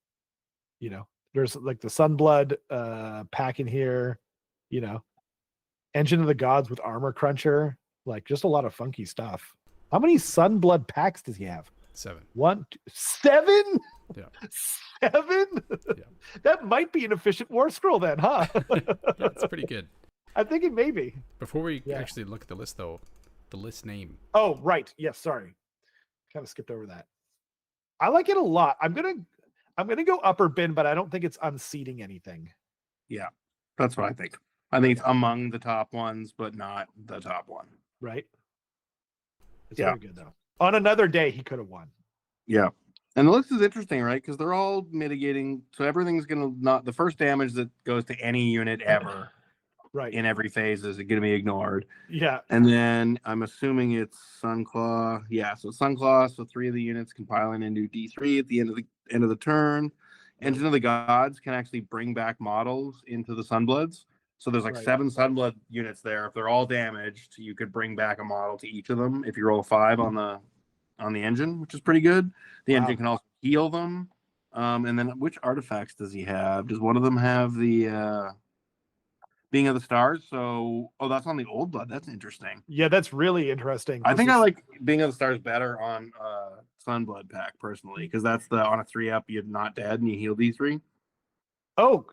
there's like the sunblood pack in here, Engine of the Gods with Armor Cruncher, like just a lot of funky stuff. How many sunblood packs does he have? 7. 1, 2, 7? Yeah. 7? Yeah. That might be an efficient war scroll then, huh? Yeah, it's pretty good. I think it may be. Before we actually look at the list, though, the list name. Oh, right. Yes, sorry. Kind of skipped over that. I like it a lot. I'm gonna go upper bin, but I don't think it's unseating anything. Yeah, that's what I think. I think it's among the top ones, but not the top one. Right. It's Yeah. very good though. On another day, he could have won. Yeah. And the list is interesting, right? Because they're all mitigating. So everything's going to not, the first damage that goes to any unit ever Right. in every phase is going to be ignored. Yeah. And then I'm assuming it's Sunclaw. Yeah. So Sunclaw. So 3 of the units can pile in and do D3 at the end of the turn. Engine of the Gods can actually bring back models into the Sunbloods. So there's like 7 Sunblood units there. If they're all damaged, you could bring back a model to each of them if you roll a 5 on the engine, which is pretty good. The engine can also heal them. And then which artifacts does he have? Does one of them have the Being of the Stars? So, that's on the Old Blood. That's interesting. Yeah, that's really interesting. I think I like Being of the Stars better on Sunblood pack personally, because that's on a 3-up, you're not dead and you heal D3. Oh,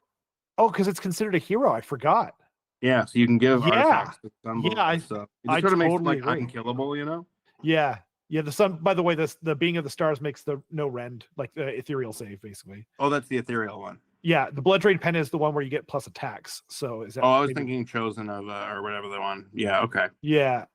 because it's considered a hero. I forgot. Yeah, so you can give artifacts to Sunblood. Yeah, so it I sort of makes it totally like agree. unkillable, you know? Yeah. The sun. By the way, the Being of the Stars makes the no rend, like the ethereal save, basically. Oh, that's the ethereal one. Yeah, the Blood Drain Pen is the one where you get plus attacks. So is that? I was thinking Chosen of or whatever the one. Yeah, okay. Yeah,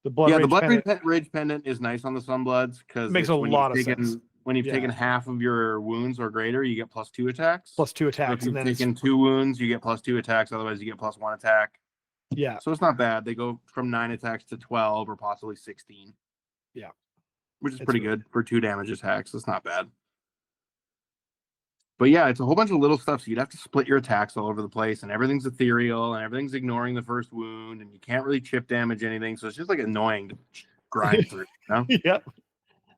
the Blood. The Blood Rage Pendant is nice on the Sunbloods because it makes a lot of sense. When you've taken half of your wounds or greater, you get +2 attacks. +2 attacks. So if you've taken 2 wounds, you get +2 attacks. Otherwise, you get +1 attack. Yeah. So it's not bad. They go from 9 attacks to 12 or possibly 16. Yeah. Which is pretty good for 2 damage attacks. It's not bad. But yeah, it's a whole bunch of little stuff. So you'd have to split your attacks all over the place, and everything's ethereal, and everything's ignoring the first wound, and you can't really chip damage anything. So it's just like annoying to grind through. You know? Yeah.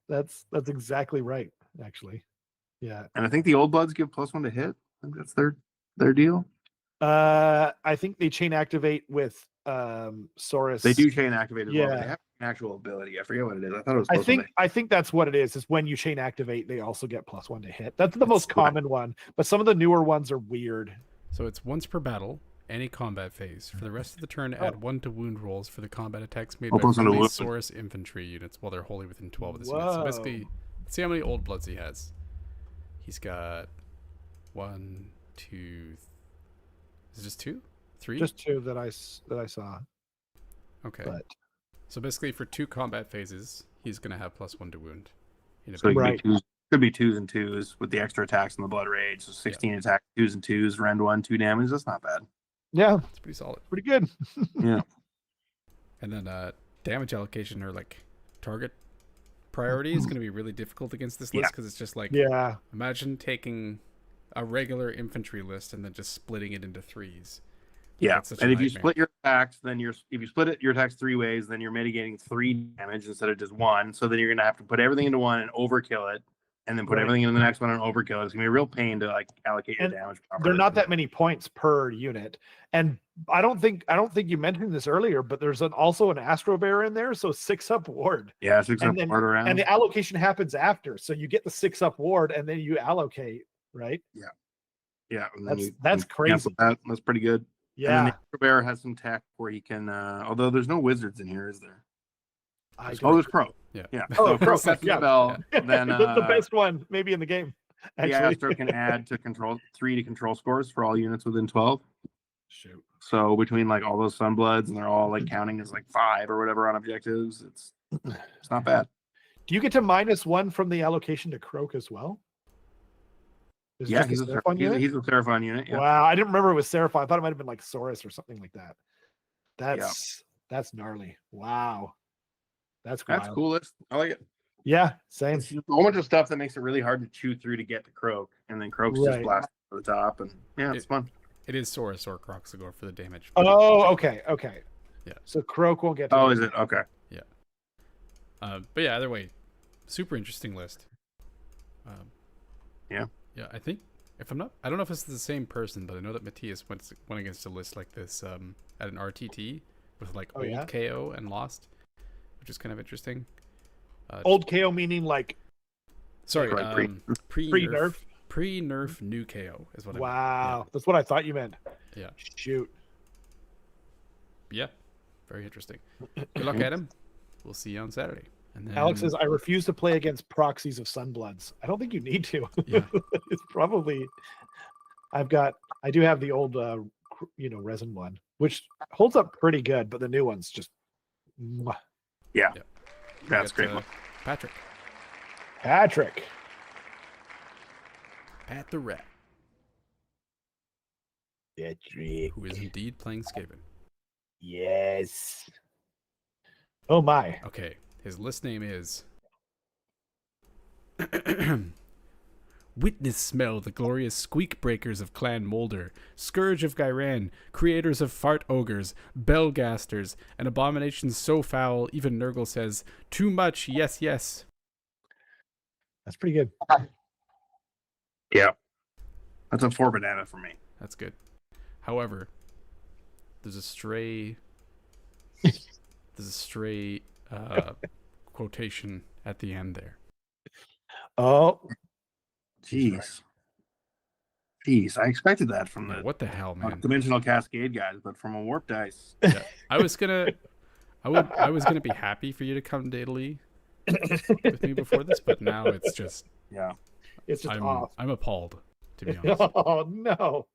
That's exactly right, actually. Yeah. And I think the Old Bloods give +1 to hit. I think that's their deal. I think they chain activate with Saurus. They do chain activate as well. Yeah. But they have an actual ability. I forget what it is. I thought it was. I think that's what it is. Is when you chain activate, they also get +1 to hit. That's the most common one. But some of the newer ones are weird. So it's once per battle, any combat phase. For the rest of the turn, add 1 to wound rolls for the combat attacks made by friendly Saurus infantry units while they're wholly within 12 of this unit. So basically, let's see how many Old Bloods he has. He's got 1, 2. Is it just 2? 3? Just 2 that I saw. Okay. But So basically, for 2 combat phases, he's going to have +1 to wound. So could be 2s and 2s with the extra attacks and the Blood Rage. So 16 attacks, 2s and 2s, rend 1, 2 damage. That's not bad. Yeah, it's pretty solid. Pretty good. Yeah. And then damage allocation or like target priority is going to be really difficult against this list because it's just like imagine taking a regular infantry list and then just splitting it into 3s. Yeah, and if you split your attacks, then your attacks 3 ways, then you're mitigating 3 damage instead of just 1. So then you're gonna have to put everything into 1 and overkill it, and then put everything into the next one and overkill it. It's gonna be a real pain to like allocate your damage properly. They're not that many points per unit, and I don't think you mentioned this earlier, but there's also an Astro Bear in there, so 6-up ward. Yeah, 6-up ward around, and the allocation happens after, so you get the 6-up ward, and then you allocate, right? Yeah, and that's crazy. That's pretty good. Yeah, and then the Bear has some tech where he can. Although there's no wizards in here, is there? There's Crow. Yeah. So Crow casts a spell. Then the best one maybe in the game. Actually. The Astro can add to 3 to control scores for all units within 12. Shoot. So between like all those Sunbloods, and they're all like counting as like 5 or whatever on objectives, it's not bad. Do you get to -1 from the allocation to Croak as well? He's a Seraphon unit. Yeah. Wow, I didn't remember it was Seraphon. I thought it might have been like Saurus or something like that. That's gnarly. Wow. That's cool list. I like it. Yeah, same. It's a whole bunch of stuff that makes it really hard to chew through to get to Croak, and then Croak's just blasted to the top, and it's fun. It is Saurus or Crocs to go for the damage. Oh, okay. Yeah. So Croak won't get to is it? Okay. Yeah. But yeah, either way, super interesting list. Yeah, I think I don't know if it's the same person, but I know that Matthias went against a list like this at an RTT with like old KO and lost, which is kind of interesting. Old KO meaning like, sorry, pre-nerf new KO is what I meant. Wow, that's what I thought you meant. Yeah. Shoot. Yeah, very interesting. Good luck, Adam. We'll see you on Saturday. And then, Alex says, I refuse to play against proxies of Sunbloods. I don't think you need to. Yeah. It's probably, I do have the old, resin one. which holds up pretty good, but the new one's just mwah. Yeah, Yep. that's We great got, one. Patrick. Patrick. Pat the Rat, Patrick. who is indeed playing Skaven. Yes. Oh my. Okay, his list name is Witness smell the glorious squeak breakers of Clan Molder, Scourge of Gyran, creators of fart ogres, bellgasters, and abominations so foul even Nurgle says, too much, yes, yes. That's pretty good. Yeah, that's a 4 banana for me. That's good. However, there's a stray quotation at the end there. Oh, Jeez, I expected that from Yeah, the what the hell, man? Dimensional Cascade guys, but from a Warp Dice. Yeah, I was gonna be happy for you to come to Italy with me before this, but now it's just Yeah, it's just I'm off. appalled, to be honest. Oh no.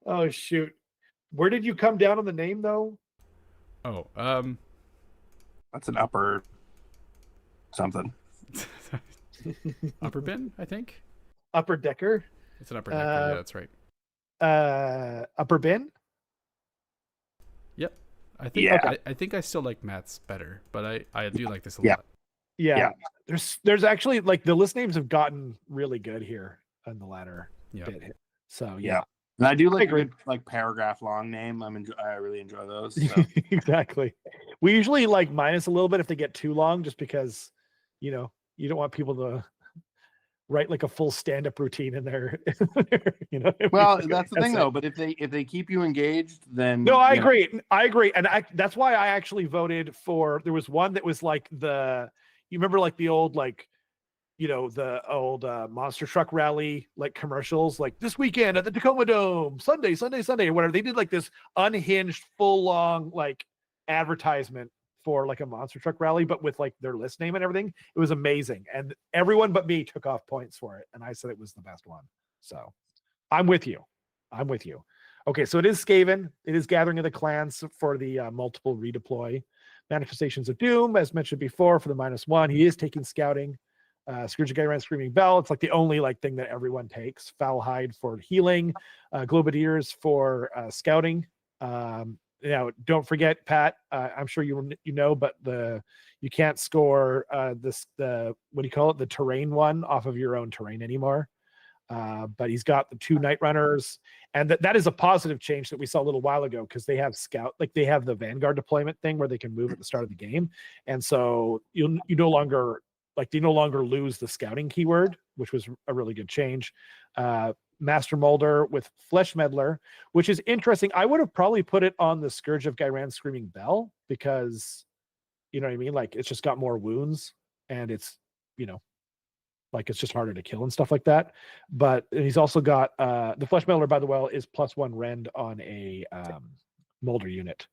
Oh shoot. Where did you come down on the name though? Oh, that's an upper something. upper bin, I think. Upper Decker? It's an upper decker. Yeah, that's right. Upper Bin? Yep. I think Yeah. I think I still like Matt's better, but I do like this a Yeah. lot. Yeah. Yeah. There's actually like the list names have gotten really good here on the latter Yeah. bit. So Yeah. And I do like a agree. good like paragraph long name. I really enjoy those. So. Exactly. We usually like minus a little bit if they get too long, just because you don't want people to write like a full stand-up routine in there. Well, that's the thing though. But if they keep you engaged, then No, I agree. And that's why I actually voted for. There was one that was like you remember like the old the old monster truck rally like commercials, like this weekend at the Tacoma Dome, Sunday, or whatever. They did like this unhinged, full long like advertisement for like a monster truck rally, but with like their list name and everything. It was amazing, and everyone but me took off points for it, and I said it was the best one. So I'm with you. Okay, so it is Skaven. It is Gathering of the Clans for the multiple redeploy. Manifestations of Doom, as mentioned before, for the -1. He is taking scouting. Scourge of Gyran, Screaming Bell. It's like the only like thing that everyone takes. Foul Hide for healing. Globadiers for scouting. Now, don't forget, Pat. I'm sure you know, but you can't score the what do you call it? The terrain one off of your own terrain anymore. But he's got the 2 Night Runners, and that is a positive change that we saw a little while ago, because they have scout, like they have the Vanguard deployment thing where they can move at the start of the game, and so you no longer lose the scouting keyword, which was a really good change. Master Molder with Flesh Meddler, which is interesting. I would have probably put it on the Scourge of Gyran Screaming Bell, because you know what I mean? Like it's just got more wounds, and it's, like it's just harder to kill and stuff like that. But he's also got the Flesh Meddler, by the way, is +1 rend on a Molder unit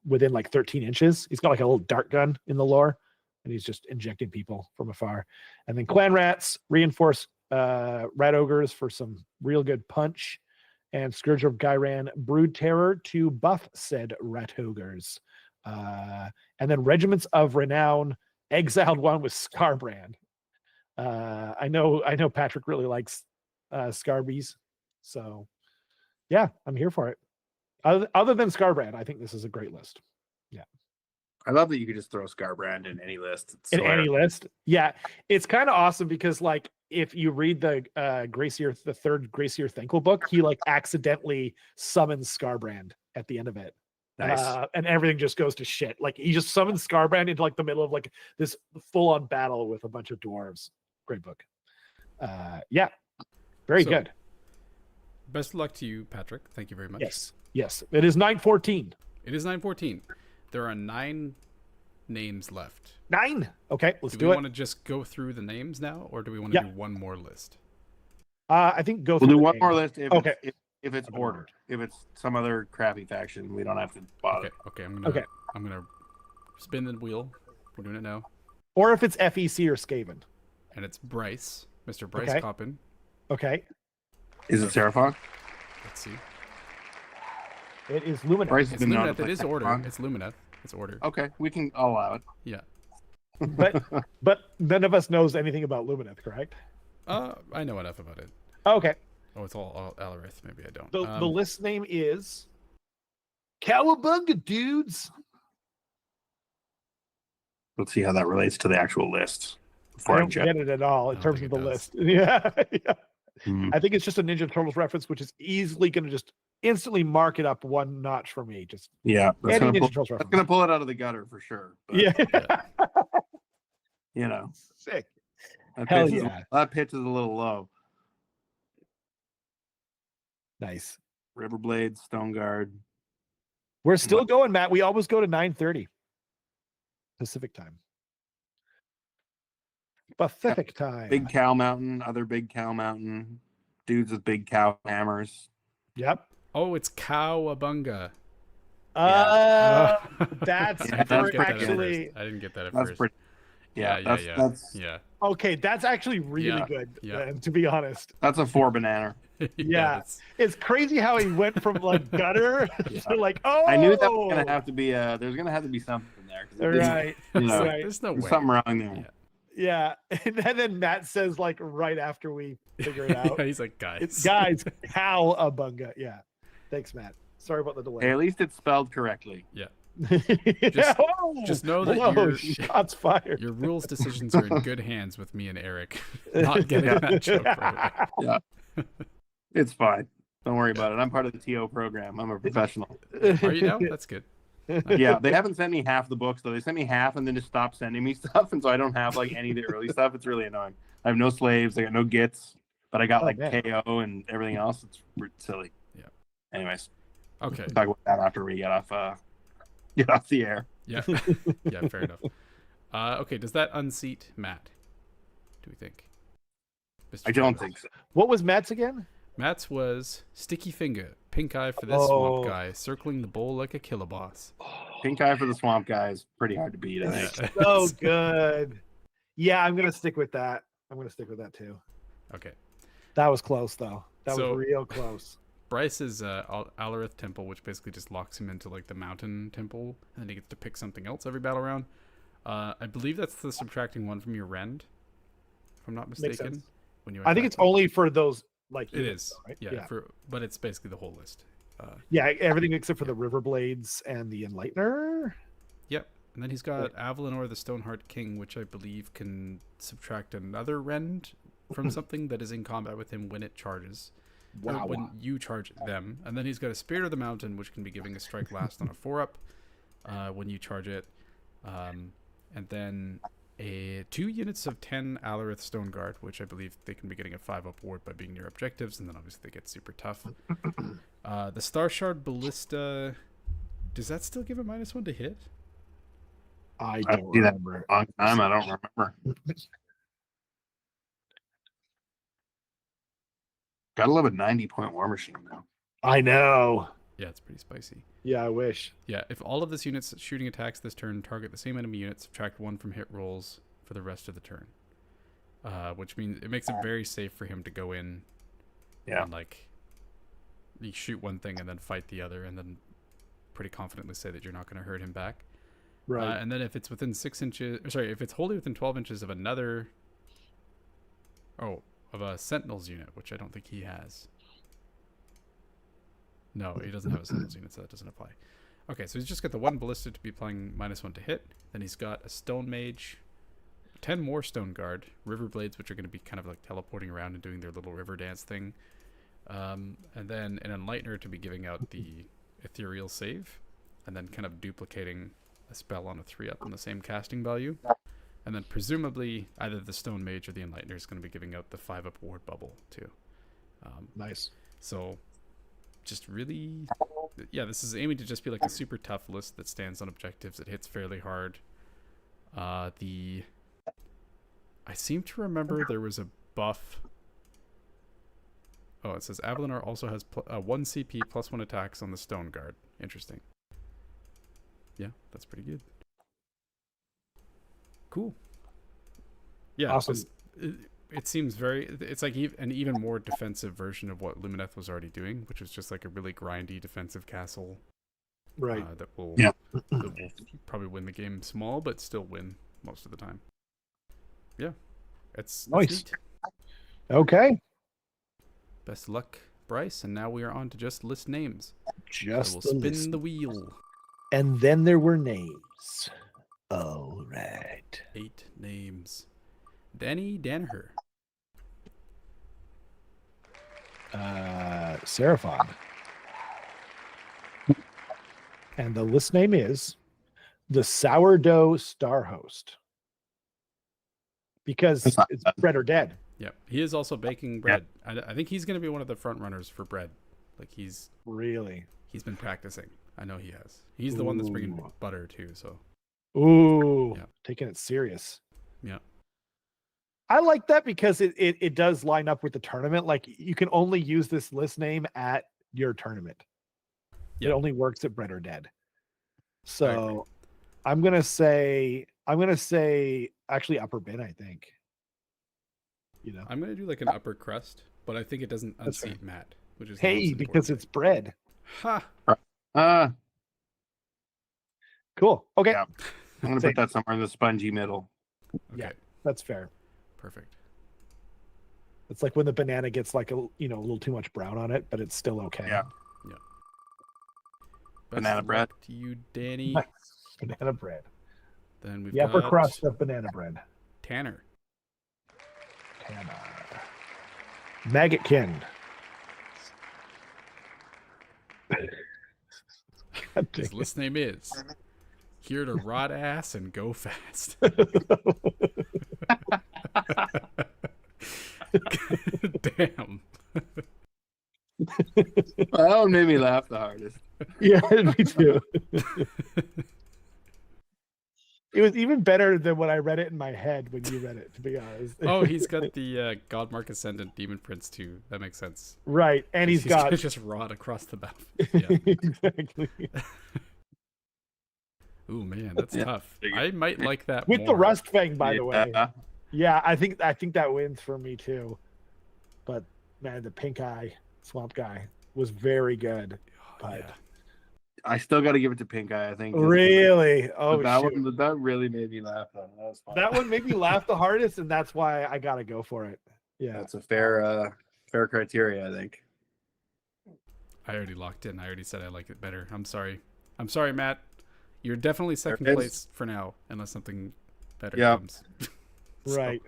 within like 13 inches. He's got like a little dart gun in the lore, and he's just injecting people from afar. And then Clan Rats, reinforce Rat Ogres for some real good punch. And Scourge of Gyran, Brood Terror to buff said Rat Ogres. And then Regiments of Renown, exiled one with Scarbrand. I know Patrick really likes Scarbies. So yeah, I'm here for it. Other than Scarbrand, I think this is a great list. Yeah. I love that you could just throw Scarbrand in any list. It's In so any list. Yeah. It's kind of awesome because like if you read the third Gracier Thankful book, he like accidentally summons Scarbrand at the end of it. nice. And everything just goes to shit. Like he just summons Scarbrand into like the middle of like this full-on battle with a bunch of dwarves. Great book. Yeah. Very good. Best of luck to you, Patrick. Thank you very much. Yes. It is 9:14. It is 9:14. There are 9 names left. 9. Okay, let's do we it. want to just go through the names now, or do we want to do one more list? I think go We'll through do the one names. more list if Okay. if it's ordered. If it's some other crappy faction, we don't have to bother. Okay. I'm gonna spin the wheel. We're doing it now. Or if it's FEC or Skaven. And it's Bryce, Mr. Bryce Okay. Coppin. Okay. Is it Seraphon? Let's see. It is Lumineth. Bryce has It's been known to Lumineth. play It is order. Pokemon. It's Lumineth. It's order. Okay, we can allow it. Yeah. But none of us knows anything about Lumineth, correct? I know enough about it. Okay. Oh, it's all Alarith. Maybe I don't. The list name is Cowabunga Dudes. Let's see how that relates to the actual list. I Before don't check. get it at all in I don't terms of think the it does. list. Yeah. Hmm. I think it's just a Ninja Turtles reference, which is easily going to just instantly mark it up one notch for me. Just Yeah, that's any gonna, Ninja Turtles that's reference. gonna pull it out of the gutter for sure. But, Yeah. you know, Sick. that Hell pitch, yeah. that pitch is a little low. Nice. Riverblade, Stone Guard. We're still going, Matt. We always go to 9:30 Pacific time. Pacific time. Big Cow Mountain, other Big Cow Mountain, dudes with big cow hammers. Yep. Oh, it's Cowabunga. That's Yeah, that's for pretty actually. I didn't get that at That's first. pretty. Yeah, that's Yeah. Okay, that's actually really Yeah, good. yeah. To be honest, that's a 4 banana. Yeah. That's, it's crazy how he went from like gutter to like, oh, I knew that was gonna have to be there's gonna have to be something there. 'Cause it didn't- right, You know, right, there's no there's way. something wrong there. Yeah. yeah. And then Matt says like right after we figure it out, He's like, guys. it's guys, Cowabunga. Yeah, thanks, Matt. Sorry about the delay. Hey, at least it's spelled correctly. Yeah. Yeah, just know that whoa, you're- shots fired. Your rules decisions are in good hands with me and Eric. Not getting that joke right. It's fine. Don't worry about it. I'm part of the TO program. I'm a professional. Are you now? That's good. Yeah, they haven't sent me half the books though. They sent me half and then just stopped sending me stuff, and so I don't have like any of the early stuff. It's really annoying. I have no slaves. I got no gits, but I got Oh, like man. KO and everything else. It's silly. Yeah. Anyways, Okay. talk about that after we get off the air. Yeah. Yeah, fair enough. Okay, does that unseat Matt? Do we think? Mr. I don't Travis? think so. What was Matt's again? Matt's was Sticky Finger, Pink Eye for this Oh. swamp guy, circling the bowl like a killer boss. Pink Eye for the Swamp Guy is pretty hard to beat. I think. So good. Yeah, I'm gonna stick with that. I'm gonna stick with that too. Okay. That was close though. That So- was real close. Bryce is Alarith Temple, which basically just locks him into like the mountain temple, and then he gets to pick something else every battle round. I believe that's the subtracting one from your rend, if I'm not Makes mistaken. sense. When you I think attack it's them. only for those like It units, is, though, right? yeah. But it's basically the whole list. Yeah, everything except for the River Blades and the Enlightener. Yep. And then he's got Avalanor, the Stoneheart King, which I believe can subtract another rend from something that is in combat with him when it charges. Or Wow. when you charge them. And then he's got a Spirit of the Mountain, which can be giving a strike last on a 4-up when you charge it. And then 2 units of 10 Alarith Stone Guard, which I believe they can be getting a 5-up ward by being near objectives, and then obviously they get super tough. The Star Shard Ballista, does that still give a -1 to hit? I I don't see that remember. Long time. I don't remember. Gotta love a 90-point War Machine now. I know. Yeah, it's pretty spicy. Yeah, I wish. Yeah, if all of this unit's shooting attacks this turn target the same enemy unit, subtract 1 from hit rolls for the rest of the turn. Which means it makes it very safe for him to go in Yeah. and like you shoot one thing and then fight the other and then pretty confidently say that you're not going to hurt him back. Right. And then if it's within 6 inches, if it's wholly within 12 inches of another, of a Sentinels unit, which I don't think he has. No, he doesn't have a Sentinels unit, so that doesn't apply. Okay, so he's just got the 1 Ballista to be applying -1 to hit. Then he's got a Stone Mage, 10 more Stone Guard, River Blades, which are going to be kind of like teleporting around and doing their little river dance thing. And then an Enlightener to be giving out the Ethereal Save, and then kind of duplicating a spell on a 3-up on the same casting value. And then presumably either the Stone Mage or the Enlightener is going to be giving out the 5-up ward bubble too. Nice. So just really, yeah, this is aiming to just be like a super tough list that stands on objectives. It hits fairly hard. I seem to remember there was a buff. Oh, it says Avalanor also has 1 CP +1 attacks on the Stone Guard. Interesting. Yeah, that's pretty good. Cool. Yeah, Awesome. it seems it's like an even more defensive version of what Lumineth was already doing, which was just like a really grindy defensive castle. Right. That will Yeah. that will probably win the game small, but still win most of the time. Yeah, it's Nice. neat. Okay. Best of luck, Bryce. And now we are on to just list names. Just I will the spin list. the wheel. And then there were names. All right. 8 names. Danny Danaher. Seraphon. And the list name is the Sourdough Star Host. Because That's not it's bad. bread or dead. Yeah, he is also baking bread. I think he's going to be one of the front runners for bread. Like he's Really? been practicing. I know he has. He's the one that's bringing Ooh. butter too. So Ooh, Yeah. taking it serious. yeah, I like that because it does line up with the tournament. Like you can only use this list name at your tournament. It Yeah. only works at bread or dead. agree. So I'm gonna say actually upper bin, I think. You know. I'm going to do like an upper crust, but I think it doesn't That's fair. unseat Matt, which is the Hey, most because important it's bread. thing. Ha! Cool. Okay. Yeah. I'm gonna put that somewhere in the spongy middle. Okay, Yeah. That's fair. perfect. It's like when the banana gets like a little too much brown on it, but it's still okay. Yeah. Best Banana of bread. luck to you, Danny. Nice. Banana bread. Then we've The upper got crust of banana bread. Tanner. Maggotkin. God His dang list name is Here to Rot Ass and Go Fast. Damn. That one made me laugh the hardest. Yeah, me too. It was even better than when I read it in my head when you read it, to be honest. Oh, he's got the Godmark Ascendant Demon Prince too. That makes sense. Right, and he's got gonna just rot across the battlefield. Yeah. exactly Ooh man, that's Yeah. tough. I might like that with more. the Rust Fang, by the way. Yeah. Yeah, I think that wins for me too. But man, the pink eye swamp guy was very good. Oh, But yeah. I still got to give it to Pink Eye. I think. really, oh that shoot. one that really made me laugh. Though. That was fun. That one made me laugh the hardest, and that's why I gotta go for it. Yeah. That's a fair criteria, I think. I already locked in. I already said I like it better. I'm sorry, Matt. You're definitely second There it is. place for now, unless something better Yeah. comes. So, Right.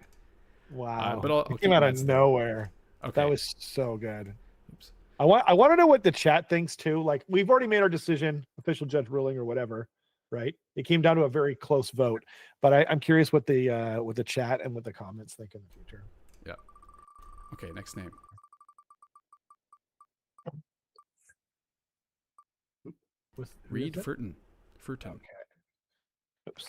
Wow. but I'll It keep came out of Matt's name. nowhere. Okay. That was so good. Oops. I want to know what the chat thinks too. Like we've already made our decision, official judge ruling or whatever, right? It came down to a very close vote, but I'm curious what the chat and what the comments think in the future. Okay, next name. Who Reed is it? Furton. Okay. Oops.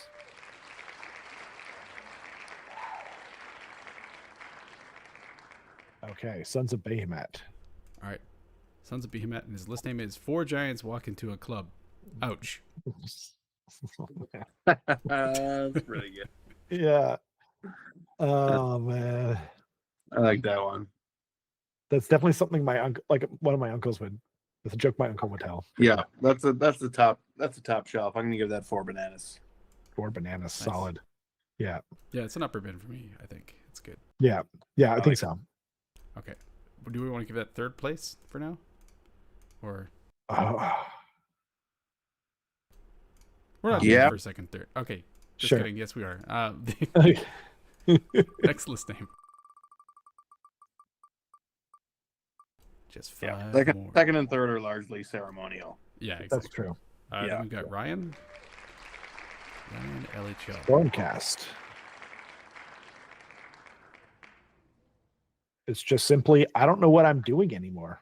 Okay, Sons of Behemoth. All right. Sons of Behemoth, and his list name is Four Giants Walk Into a Club. Ouch. That's really good. Yeah. Oh man, I like that one. that's definitely something my uncle, like one of my uncles would. It's a joke my uncle would tell. Yeah, that's the top shelf. I'm gonna give that 4 bananas. 4 bananas, solid. Yeah, Yeah, it's an upper bin for me, I think. It's good. yeah, I think so. Okay. Do we want to give that third place for now? Or Oh, we're not Yeah. doing for second, third. Okay. Just Sure. kidding. Yes, we are. Next list name. Just 5 more. Second and third are largely ceremonial. Yeah, exactly. that's true. Then Yeah. we've got Ryan LHL. Stormcast. It's just simply, I don't know what I'm doing anymore.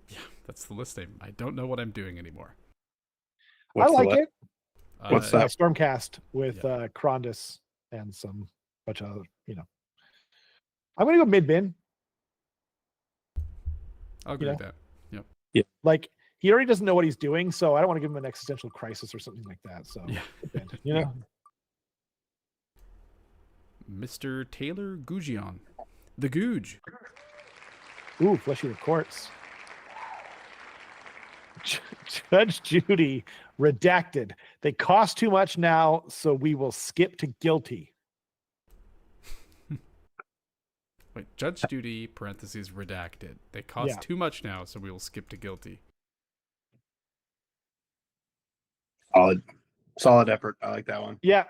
Yeah, that's the list name. I don't know what I'm doing anymore. What's I like the it. What's It's, that? Stormcast with Krondis and some bunch of I'm gonna go mid bin. I'll agree Yeah. with that. Yep. Like he already doesn't know what he's doing, so I don't want to give him an existential crisis or something like that. So Yeah. mid bin, you know, Mr. Taylor Gougion. The Googe. Ooh, Flesh Eater Quartz. Judge Judy, redacted. They cost too much now, so we will skip to guilty. Wait, Judge Judy, parentheses, redacted. They cost too much now, so we will skip to guilty. Solid effort. I like that one. Yeah.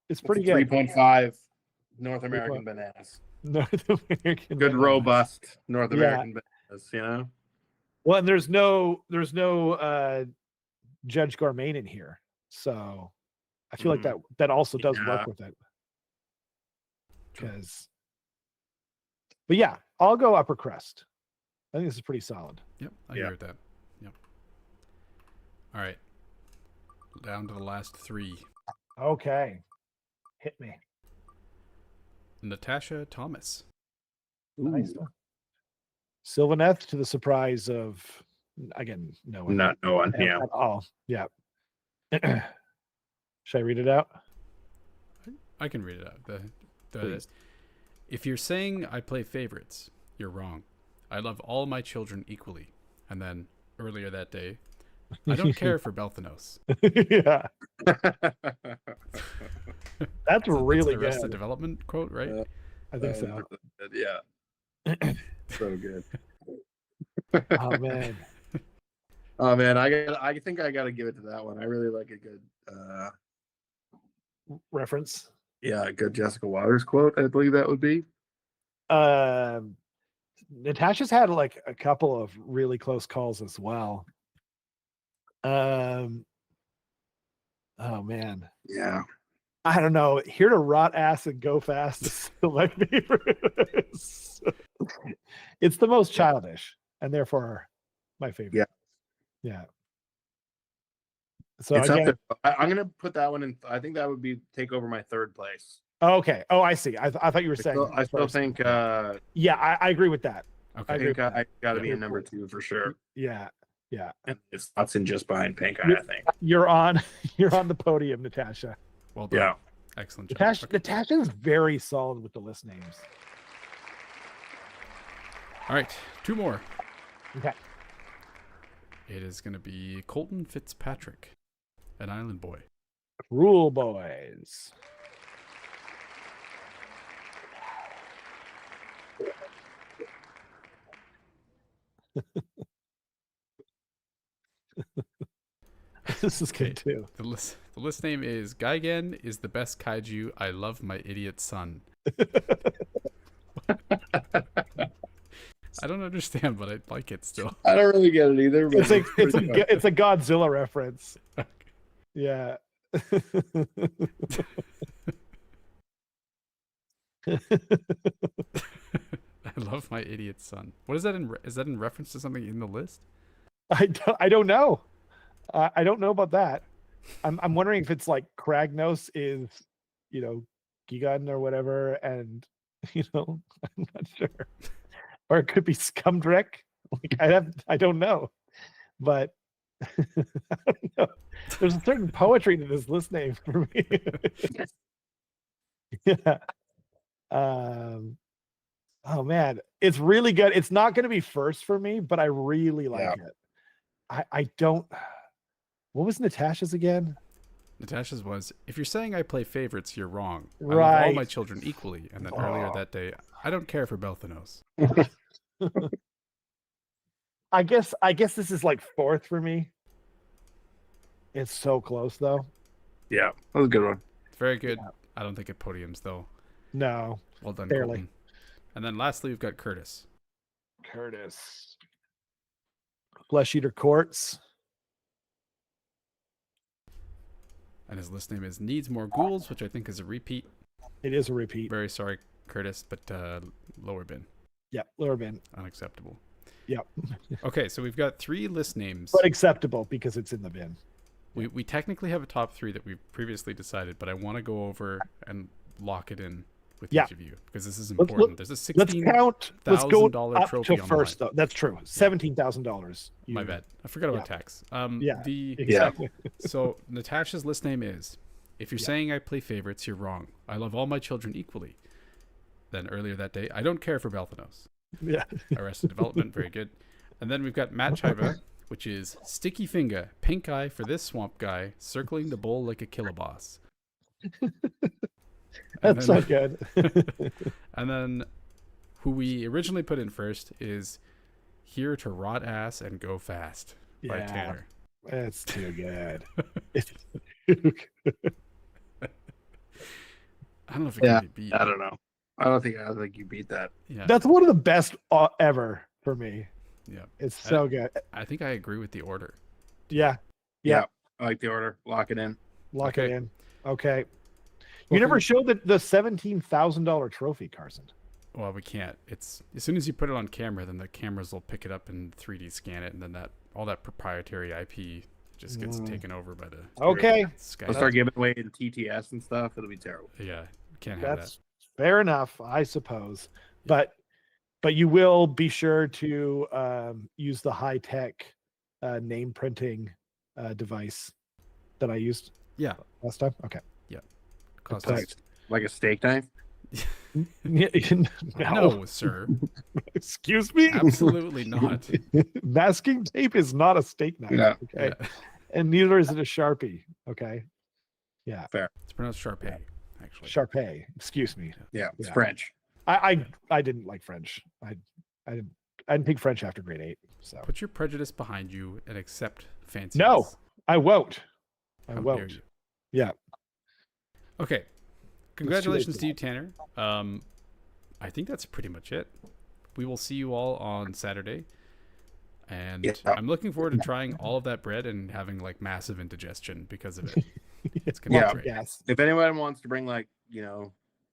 It's pretty good. 3.5 North American bananas. North American. Good, bananas. robust North American bananas, you know? Well, and there's no Judge Gourmet in here. So I feel like that also does work with it. But yeah, I'll go upper crust. I think this is pretty solid. Yep, I agree with that. Yep. All right. Down to the last three. Okay. Hit me. Natasha Thomas. Nice. Sylvaneth, to the surprise of, again, no one. Not no one. Yeah. Oh, yeah. Should I read it out? I can read it out. If you're saying I play favorites, you're wrong. I love all my children equally. And then earlier that day, I don't care for Belthanos. Yeah. That's really good. Arrested Development quote, right? I think so. Yeah. So good. Oh man. Oh man, I think I gotta give it to that one. I really like a good reference. Yeah, a good Jessica Waters quote, I believe that would be. Natasha's had like a couple of really close calls as well. Oh man. Yeah. I don't know. Here to rot ass and go fast is still my favorite. It's the most childish and therefore my favorite. Yeah. Yeah. So again, I'm gonna put that one in. I think that would be take over my third place. Okay. Oh, I see. I thought you were saying. I still think. Yeah, I agree with that. Okay. I think I got to be in number 2 for sure. Yeah. Yeah. And it's Hudson just behind Pink Eye, I think. You're on the podium, Natasha. Well done. Yeah. Excellent job. Natasha's very solid with the list names. All right. 2 more. Okay. It is going to be Colton Fitzpatrick, an island boy. Rule boys. This is good too. The list name is Gigan is the best kaiju. I love my idiot son. I don't understand, but I like it still. I don't really get it either. But It's a Godzilla reference. Okay. Yeah. I love my idiot son. What is that in? Is that in reference to something in the list? I don't know. I don't know about that. I'm wondering if it's like Kragnos is, Gigan or whatever, and I'm not sure. Or it could be Scumdrick. Like I don't know, but I don't know. There's a certain poetry to this list name for me. Yeah. Oh man, it's really good. It's not going to be first for me, but I really like it. I don't. What was Natasha's again? Natasha's was, if you're saying I play favorites, you're wrong. I Right. love all my children equally. And then earlier that day, I don't care for Belthanos. I guess this is like fourth for me. It's so close though. Yeah, that was a good one. It's very good. Yeah. I don't think it podiums though. No. Well done, barely. Colton. And then lastly, we've got Kurtis. Flesh Eater Quartz. And his list name is Needs More Ghouls, which I think is a repeat. It is a repeat. Very sorry, Kurtis, but lower bin. Yep, lower bin. Unacceptable. Yep. Okay, so we've got 3 list names. But acceptable because it's in the bin. We technically have a top 3 that we've previously decided, but I want to go over and lock it in with each of you because this is important. There's a $16,000 trophy on first, though. That's true. $17,000. My bad. I forgot about tax. Exactly. So Natasha's list name is If you're Yeah. saying I play favorites, you're wrong. I love all my children equally. Then earlier that day, I don't care for Balthanos. Yeah. Arrested Development, very good. And then we've got Matt Chiba, which is Sticky Finger, pink eye for this swamp guy, circling the bowl like a kiloboss. That's not good. And then who we originally put in first is Here to Rot Ass and Go Fast by Yeah. Tanner. That's too good. It's too good. I don't know if it can be beat. I don't know. I don't think you beat that. Yeah, That's one of the best ever for me. yeah. It's so good. I think I agree with the order. Yeah. I like the order. Lock it in. Lock it Okay. in. Okay. Well, You never showed the $17,000 trophy, Carson. Well, we can't. It's as soon as you put it on camera, then the cameras will pick it up and 3D scan it, and then all that proprietary IP just gets taken over by the Okay. Sky. They'll start giving away in TTS and stuff. It'll be terrible. Yeah, can't have That's fair enough, I suppose. But you will be sure to use the high-tech name printing device that I used that. Yeah, last time. Okay. cost Like- us- Like a steak knife. no, sir, Excuse me. absolutely not. Masking tape is not a steak knife. No. Okay. Yeah. And neither is it a Sharpie. Okay. Yeah. It's pronounced Sharpay, actually. Sharpay. Excuse me. Yeah, it's Yeah. French. I didn't like French. I didn't take French after grade 8. So Put your prejudice behind you and accept fancy. No. I won't. I How dare won't. you. Yeah. Okay. too late Congratulations for to you, Tanner. I think that's pretty much it. We will see you all on Saturday. And Yeah. I'm looking forward to trying all of that bread and having like massive indigestion because of it. It's gonna Yeah. be great. Yes. If anyone wants to bring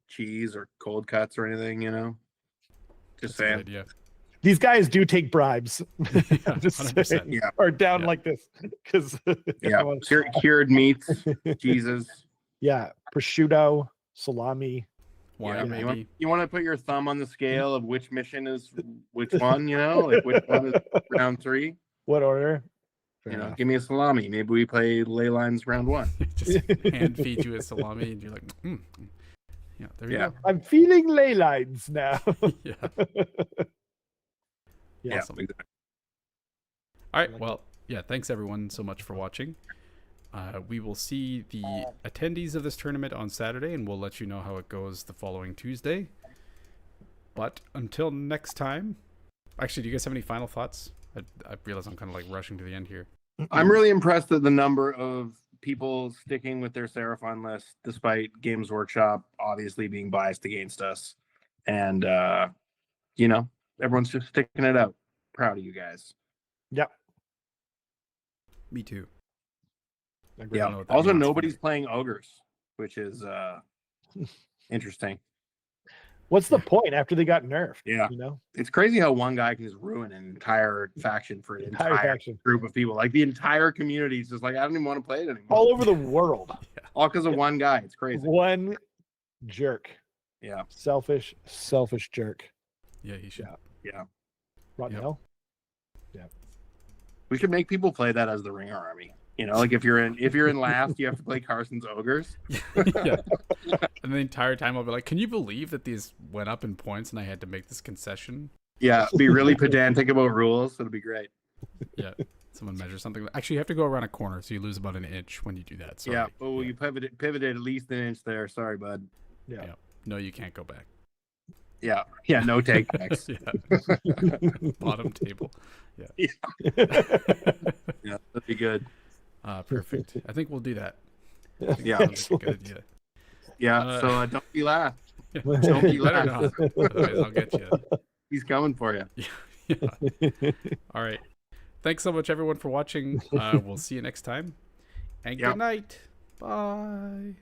cheese or cold cuts or anything, That's just a good saying. idea. These guys do take bribes. Yeah, Just 100%. saying. Yeah. Or down Yeah. like this. Because Yeah, cured meats, cheeses. yeah, prosciutto, salami. Why Yeah, maybe? you want to put your thumb on the scale of which mission is which one, like which one is round 3. What order? Fair enough. Give me a salami. Maybe we play ley lines round 1. Just hand feed you a salami and you're like, yeah, there you Yeah. go. I'm feeling ley lines now. Yeah. Yeah, Awesome. exactly. All right. Well, yeah. Thanks everyone so much for watching. We will see the attendees of this tournament on Saturday, and we'll let you know how it goes the following Tuesday. But until next time, actually, do you guys have any final thoughts? I realize I'm kind of like rushing to the end here. I'm really impressed at the number of people sticking with their Seraphon list, despite Games Workshop obviously being biased against us. And, everyone's just sticking it out. Proud of you guys. Yep. Me too. Agreed. I don't Yeah. know what that Also, means. nobody's playing ogres, which is interesting. What's the point after they got nerfed? Yeah. It's crazy how one guy can just ruin an entire faction for an Entire entire faction. group of people. Like the entire community is just like, I don't even want to play it anymore. All over the world. All because of one guy. It's crazy. One jerk. Yeah. Selfish jerk. Yeah, he should. Yeah. Rotten Yep. hell. We should make people play that as the Ringer Army. Like if you're in last, you have to play Carson's ogres. Yeah. And the entire time I'll be like, can you believe that these went up in points and I had to make this concession? Yeah, be really pedantic about rules. It'll be great. Yeah. Someone measures something. Actually, you have to go around a corner, so you lose about an inch when you do that. Sorry. Yeah. Oh, you pivoted at least an inch there. Sorry, bud. Yeah. Yeah. No, you can't go back. Yeah. Yeah. No take backs. Yeah. Bottom table. Yeah. Yeah, that'd be good. Perfect. I think we'll do that. Yeah. Sounds like a good idea. Yeah. So don't be last. Don't be let her know. Otherwise, I'll get you. He's coming for you. Yeah. All right. Thanks so much, everyone, for watching. We'll see you next time. And Yep. good night. Bye.